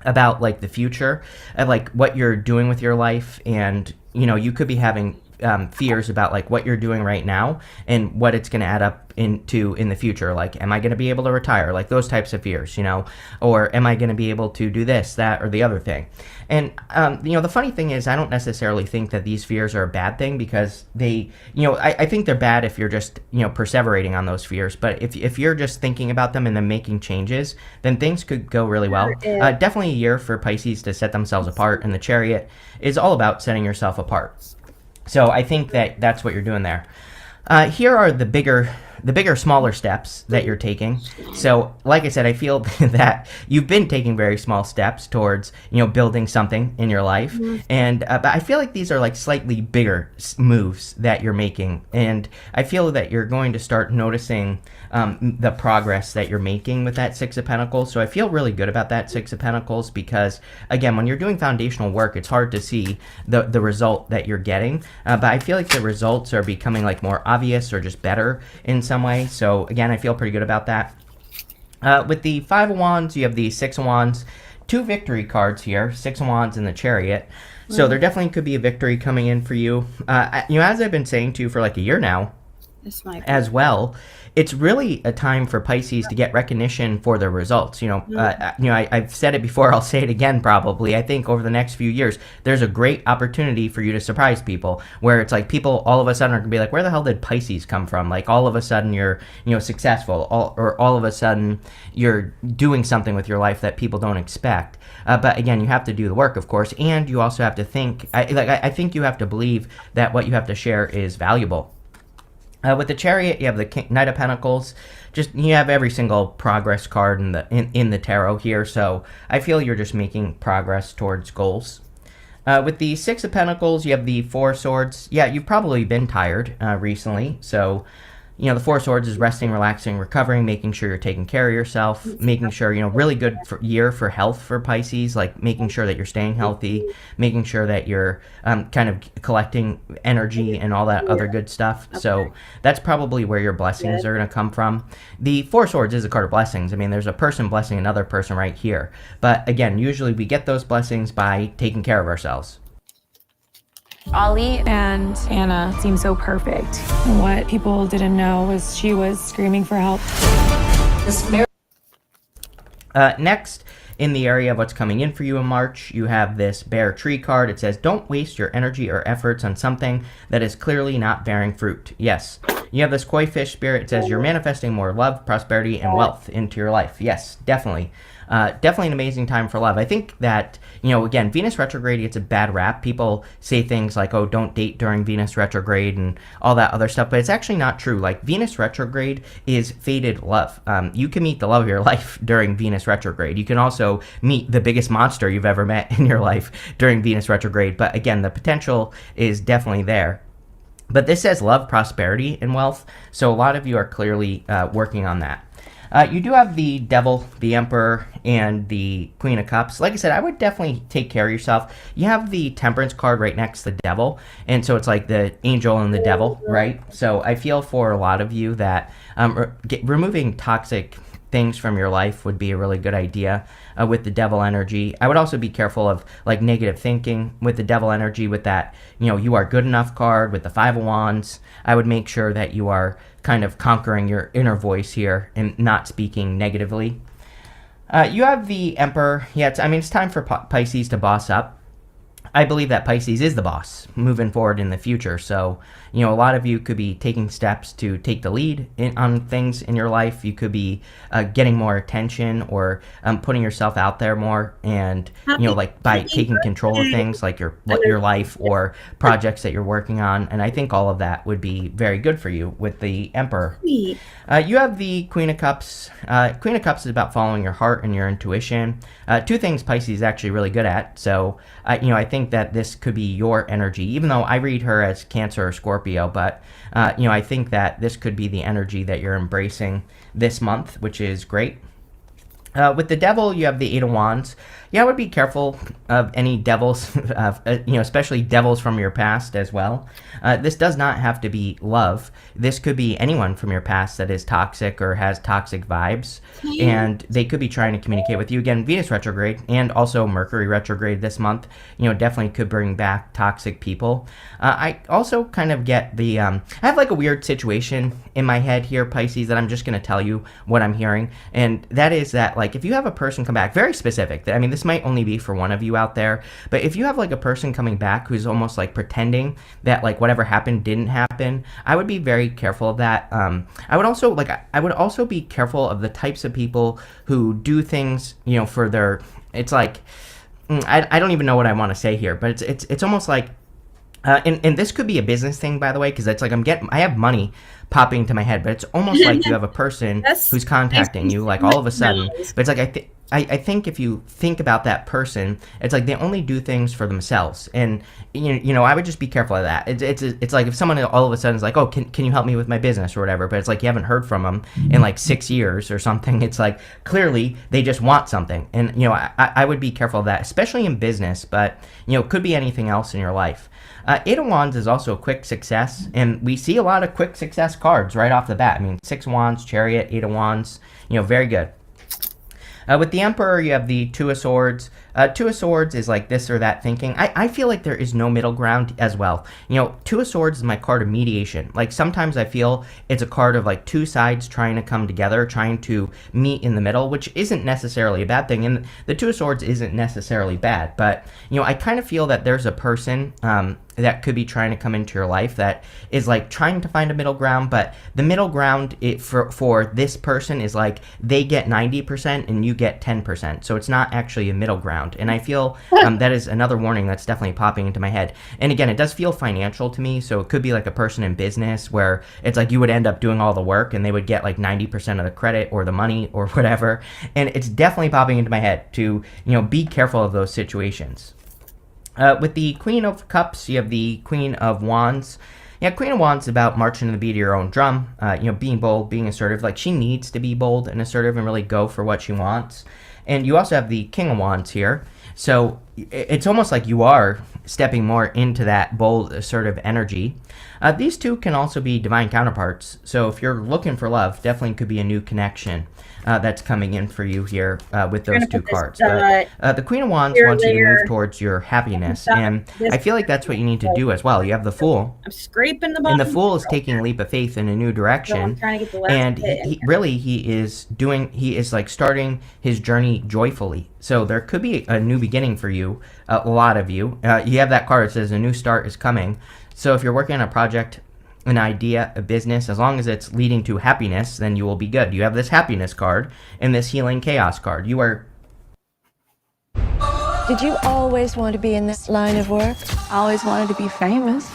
about like the future and like what you're doing with your life, and you could be having fears about like what you're doing right now and what it's going to add up into in the future. Like, am I going to be able to retire? Like those types of fears, or am I going to be able to do this, that, or the other thing? And, the funny thing is I don't necessarily think that these fears are a bad thing because I think they're bad if you're just, perseverating on those fears. But if you're just thinking about them and then making changes, then things could go really well. Definitely a year for Pisces to set themselves apart, and the Chariot is all about setting yourself apart. So I think that that's what you're doing there. Here are the bigger, smaller steps that you're taking. So, like I said, I feel that you've been taking very small steps towards, building something in your life. Mm-hmm. And but I feel like these are like slightly bigger moves that you're making. And I feel that you're going to start noticing the progress that you're making with that Six of Pentacles. So I feel really good about that Six of Pentacles because, again, when you're doing foundational work, it's hard to see the result that you're getting. But I feel like the results are becoming like more obvious or just better in some way. So again, I feel pretty good about that. With the Five of Wands, you have the Six of Wands, two victory cards here, Six of Wands and the Chariot. So there definitely could be a victory coming in for you. As I've been saying to you for like a year now, This might be. as well. It's really a time for Pisces to get recognition for their results. I've said it before, I'll say it again probably. I think over the next few years, there's a great opportunity for you to surprise people, where it's like people all of a sudden are gonna be like, where the hell did Pisces come from? Like all of a sudden you're, successful, or all of a sudden you're doing something with your life that people don't expect. But again, you have to do the work, of course, and you also have to think. I think you have to believe that what you have to share is valuable. With the Chariot, you have the Knight of Pentacles. You have every single progress card in the tarot here, so I feel you're just making progress towards goals. With the Six of Pentacles, you have the Four of Swords. Yeah, you've probably been tired recently, so the Four of Swords is resting, relaxing, recovering, making sure you're taking care of yourself, making sure, really good year for health for Pisces, like making sure that you're staying healthy, making sure that you're kind of collecting energy and all that other good stuff. Okay. So that's probably where your blessings are going to come from. The Four of Swords is a card of blessings. I mean, there's a person blessing another person right here. But again, usually we get those blessings by taking care of ourselves. Ollie and Anna seem so perfect. And what people didn't know was she was screaming for help. Next, in the area of what's coming in for you in March, you have this Bear Tree card. It says, don't waste your energy or efforts on something that is clearly not bearing fruit. Yes. You have this Koi Fish spirit. It says you're manifesting more love, prosperity, and wealth into your life. Yes, definitely. Definitely an amazing time for love. I think that, again, Venus retrograde gets a bad rap. People say things like, oh, don't date during Venus retrograde and all that other stuff, but it's actually not true. Like, Venus retrograde is fated love. You can meet the love of your life during Venus retrograde. You can also meet the biggest monster you've ever met in your life during Venus retrograde, but again, the potential is definitely there. But this says love, prosperity, and wealth, so a lot of you are clearly working on that. You do have the Devil, the Emperor, and the Queen of Cups. Like I said, I would definitely take care of yourself. You have the Temperance card right next to the Devil, and so it's like the Angel and the Devil, right? So I feel for a lot of you that removing toxic things from your life would be a really good idea with the Devil energy. I would also be careful of like negative thinking with the Devil energy, with that, you are good enough card with the Five of Wands. I would make sure that you are kind of conquering your inner voice here and not speaking negatively. You have the Emperor. Yeah, it's time for Pisces to boss up. I believe that Pisces is the boss moving forward in the future. So, a lot of you could be taking steps to take the lead on things in your life. You could be getting more attention or putting yourself out there more, and, like by taking control of things like your life or projects that you're working on. And I think all of that would be very good for you with the Emperor. You have the Queen of Cups. Queen of Cups is about following your heart and your intuition. Two things Pisces is actually really good at. So, I think that this could be your energy, even though I read her as Cancer or Scorpio, but, I think that this could be the energy that you're embracing this month, which is great. With the Devil, you have the Eight of Wands. Yeah, I would be careful of any devils, especially devils from your past as well. This does not have to be love. This could be anyone from your past that is toxic or has toxic vibes, and they could be trying to communicate with you. Again, Venus retrograde and also Mercury retrograde this month, definitely could bring back toxic people. I also kind of get the, I have like a weird situation in my head here, Pisces, that I'm just going to tell you what I'm hearing, and that is that, like, if you have a person come back, very specific, I mean, this might only be for one of you out there, but if you have like a person coming back who's almost like pretending that like whatever happened didn't happen, I would be very careful of that. I would also be careful of the types of people who do things, for their, it's like, I don't even know what I want to say here, but it's almost like, and this could be a business thing, by the way, because it's like I have money popping into my head, but it's almost like you have a person who's contacting you, like all of a sudden. But it's like I think if you think about that person, it's like they only do things for themselves, and I would just be careful of that. It's like if someone all of a sudden is like, oh, can you help me with my business or whatever, but it's like you haven't heard from them in like 6 years or something. It's like clearly they just want something, and I would be careful of that, especially in business, but it could be anything else in your life. Eight of Wands is also a quick success, and we see a lot of quick success cards right off the bat. I mean, Six of Wands, Chariot, Eight of Wands, very good. With the Emperor, you have the Two of Swords. Two of Swords is like this or that thinking. I feel like there is no middle ground as well. You know, Two of Swords is my card of mediation. Like sometimes I feel it's a card of like two sides trying to come together, trying to meet in the middle, which isn't necessarily a bad thing. And the Two of Swords isn't necessarily bad, but you know, I kind of feel that there's a person that could be trying to come into your life that is like trying to find a middle ground, but the middle ground for this person is like they get 90% and you get 10%, so it's not actually a middle ground. And I feel that is another warning that's definitely popping into my head. And again, it does feel financial to me, so it could be like a person in business where it's like you would end up doing all the work and they would get like 90% of the credit or the money or whatever. And it's definitely popping into my head to, you know, be careful of those situations. With the Queen of Cups, you have the Queen of Wands. Yeah, Queen of Wands is about marching to the beat of your own drum, you know, being bold, being assertive. Like, she needs to be bold and assertive and really go for what she wants. And you also have the King of Wands here. So it's almost like you are stepping more into that bold, assertive energy. These two can also be divine counterparts. So if you're looking for love, definitely could be a new connection that's coming in for you here with those two cards. But the Queen of Wands wants you to move towards your happiness, and I feel like that's what you need to do as well. You have the Fool. I'm scraping the bottom. And the Fool is taking a leap of faith in a new direction, and he is like starting his journey joyfully. So there could be a new beginning for you, a lot of you. You have that card that says a new start is coming. So if you're working on a project, an idea, a business, as long as it's leading to happiness, then you will be good. You have this happiness card and this healing chaos card. You are... Did you always want to be in this line of work? I always wanted to be famous.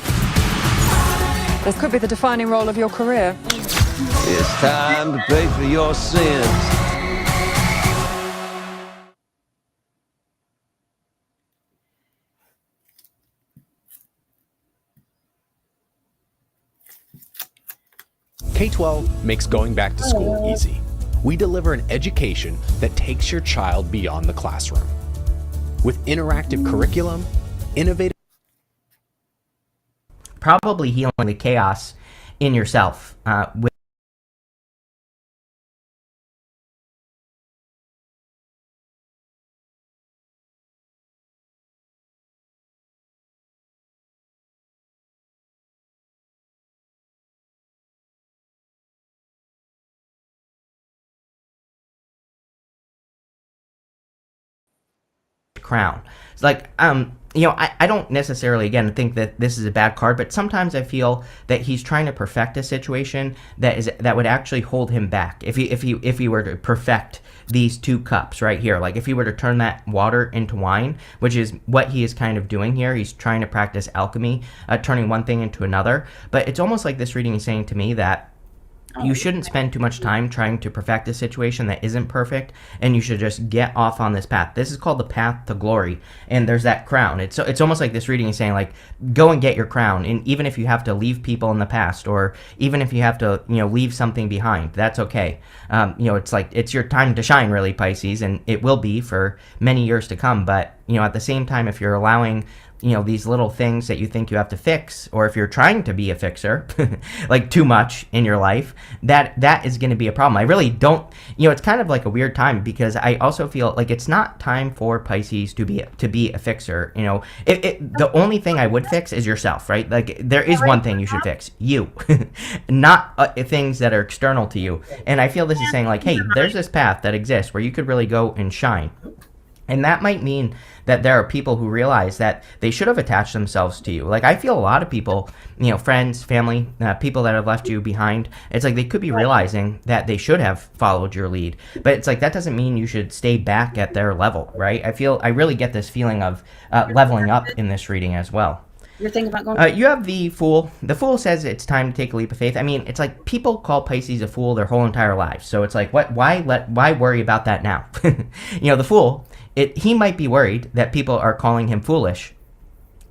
This could be the defining role of your career. It's time to pay for your sins. K-12 makes going back to school easy. We deliver an education that takes your child beyond the classroom. With interactive curriculum, innovative... Probably healing the chaos in yourself with crown. It's like, you know, I don't necessarily, again, think that this is a bad card, but sometimes I feel that he's trying to perfect a situation that would actually hold him back. If he were to perfect these two cups right here, like if he were to turn that water into wine, which is what he is kind of doing here, he's trying to practice alchemy, turning one thing into another. But it's almost like this reading is saying to me that you shouldn't spend too much time trying to perfect a situation that isn't perfect, and you should just get off on this path. This is called the path to glory, and there's that crown. It's almost like this reading is saying, like, go and get your crown, and even if you have to leave people in the past, or even if you have to, you know, leave something behind, that's okay. You know, it's like, it's your time to shine, really, Pisces, and it will be for many years to come. But, you know, at the same time, if you're allowing, you know, these little things that you think you have to fix, or if you're trying to be a fixer, like too much in your life, that is going to be a problem. I really don't, you know, it's kind of like a weird time, because I also feel like it's not time for Pisces to be a fixer. You know, the only thing I would fix is yourself, right? Like, there is one thing you should fix, you, not things that are external to you. And I feel this is saying, like, hey, there's this path that exists where you could really go and shine. And that might mean that there are people who realize that they should have attached themselves to you. Like, I feel a lot of people, you know, friends, family, people that have left you behind, it's like they could be realizing that they should have followed your lead. But it's like, that doesn't mean you should stay back at their level, right? I really get this feeling of leveling up in this reading as well. You're thinking about going... you have the Fool. The Fool says it's time to take a leap of faith. I mean, it's like people call Pisces a fool their whole entire lives. So it's like, why worry about that now? You know, the Fool, he might be worried that people are calling him foolish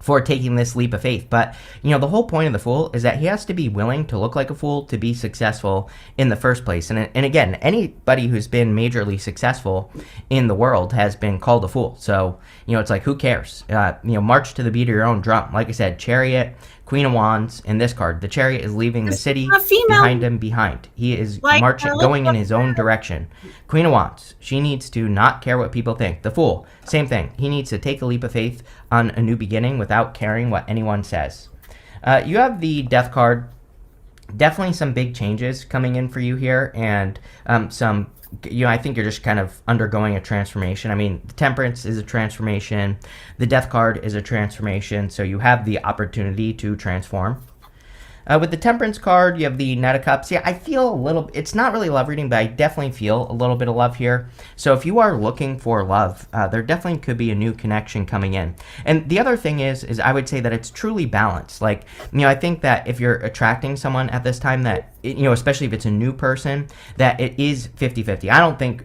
for taking this leap of faith. But, you know, the whole point of the Fool is that he has to be willing to look like a fool to be successful in the first place. And again, anybody who's been majorly successful in the world has been called a fool. So, you know, it's like, who cares? You know, march to the beat of your own drum. Like I said, Chariot, Queen of Wands, and this card. The Chariot is leaving the city behind him behind. He is going in his own direction. Queen of Wands, she needs to not care what people think. The Fool, same thing. He needs to take a leap of faith on a new beginning without caring what anyone says. You have the Death card. Definitely some big changes coming in for you here, and some, you know, I think you're just kind of undergoing a transformation. I mean, the Temperance is a transformation. The Death card is a transformation, so you have the opportunity to transform. With the Temperance card, you have the Knight of Cups. Yeah, I feel a little, it's not really love reading, but I definitely feel a little bit of love here. So if you are looking for love, there definitely could be a new connection coming in. And the other thing is I would say that it's truly balanced. Like, you know, I think that if you're attracting someone at this time that, you know, especially if it's a new person, that it is 50-50.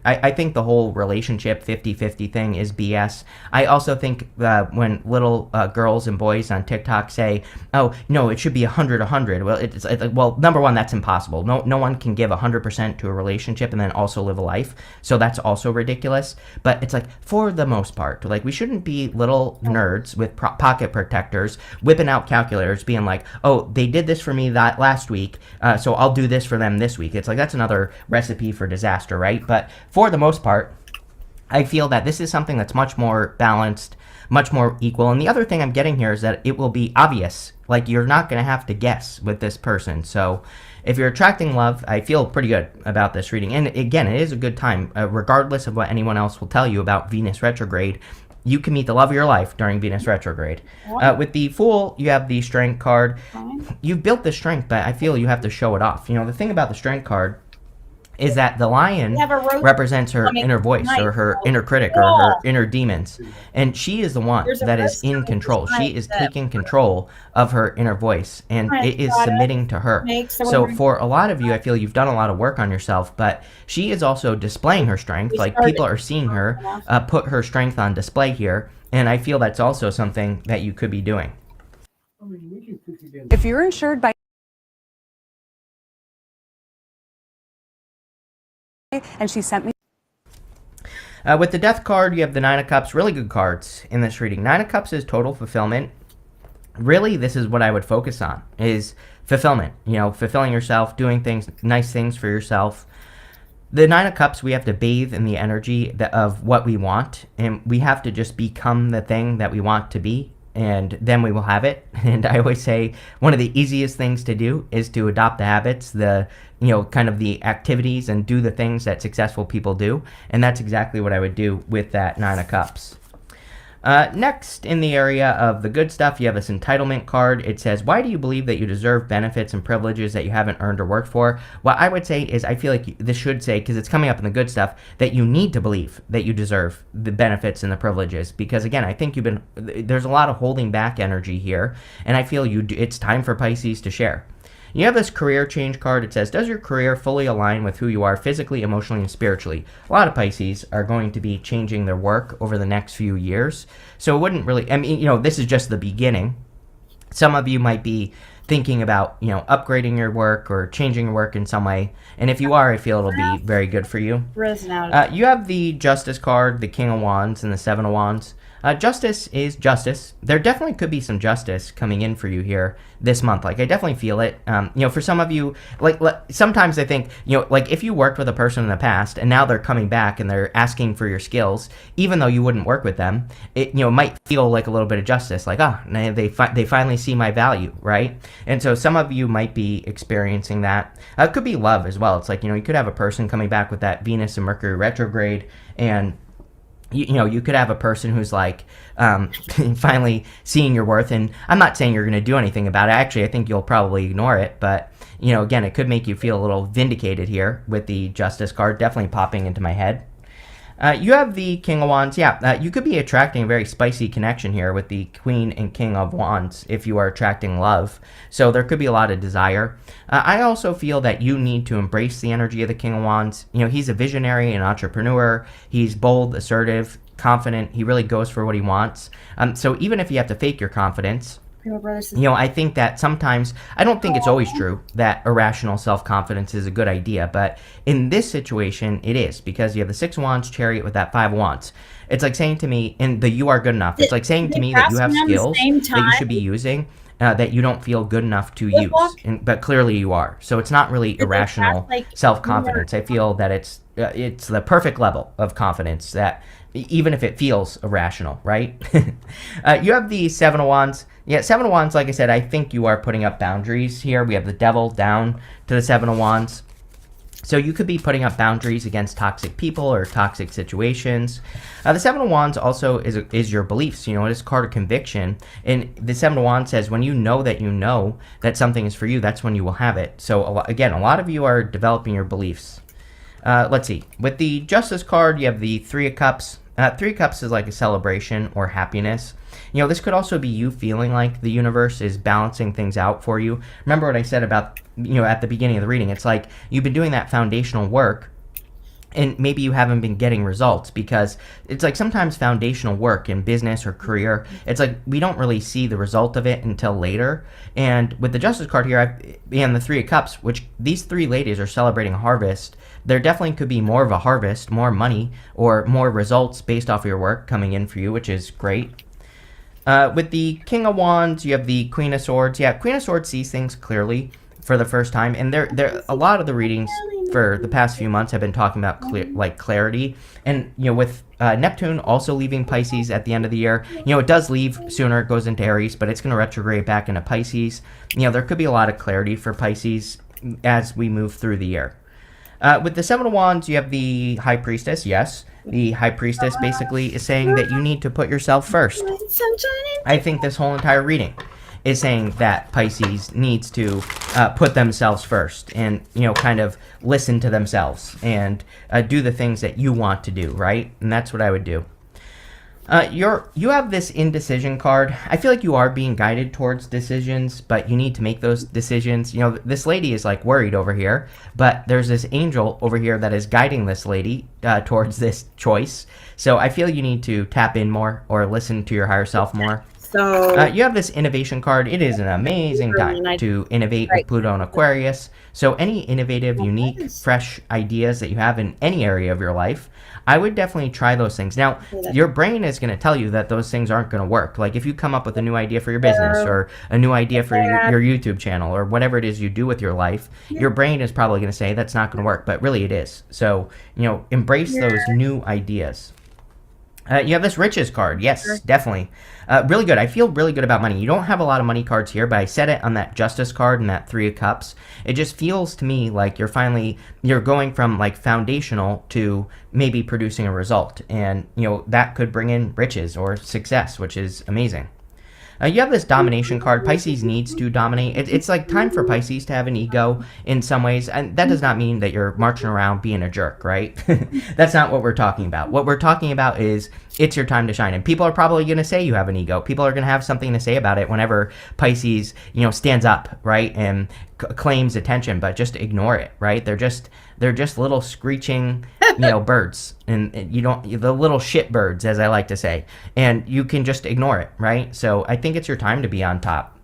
I think the whole relationship 50-50 thing is BS. I also think when little girls and boys on TikTok say, oh, no, it should be 100-100. Well, number one, that's impossible. No one can give 100% to a relationship and then also live a life. So that's also ridiculous. But it's like, for the most part, like, we shouldn't be little nerds with pocket protectors whipping out calculators being like, oh, they did this for me that last week, so I'll do this for them this week. It's like, that's another recipe for disaster, right? But for the most part, I feel that this is something that's much more balanced, much more equal. And the other thing I'm getting here is that it will be obvious. Like, you're not going to have to guess with this person. So if you're attracting love, I feel pretty good about this reading. And again, it is a good time, regardless of what anyone else will tell you about Venus retrograde. You can meet the love of your life during Venus retrograde. With the Fool, you have the Strength card. You've built the strength, but I feel you have to show it off. You know, the thing about the Strength card is that the lion represents her inner voice or her inner critic or her inner demons. And she is the one that is in control. She is taking control of her inner voice, and it is submitting to her. So for a lot of you, I feel you've done a lot of work on yourself, but she is also displaying her strength. Like, people are seeing her put her strength on display here, and I feel that's also something that you could be doing. If you're insured by and she sent me. With the Death card, you have the Nine of Cups. Really good cards in this reading. Nine of Cups is total fulfillment. Really, this is what I would focus on, is fulfillment. You know, fulfilling yourself, doing things, nice things for yourself. The Nine of Cups, we have to bathe in the energy of what we want, and we have to just become the thing that we want to be, and then we will have it. And I always say one of the easiest things to do is to adopt the habits, you know, kind of the activities, and do the things that successful people do. And that's exactly what I would do with that Nine of Cups. Next, in the area of the good stuff, you have this entitlement card. It says, why do you believe that you deserve benefits and privileges that you haven't earned or worked for? What I would say is, I feel like this should say, because it's coming up in the good stuff, that you need to believe that you deserve the benefits and the privileges. Because again, I think there's a lot of holding back energy here, and I feel it's time for Pisces to share. You have this career change card. It says, does your career fully align with who you are physically, emotionally, and spiritually? A lot of Pisces are going to be changing their work over the next few years. So it wouldn't really, I mean, you know, this is just the beginning. Some of you might be thinking about, you know, upgrading your work or changing your work in some way. And if you are, I feel it'll be very good for you. You have the Justice card, the King of Wands, and the Seven of Wands. Justice is justice. There definitely could be some justice coming in for you here this month. Like, I definitely feel it. You know, for some of you, like, sometimes I think, you know, like, if you worked with a person in the past and now they're coming back and they're asking for your skills, even though you wouldn't work with them, it, you know, might feel like a little bit of justice. Like, they finally see my value, right? And so some of you might be experiencing that. It could be love as well. It's like, you know, you could have a person coming back with that Venus and Mercury retrograde, and you know, you could have a person who's like finally seeing your worth. And I'm not saying you're going to do anything about it. Actually, I think you'll probably ignore it. But, you know, again, it could make you feel a little vindicated here with the Justice card definitely popping into my head. You have the King of Wands. Yeah, you could be attracting a very spicy connection here with the Queen and King of Wands if you are attracting love. So there could be a lot of desire. I also feel that you need to embrace the energy of the King of Wands. You know, he's a visionary, an entrepreneur. He's bold, assertive, confident. He really goes for what he wants. So even if you have to fake your confidence, I think that sometimes, I don't think it's always true that irrational self-confidence is a good idea, but in this situation, it is, because you have the 6 of Wands chariot with that 5 of Wands. It's like saying to me, in the you are good enough, it's like saying to me that you have skills that you should be using that you don't feel good enough to use, but clearly you are. So it's not really irrational self-confidence. I feel that it's the perfect level of confidence, that even if it feels irrational, right? You have the 7 of Wands. Yeah, 7 of Wands, like I said, I think you are putting up boundaries here. We have the Devil down to the 7 of Wands. So you could be putting up boundaries against toxic people or toxic situations. The 7 of Wands also is your beliefs. It is a card of conviction. And the 7 of Wands says when you know that something is for you, that's when you will have it. So again, a lot of you are developing your beliefs. Let's see. With the Justice card, you have the 3 of Cups. 3 of Cups is like a celebration or happiness. This could also be you feeling like the universe is balancing things out for you. Remember what I said about, at the beginning of the reading. It's like you've been doing that foundational work, and maybe you haven't been getting results, because it's like sometimes foundational work in business or career, it's like we don't really see the result of it until later. And with the Justice card here, and the 3 of Cups, which these 3 ladies are celebrating a harvest, there definitely could be more of a harvest, more money, or more results based off of your work coming in for you, which is great. With the King of Wands, you have the Queen of Swords. Yeah, Queen of Swords sees things clearly for the first time, and there a lot of the readings for the past few months have been talking about clarity. And with Neptune also leaving Pisces at the end of the year, it does leave sooner, it goes into Aries, but it's going to retrograde back into Pisces. There could be a lot of clarity for Pisces as we move through the year. With the 7 of Wands, you have the High Priestess. Yes, the High Priestess basically is saying that you need to put yourself first. I think this whole entire reading is saying that Pisces needs to put themselves first, and kind of listen to themselves and do the things that you want to do, right? And that's what I would do. You have this indecision card. I feel like you are being guided towards decisions, but you need to make those decisions. This lady is like worried over here, but there's this angel over here that is guiding this lady towards this choice. So I feel you need to tap in more or listen to your higher self more. So you have this innovation card. It is an amazing time to innovate with Pluto and Aquarius. So any innovative, unique, fresh ideas that you have in any area of your life, I would definitely try those things. Now, your brain is going to tell you that those things aren't going to work. Like if you come up with a new idea for your business or a new idea for your YouTube channel or whatever it is you do with your life, your brain is probably going to say that's not going to work, but really it is. So, embrace those new ideas. You have this riches card. Yes, definitely. Really good. I feel really good about money. You don't have a lot of money cards here, but I said it on that Justice card and that 3 of Cups. It just feels to me like you're going from like foundational to maybe producing a result. And, that could bring in riches or success, which is amazing. You have this domination card. Pisces needs to dominate. It's like time for Pisces to have an ego in some ways. And that does not mean that you're marching around being a jerk, right? That's not what we're talking about. What we're talking about is it's your time to shine. And people are probably going to say you have an ego. People are going to have something to say about it whenever Pisces, stands up, right, and claims attention, but just ignore it, right? They're just little screeching, birds, and the little shit birds, as I like to say, and you can just ignore it, right? So I think it's your time to be on top.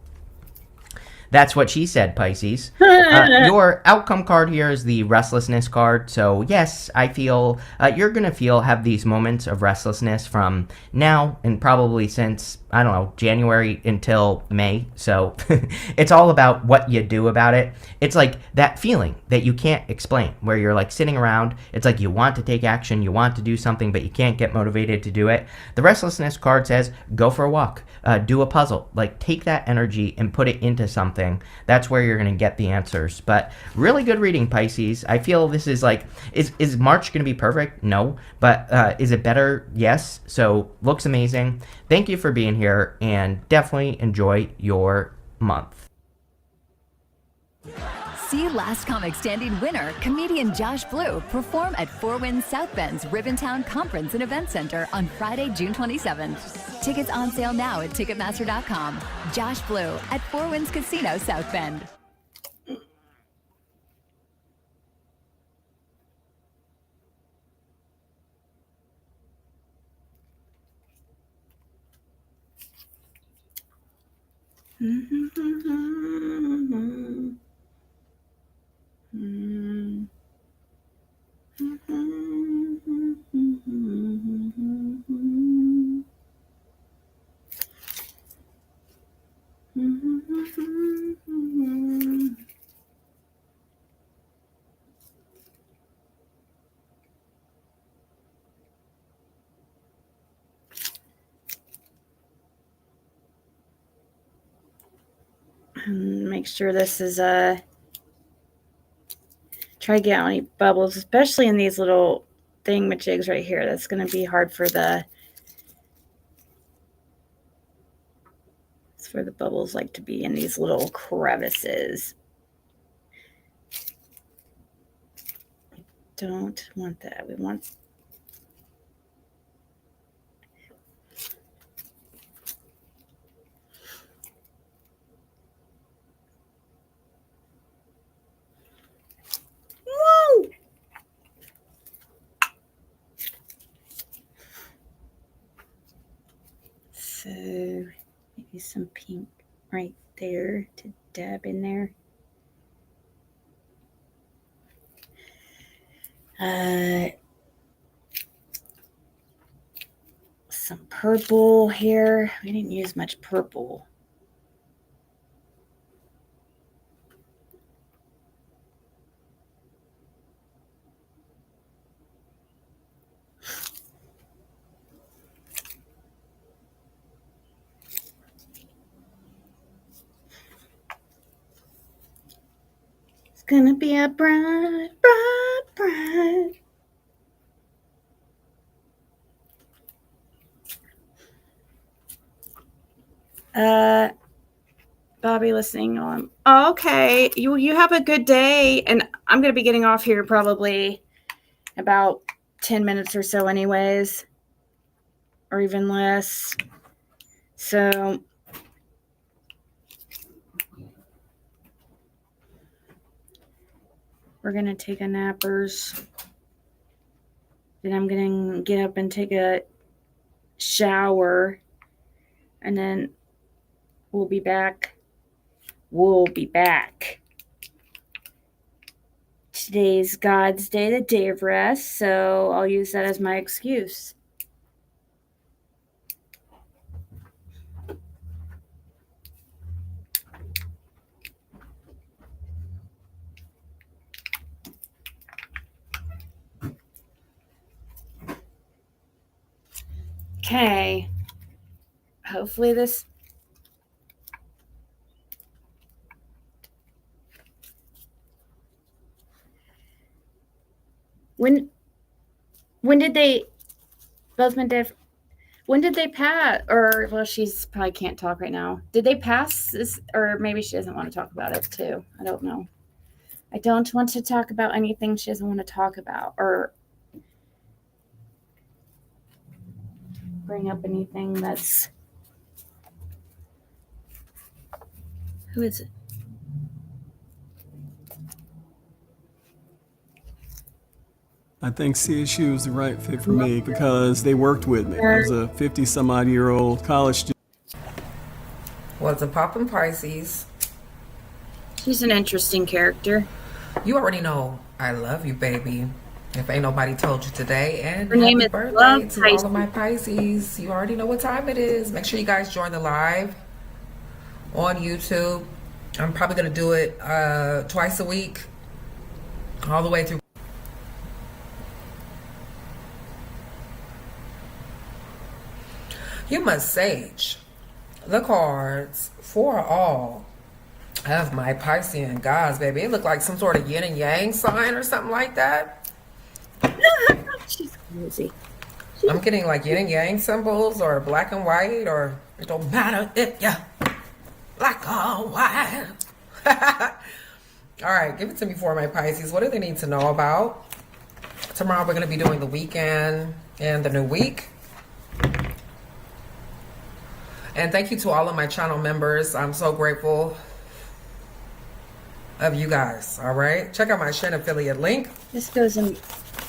That's what she said, Pisces. Your outcome card here is the restlessness card. So yes, I feel you're going to have these moments of restlessness from now and probably since, I don't know, January until May. So it's all about what you do about it. It's like that feeling that you can't explain, where you're like sitting around. It's like you want to take action, you want to do something, but you can't get motivated to do it. The restlessness card says, go for a walk, do a puzzle, like take that energy and put it into something. That's where you're going to get the answers. But really good reading, Pisces. I feel this is like, is March going to be perfect? No. But is it better? Yes. So looks amazing. Thank you for being here, and definitely enjoy your month. See Last Comic Standing winner, comedian Josh Blue, perform at Four Winds South Bend's Ribbontown Conference and Event Center on Friday, June 27th. Tickets on sale now at Ticketmaster.com. Josh Blue at Four Winds Casino, South Bend. Make sure this is try to get any bubbles, especially in these little thingamajigs right here. That's going to be hard for the bubbles like to be in these little crevices. Don't want that. We want whoa! So maybe some pink right there to dab in there. Some purple here. We didn't use much purple. It's gonna be a bright, bright, bright. Bobby listening on. Oh, okay. You have a good day. And I'm going to be getting off here probably about 10 minutes or so anyways. Or even less. So we're going to take a nappers. Then I'm going to get up and take a shower. And then we'll be back. Today's God's Day, the day of rest, so I'll use that as my excuse. Okay. Hopefully this When did they both my dad? When did they pass? Or well, she's probably can't talk right now. Did they pass this? Or maybe she doesn't want to talk about it too. I don't know. I don't want to talk about anything she doesn't want to talk about or bring up anything that's. Who is it? I think CSU is the right fit for me because they worked with me. I was a 50-some-odd-year-old college student. What's a poppin' Pisces? She's an interesting character. You already know I love you, baby. If ain't nobody told you today, and her name is birthday Love to Pisces. all of my Pisces. You already know what time it is. Make sure you guys join the live on YouTube. I'm probably gonna do it twice a week, all the way through. You must sage the cards for all of my Piscean gods, baby. It looked like some sort of yin and yang sign or something like that. She's crazy. I'm getting like yin and yang symbols or black and white, or it don't matter if you black or white. All right, give it to me for my Pisces. What do they need to know about? Tomorrow we're going to be doing the weekend and the new week. And thank you to all of my channel members. I'm so grateful of you guys. All right. Check out my Shin affiliate link. This goes in.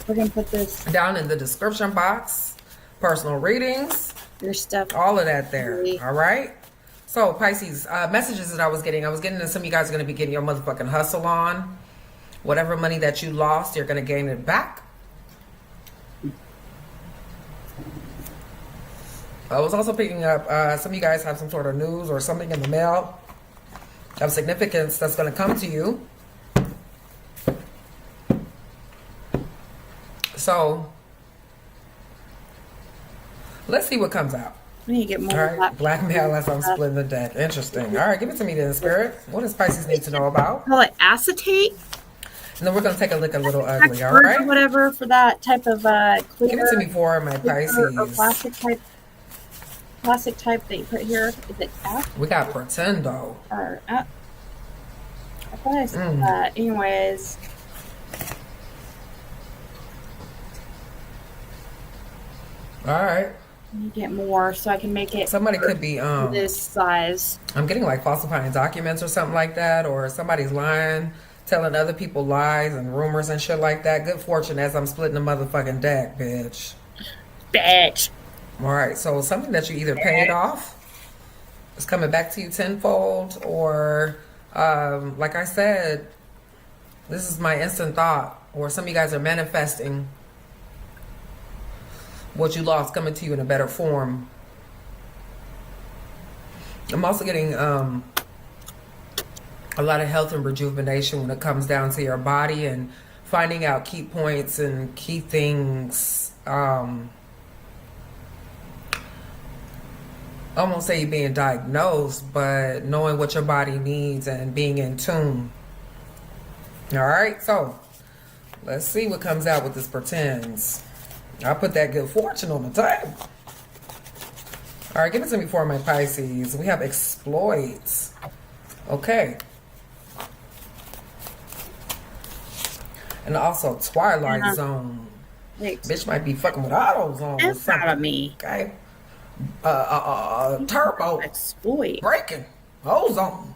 We're going to put this down in the description box. Personal readings. Your stuff. All of that there. All right. So Pisces, messages that I was getting that some of you guys are going to be getting your motherfucking hustle on. Whatever money that you lost, you're going to gain it back. I was also picking up some of you guys have some sort of news or something in the mail of significance that's going to come to you. So let's see what comes out. I need to get more. All right, blackmail as I'm splitting the deck. Interesting. All right, give it to me then, Spirit. What does Pisces need to know about? Call it acetate. And then we're going to take a look at Little Ugly, all Or right? whatever for that type of clear. Give it to me for my Pisces. Or plastic type that you put here. Is it We got Pretendo. Or I thought I said that. Anyways. All right. Let me get more so I can make it. Somebody could be this size. I'm getting like falsifying documents or something like that, or somebody's lying, telling other people lies and rumors and shit like that. Good fortune as I'm splitting the motherfucking deck, bitch. Bitch. All right, so something that you either paid off is coming back to you tenfold, or like I said, this is my instant thought, or some of you guys are manifesting what you lost coming to you in a better form. I'm also getting a lot of health and rejuvenation when it comes down to your body and finding out key points and key things. I won't say you're being diagnosed, but knowing what your body needs and being in tune. All right, so let's see what comes out with this pretends. I put that good fortune on the table. All right, give it to me for my Pisces. We have exploits. Okay. And also Twilight Zone. Bitch might be fucking with auto zone or something. Out of me. Okay. Turbo. Exploit. Breaking. Ozone.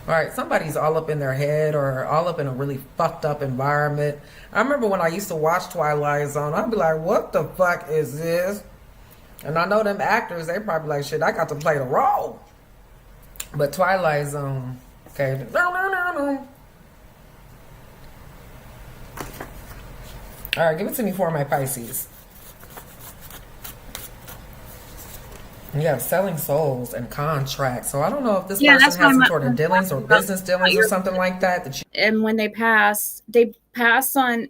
All right, somebody's all up in their head or all up in a really fucked up environment. I remember when I used to watch Twilight Zone, I'd be like, what the fuck is this? And I know them actors, they probably like, shit, I got to play the role. But Twilight Zone, okay. All right, give it to me for my Pisces. You have selling souls and contracts. So I don't know if this person has some sort of dealings or business dealings or something like that. And when they passed on,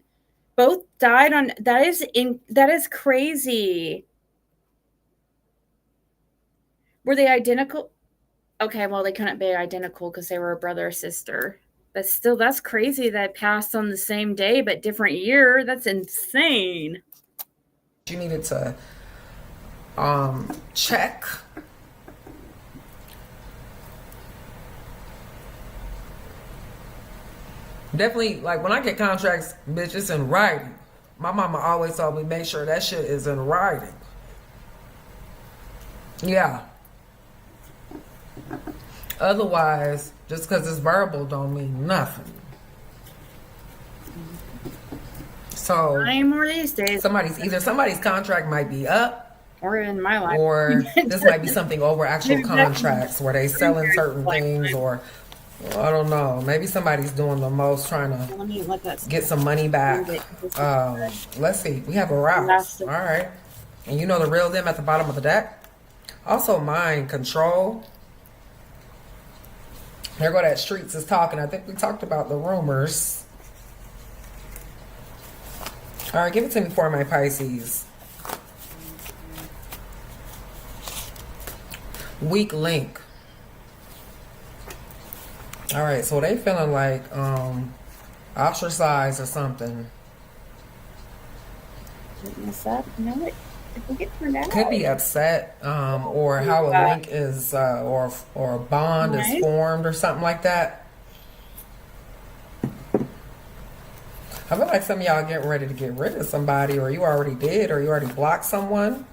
both died on, that is crazy. Were they identical? Okay, well, they couldn't be identical because they were a brother or sister. But still, that's crazy that passed on the same day but different year. That's insane. You needed to check. Definitely, like when I get contracts, bitch, it's in writing. My mama always told me make sure that shit is in writing. Yeah. Otherwise, just because it's verbal don't mean nothing. So I am more these days. Somebody's contract might be up. Or in my life. Or this might be something over actual contracts where they selling certain things, or I don't know. Maybe somebody's doing the most trying to get some money back. Let's see. We have a rouse. All right. And you know the real them at the bottom of the deck? Also mind control. There go that Streets is talking. I think we talked about the rumors. All right, give it to me for my Pisces. Weak link. All right, so they feeling like ostracized or something. Could be upset, or how a link is, or a bond is formed or something like that. I feel like some of y'all getting ready to get rid of somebody, or you already did, or you already blocked someone.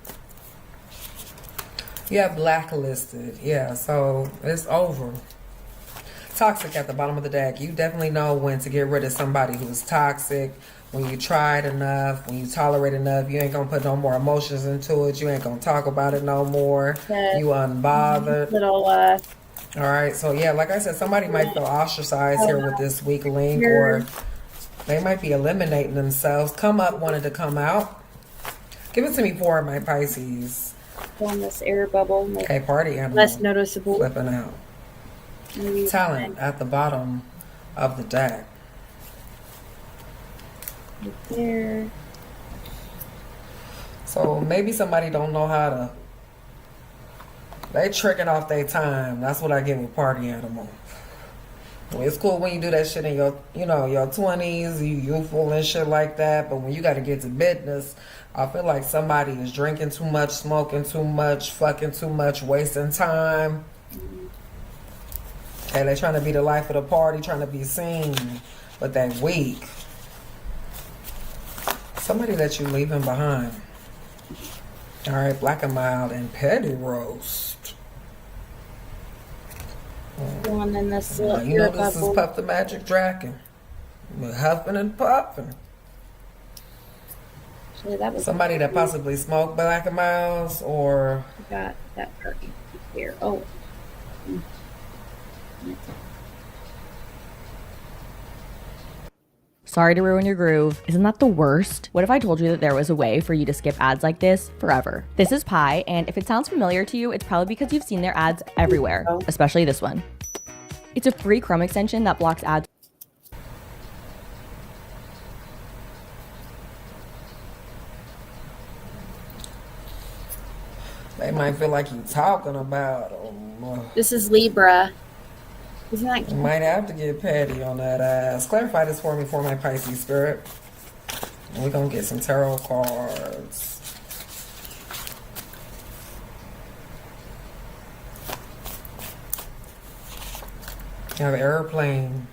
Yeah, blacklisted. Yeah, so it's over. Toxic at the bottom of the deck. You definitely know when to get rid of somebody who's toxic, when you tried enough, when you tolerate enough, you ain't gonna put no more emotions into it. You ain't gonna talk about it no more. You unbothered. Little All right, so yeah, like I said, somebody might feel ostracized here with this weak link, or they might be eliminating themselves. Come up wanted to come out. Give it to me for my Pisces. on this air bubble. Okay, party animal. Less noticeable. Flipping out. Maybe Talent at the bottom of the deck. right there. So maybe somebody don't know how to. They tricking off their time. That's what I get with party animal. Well, it's cool when you do that shit in your, your 20s, you youthful and shit like that. But when you got to get to business, I feel like somebody is drinking too much, smoking too much, fucking too much, wasting time. Okay, they trying to be the life of the party, trying to be seen, but they weak. Somebody that you leaving behind. All right, black and mild and petty roast. One in this You little know air this bubble. is Puff the Magic Dragon. We're huffing and puffing. Actually, that was Somebody that possibly smoked black and miles, or got that part here. Oh. Sorry to ruin your groove. Isn't that the worst? What if I told you that there was a way for you to skip ads like this forever? This is Pi, and if it sounds familiar to you, it's probably because you've seen their ads everywhere, especially this one. It's a free Chrome extension that blocks ads. they might feel like you talking about them. This is Libra. Isn't that You cute? might have to get petty on that ass. Clarify this for me for my Pisces spirit. And we're going to get some tarot cards. You have airplane.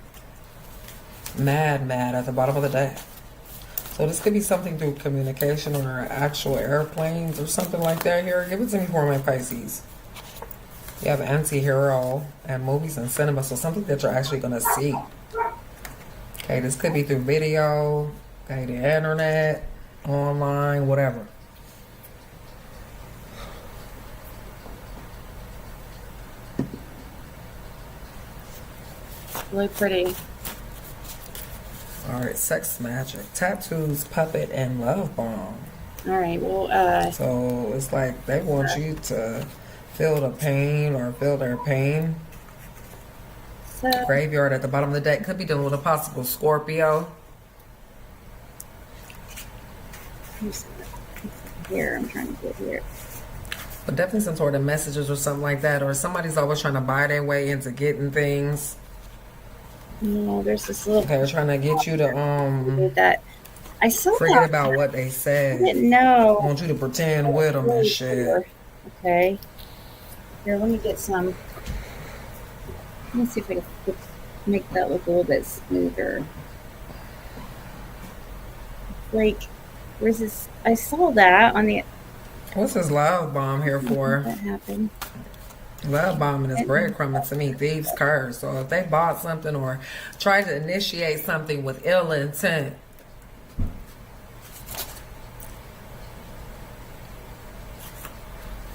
Mad at the bottom of the deck. So this could be something through communication or actual airplanes or something like that here. Give it to me for my Pisces. You have anti-hero and movies and cinema, so something that you're actually going to see. Okay, this could be through video, okay, the internet, online, whatever. Really pretty. All right, sex magic, tattoos, puppet, and love bomb. All right, well, So it's like they want you to feel the pain or feel their pain. so Graveyard at the bottom of the deck could be dealing with a possible Scorpio. here, I'm trying to get here. But definitely some sort of messages or something like that. Or somebody's always trying to buy their way into getting things. No, there's this little. Okay, they're trying to get you to that. I saw forget that. about what they said. I didn't know. Want you to pretend with them and shit. Okay. Here, let me get some. Let me see if I can make that look a little bit smoother. Like, where's this? I saw that on the. What's this love bomb here for? That happened. Love bombing is breadcrumbing to me. Thieves' curse. So if they bought something or tried to initiate something with ill intent.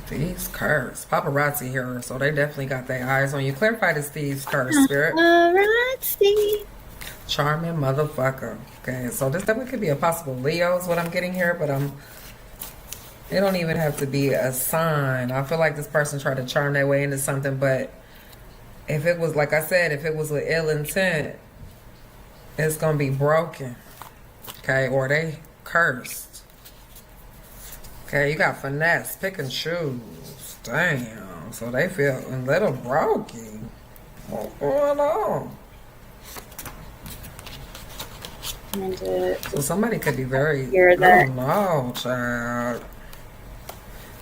Thieves' curse. Paparazzi here. So they definitely got their eyes on you. Clarify this thieves' curse, spirit. Paparazzi. Charming motherfucker. Okay, so this definitely could be a possible Leo is what I'm getting here, but it don't even have to be a sign. I feel like this person tried to charm their way into something, but if it was, like I said, if it was with ill intent, it's going to be broken. Okay, or they cursed. Okay, you got finesse, pick and choose. Damn, so they feel a little broken. What's going on? So somebody could be very, I don't know, child.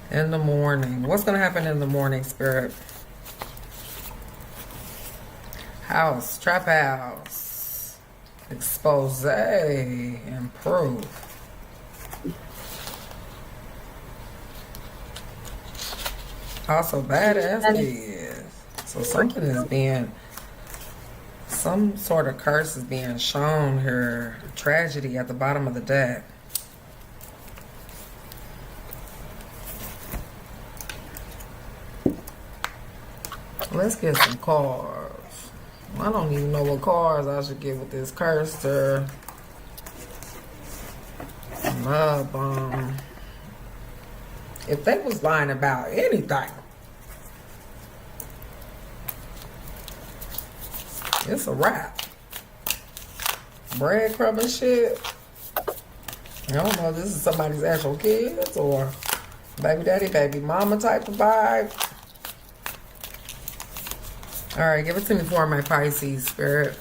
In the morning. What's going to happen in the morning, spirit? House, trap house. Expose, improve. Also, badass is. So something is being Some sort of curse is being shown here. Tragedy at the bottom of the deck. Let's get some cards. I don't even know what cards I should get with this curse here. Love bomb. If they was lying about anything, it's a wrap. Breadcrumb and shit. I don't know if this is somebody's actual kids or baby daddy, baby mama type of vibe. Alright, give it to me for my Pisces spirit.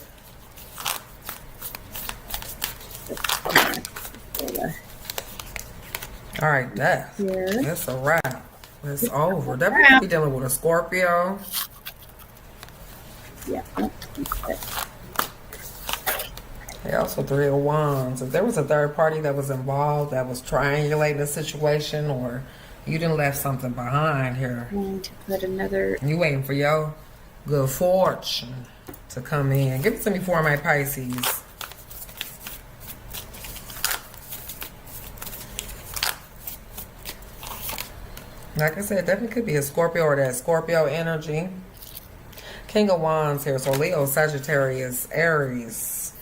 Alright, death. It's a wrap. It's over. Definitely could be dealing with a Scorpio. Yeah. They also 3 of Wands. If there was a third party that was involved, that was triangulating the situation, or you didn't left something behind here. Going to put another. You waiting for your good fortune to come in. Give it to me for my Pisces. Like I said, definitely could be a Scorpio or that Scorpio energy. King of Wands here. So Leo, Sagittarius, Aries.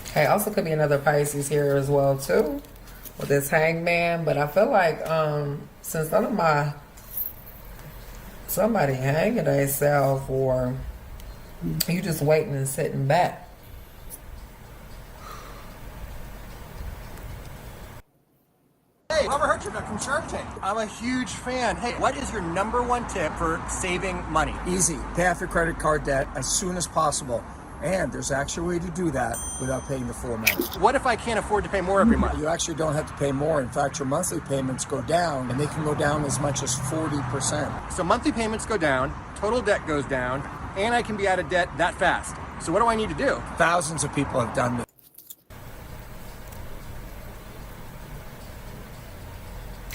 Okay, also could be another Pisces here as well too. With this Hangman. But I feel like since none of my somebody hanging themselves, or you just waiting and sitting back. Hey, Robert Herjavec from Shark Tank. I'm a huge fan. Hey, what is your #1 tip for saving money? Easy. Pay off your credit card debt as soon as possible. And there's actually a way to do that without paying the full amount. What if I can't afford to pay more every month? You actually don't have to pay more. In fact, your monthly payments go down, and they can go down as much as 40%. So monthly payments go down, total debt goes down, and I can be out of debt that fast. So what do I need to do? Thousands of people have done this.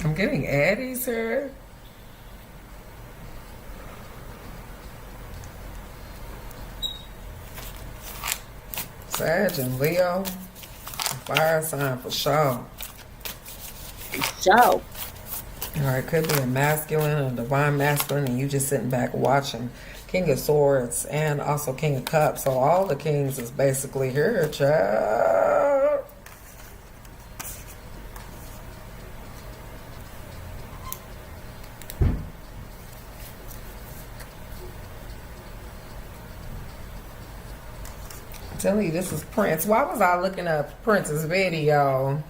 I'm getting Addie's here. Sag and Leo. Fire sign for sure. Show. Alright, could be a masculine, a divine masculine, and you just sitting back watching. King of Swords and also King of Cups. So all the kings is basically here, child. I'm telling you, this is Prince. Why was I looking up Prince's video?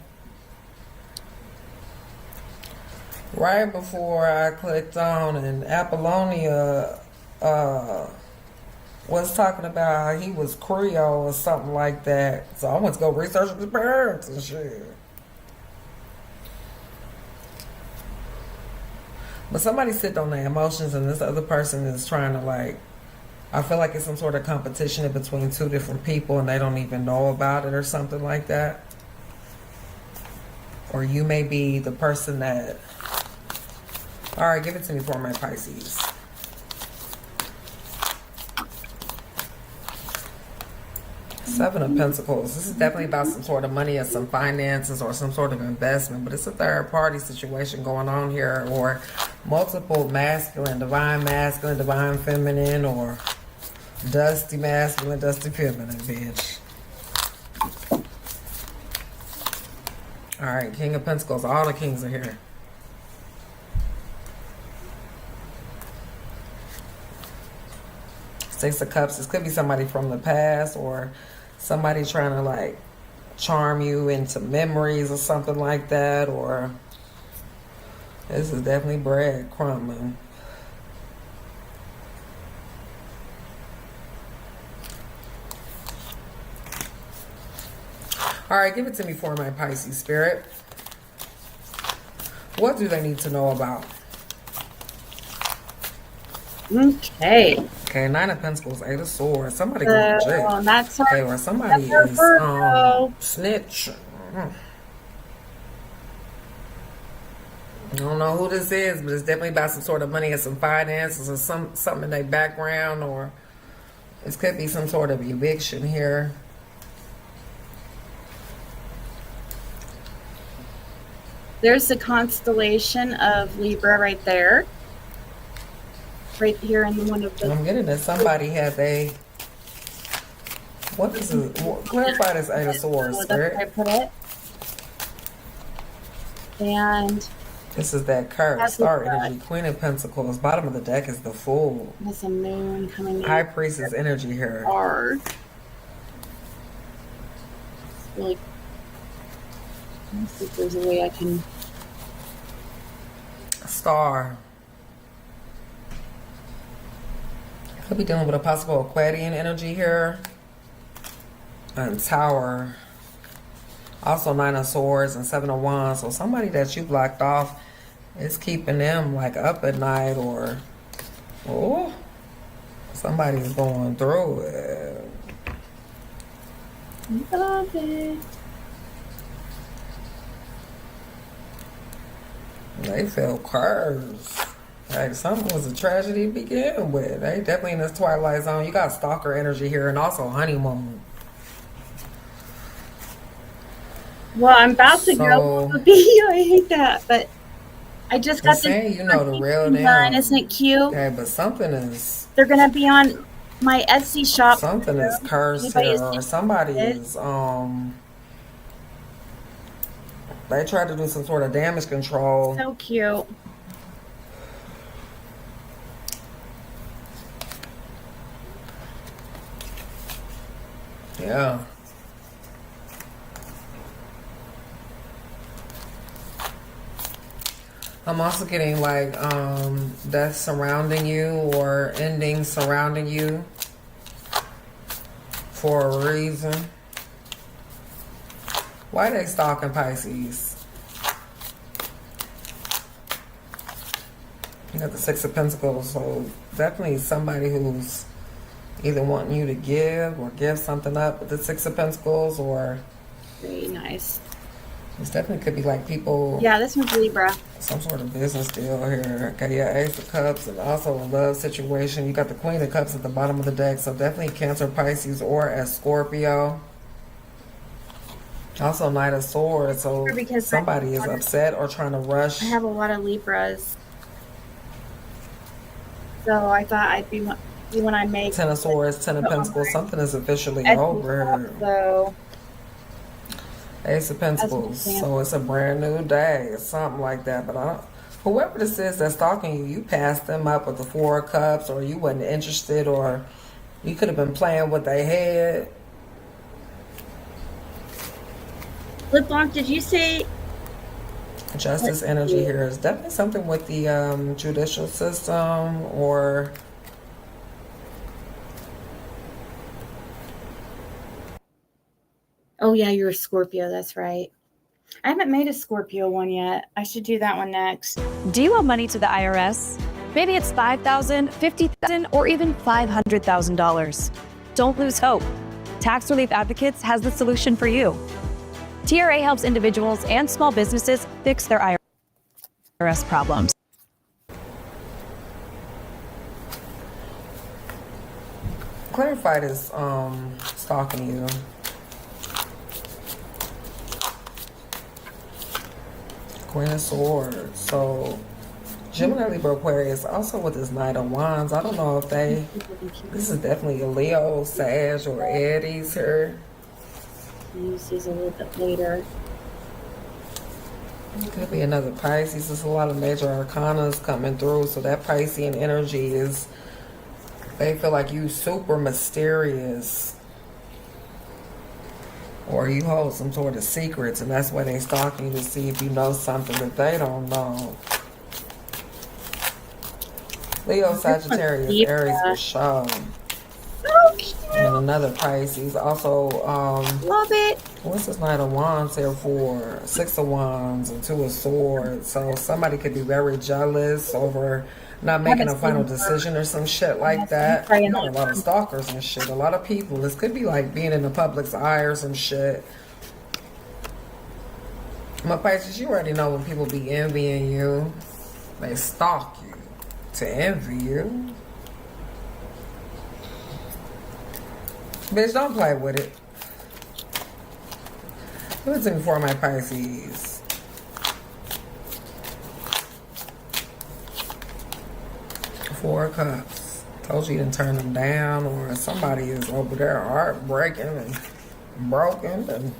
Right before I clicked on, and Apollonia was talking about how he was Creole or something like that. So I went to go research his parents and shit. But somebody's sitting on their emotions, and this other person is trying to, like, I feel like it's some sort of competition in between two different people, and they don't even know about it or something like that. Or you may be the person that... Alright, give it to me for my Pisces. Seven of Pentacles. This is definitely about some sort of money or some finances or some sort of investment, but it's a third party situation going on here, or multiple masculine, divine feminine, or dusty masculine, dusty feminine, bitch. Alright, King of Pentacles. All the kings are here. Six of Cups. This could be somebody from the past, or somebody trying to, like, charm you into memories or something like that, or this is definitely breadcrumbing. Alright, give it to me for my Pisces spirit. What do they need to know about? Okay. Okay, Nine of Pentacles, Eight of Swords. Somebody going to jail. That's okay, or somebody is snitch. I don't know who this is, but it's definitely about some sort of money or some finances or something in their background, or This could be some sort of eviction here. There's the constellation of Libra right there. Right here in one of the... I'm getting that somebody had a... What is it? Clarify this Eight of Swords, Spirit. I put it. And... This is that card. Star energy. Queen of Pentacles. Bottom of the deck is the Fool. There's a moon coming in. High Priestess energy here. Hard. Really... Let's see if there's a way I can... Star. Could be dealing with a possible Aquarian energy here. And Tower. Also 9 of Swords and 7 of Wands. So somebody that you blocked off is keeping them like up at night, or oh, somebody's going through it. Love it. They feel curves. Like something was a tragedy to begin with. They definitely in this twilight zone. You got stalker energy here, and also honeymoon. Well, I'm about to go with a video. I hate that, but I just got saying, you know, the real design. Isn't it cute? Okay, but something is... They're going to be on my Etsy shop. Something is cursed here, or somebody is... They tried to do some sort of damage control. So cute. Yeah. I'm also getting like death surrounding you, or endings surrounding you for a reason. Why are they stalking Pisces? You got the Six of Pentacles, so definitely somebody who's either wanting you to give or give something up with the Six of Pentacles, or... Very nice. This definitely could be like people... Yeah, this one's Libra. Some sort of business deal here. Okay, yeah, Ace of Cups, and also a love situation. You got the Queen of Cups at the bottom of the deck, so definitely Cancer, Pisces, or a Scorpio. Also Knight of Swords, so somebody is upset or trying to rush. I have a lot of Libras. So I thought I'd be when I make... Ten of Swords, Ten of Pentacles, something is officially over. So... Ace of Pentacles, so it's a brand new day or something like that. But I don't, whoever this is that's stalking you, you passed them up with the Four of Cups, or you wasn't interested, or you could have been playing with their head. LeBlanc, did you say... Justice energy here is definitely something with the judicial system, or... Oh, yeah, you're a Scorpio. That's right. I haven't made a Scorpio one yet. I should do that one next. Do you owe money to the IRS? Maybe it's $5,000, $50,000, or even $500,000. Don't lose hope. Tax Relief Advocates has the solution for you. TRA helps individuals and small businesses fix their IRS problems. Clarified is stalking you. Queen of Swords. So Gemini, Libra, Aquarius, also with this Knight of Wands. I don't know if they... This is definitely a Leo, Sag, or Aries here. Use these a little bit later. Could be another Pisces. There's a lot of major arcanas coming through. So that Piscean energy is... They feel like you super mysterious. Or you hold some sort of secrets, and that's why they stalking you to see if you know something that they don't know. Leo, Sagittarius, Aries for sure. So cute. And another Pisces. Also, love it. What's this Knight of Wands here for? Six of Wands and Two of Swords. So somebody could be very jealous over not making a final decision or some shit like that. You know, a lot of stalkers and shit. A lot of people. This could be like being in the public's eye or some shit. My Pisces, you already know when people be envying you. They stalk you to envy you. Bitch, don't play with it. Give it to me for my Pisces. Four of Cups. Told you to turn them down, or somebody is over there heartbreaking and broken and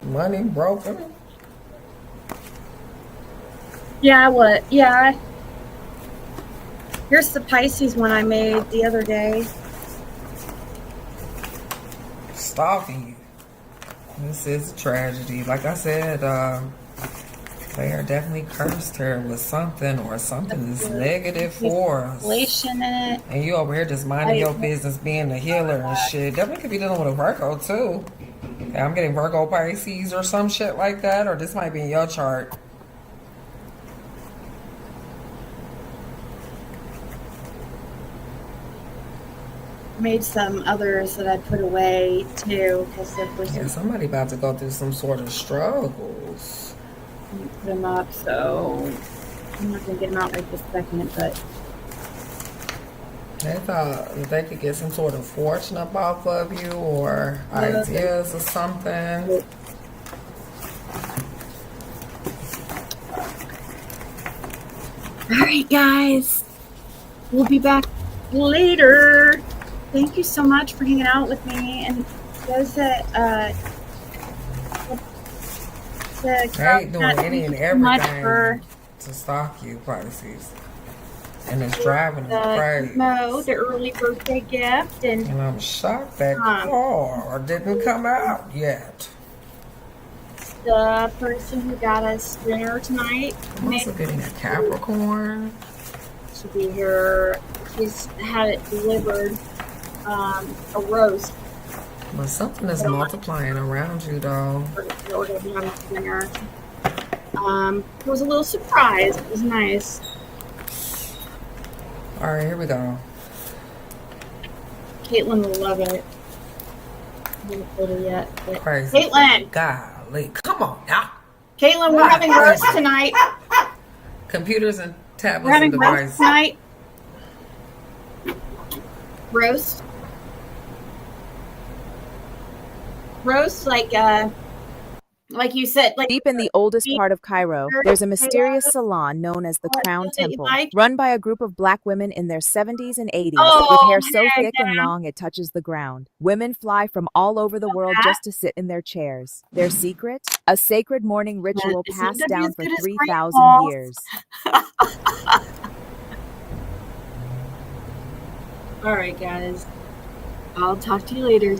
money broken. Yeah, what? Yeah. Here's the Pisces one I made the other day. Stalking you. This is a tragedy. Like I said, they are definitely cursed her with something, or something is negative for us. Inflation in it. And you over here just minding your business, being a healer and shit. Definitely could be dealing with a Virgo too. Okay, I'm getting Virgo Pisces or some shit like that, or this might be in your chart. Made some others that I put away too, because there was Yeah, somebody about to go through some sort of struggles. put them up, so I'm not gonna get them out right this second, but They thought that they could get some sort of fortune up off of you, or ideas or something. all right, guys, we'll be back later. Thank you so much for hanging out with me, and those that They ain't doing any and everything to stalk you, Pisces. And it's driving them crazy. Mo, the early birthday gift, and I'm shocked that car didn't come out yet. the person who got us dinner tonight. I'm also getting a Capricorn. Should be here. She's had it delivered. A roast. But something is multiplying around you, though. Dinner. It was a little surprise. It was nice. All right, here we go. Caitlin will love it. I haven't put it yet. But Crazy. Caitlin! Golly, come on now. Caitlin, we're having roast tonight. Computers and tablets We're having and roast devices. tonight. Roast. Roast, like you said, like deep in the oldest part of Cairo, there's a mysterious salon known as the Crown Temple, run by a group of black women in their 70s and 80s with hair so thick and long it touches the ground. Women fly from all over the world just to sit in their chairs. Their secret? A sacred morning ritual passed down for 3,000 years. All right, guys. I'll talk to you later.